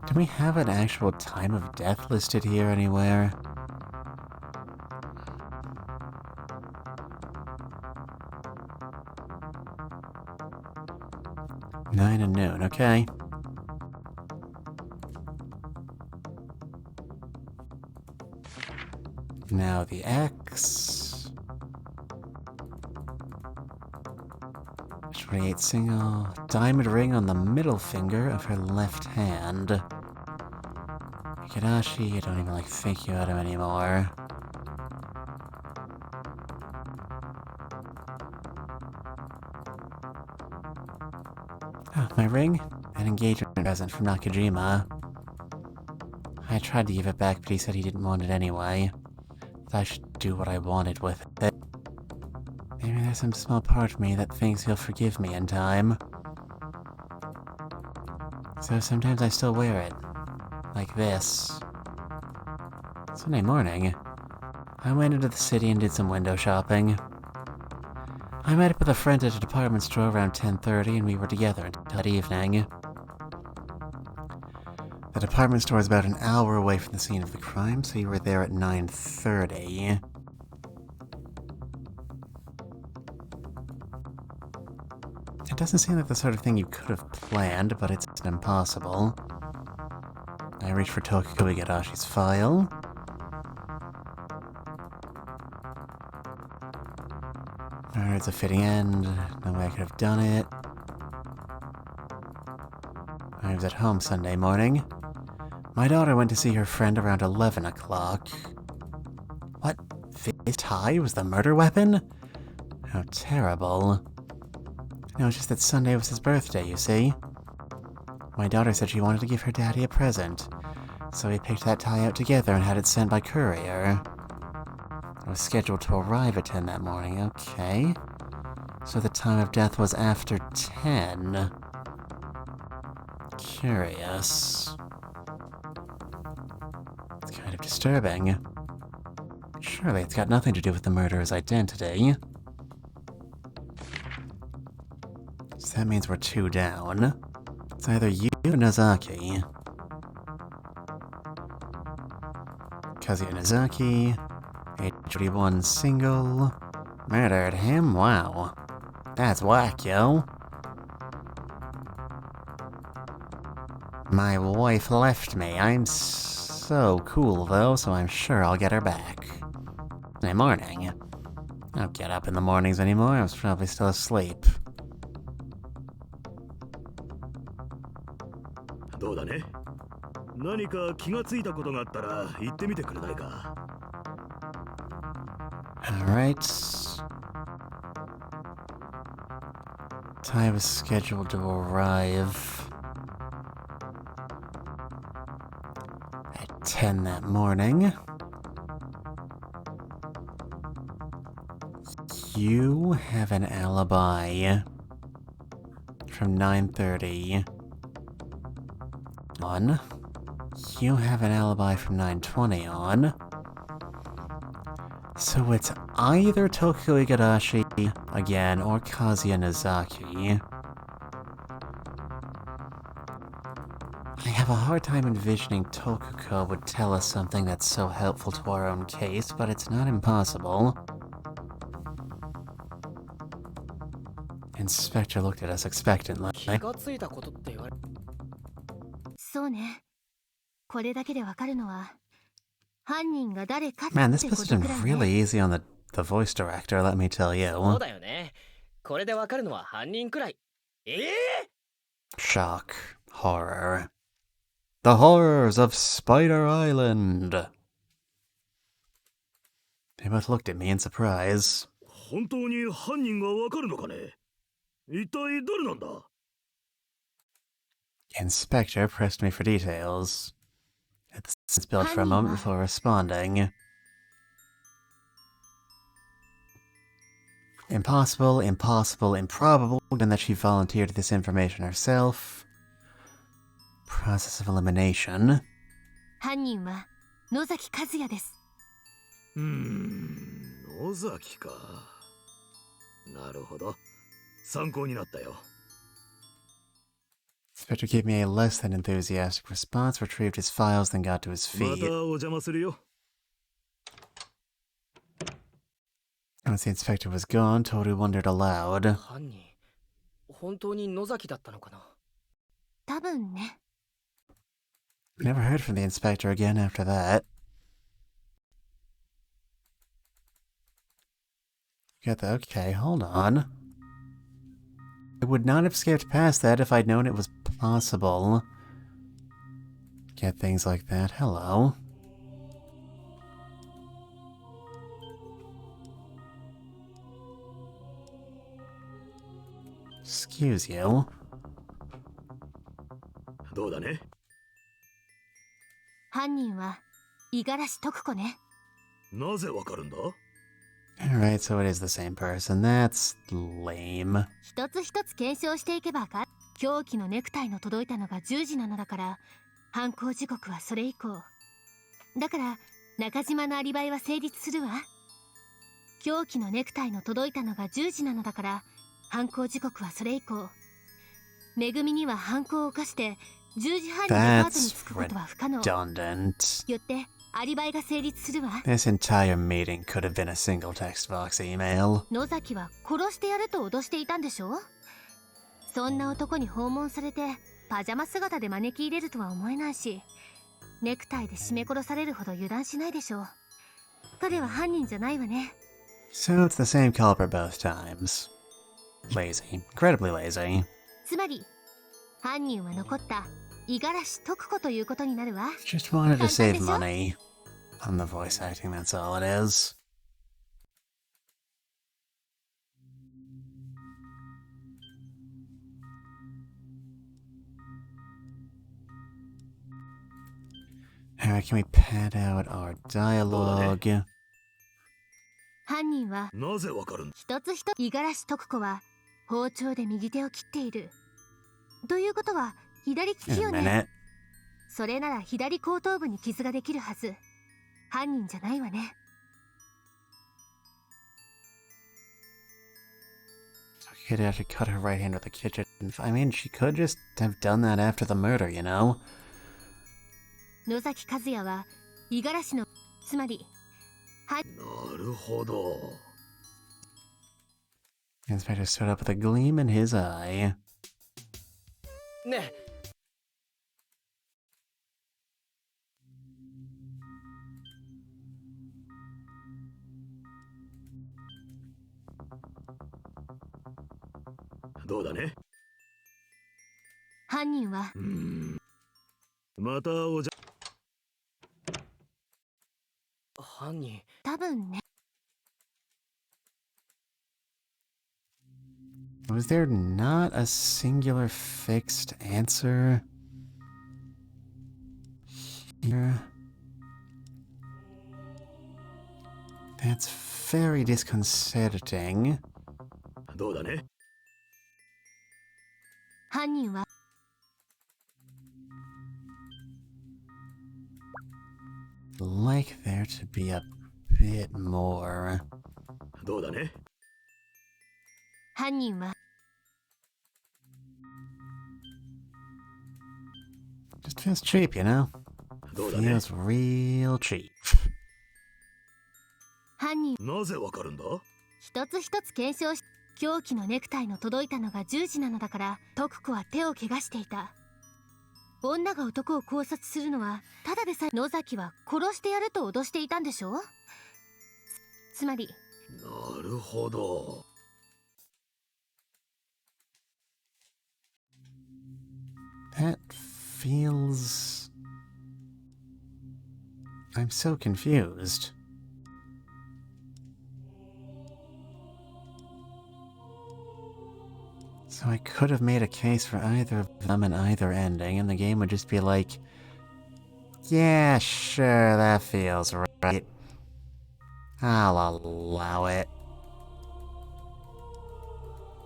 Do we have an actual time of death listed here anywhere? Nine and noon, okay. Now the X. 28 single. Diamond ring on the middle finger of her left hand. Kadashi, I don't even think about him anymore. Oh, my ring? An engagement present from Nakajima. I tried to give it back, but he said he didn't want it anyway. That I should do what I wanted with it. Maybe there's some small part of me that thinks he'll forgive me in time. So sometimes I still wear it. Like this. Sunday morning, I went into the city and did some window shopping. I met up with a friend at a department store around 10:30 and we were together until that evening. The department store is about an hour away from the scene of the crime, so you were there at 9:30. It doesn't seem like the sort of thing you could have planned, but it's impossible. I reached for Tokiko Igadashi's file. Alright, it's a fitting end. No way I could have done it. I was at home Sunday morning. My daughter went to see her friend around 11 o'clock. What? This tie was the murder weapon? How terrible. No, it's just that Sunday was his birthday, you see. My daughter said she wanted to give her daddy a present, so we picked that tie out together and had it sent by courier. It was scheduled to arrive at 10 that morning, okay. So the time of death was after 10. Curious. It's kind of disturbing. Surely it's got nothing to do with the murderer's identity. So that means we're 2 down. It's either you or Nozaki. Kazuya Nozaki, age 41, single. Murdered him? Wow. That's whack, yo. My wife left me. I'm so cool, though, so I'm sure I'll get her back. Good morning. I don't get up in the mornings anymore. I was probably still asleep. どうだね。何か気がついたことがあったら言ってみてくれないか。Alright. Time is scheduled to arrive at 10 that morning. You have an alibi from 9:30 on. You have an alibi from 9:20 on. So it's either Toku Igarashi again or Kazuya Nozaki. I have a hard time envisioning Tokuko would tell us something that's so helpful to our own case, but it's not impossible. Inspector looked at us expectantly. 気がついたことって言われそうね。これだけでわかるのは、犯人が誰かって Man, こ this と puts く it らい really ね。 easy on the voice director, let me tell そう you. だよね。これでわかるのは犯人くらい。Shock. Horror. The horrors of Spider Island. They both looked at me in surprise. 本当に犯人がわかるのかね。一体誰なんだ。 Inspector pressed me for details. It spilled for a moment before responding. Impossible, impossible, improbable, given that she volunteered this information herself. Process of elimination. 犯人は野崎和也です。野崎か。なるほど。参考になったよ。Inspector gave me a less than enthusiastic response, retrieved his files, then got to his ま feet. たお邪魔するよ。 Once the inspector was gone, Toru wondered aloud. 犯人、本当に野崎だったのかな。多分ね。 Never heard from the inspector again after that. Okay, hold on. I would not have skipped past that if I'd known it was possible. Get things like that. Hello. Excuse you. どうだね。犯人は五十嵐徳子ね。なぜわかるんだ。 Alright, so it is the same person. That's lame. 一つ一つ検証していけばか。凶器のネクタイの届いたのが10時なのだから、犯行時刻はそれ以降。だから中島のアリバイは成立するわ。凶器のネクタイの届いたのが10時なのだから、犯行時刻はそれ以降。めぐみには犯行を犯して10時半にデパートに着くことは不可能。 Redundant. よってアリバイが成立するわ。 This entire meeting could have been a single text box email. 野崎は殺してやると脅していたんでしょ。そんな男に訪問されてパジャマ姿で招き入れるとは思えないし、ネクタイで絞め殺されるほど油断しないでしょう。彼は犯人じゃないわね。 So it's the same culprit both times. Lazy. Incredibly lazy. つまり犯人は残った五十嵐徳子ということになるわ。 Just wanted to save 簡単でしょ？ money on the voice acting, that's all it is. Alright, can we pad out our dialogue? 犯人はなぜわかるんだ。一つ一つ五十嵐徳子は包丁で右手を切っている。ということは左利き In よ a ね。 minute. それなら左後頭部に傷ができるはず。犯人じゃないわね。 So he'd have to cut her right hand with a kitchen. I mean, she could just have done that after the murder, you know? 野崎和也は五十嵐のつまりなるほど。 The inspector stood up with a gleam in his eye. ねえ、どうだね。犯人はまたおじゃ。犯人、多分ね。 Was there not a singular fixed answer here? That's very disconcerting. どうだね。犯人は Like there to be a bit more. どうだね。犯人は Just feels cheap, you know? どうだね。 Feels real cheap. 犯人なぜわかるんだ？一つ一つ検証し凶器のネクタイの届いたのが10時なのだから徳子は手を怪我していた。女が男を考察するのはただでさえ野崎は殺してやると脅していたんでしょ。つまりなるほど。That feels... I'm so confused. So I could have made a case for either of them in either ending, and the game would just be like, yeah, sure, that feels right. I'll allow it.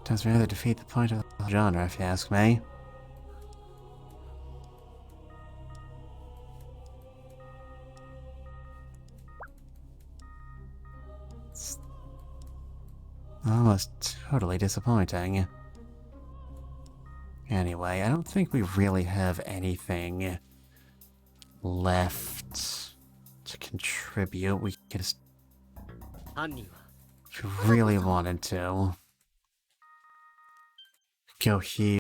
Does rather defeat the point of the genre, if you ask me. It's almost totally disappointing. Anyway, I don't think we really have anything left to contribute. We could just, 犯人は if we really wanted to, go here,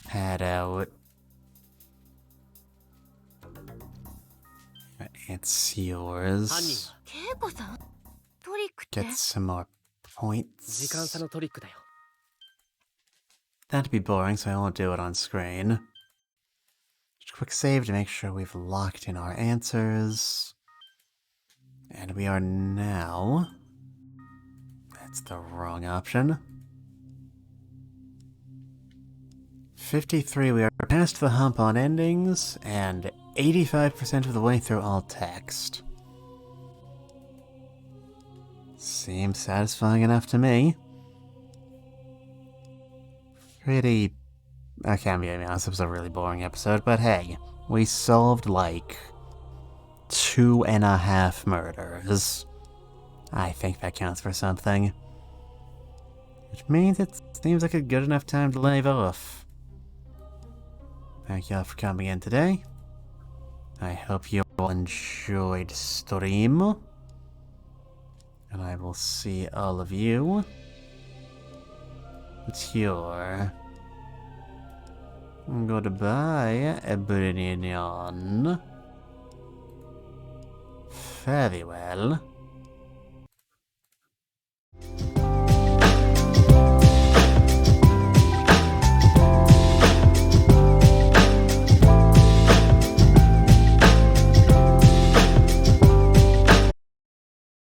head out. It's 犯人 yours. は恵子さんトリックって Get some more 時間差 points. のトリックだよ。 That'd be boring, so I won't do it on screen. Just quick save to make sure we've locked in our answers. And we are now... That's the wrong option. 53, we are past the hump on endings, and 85% of the way through all text. Seems satisfying enough to me. Pretty... I can't be honest, it was a really boring episode, but hey, we solved like 2.5 murders. I think that counts for something. Which means it seems like a good enough time to leave off. Thank y'all for coming in today. I hope you all enjoyed stream. And I will see all of you. It's your... Goodbye, Brinion. Very well.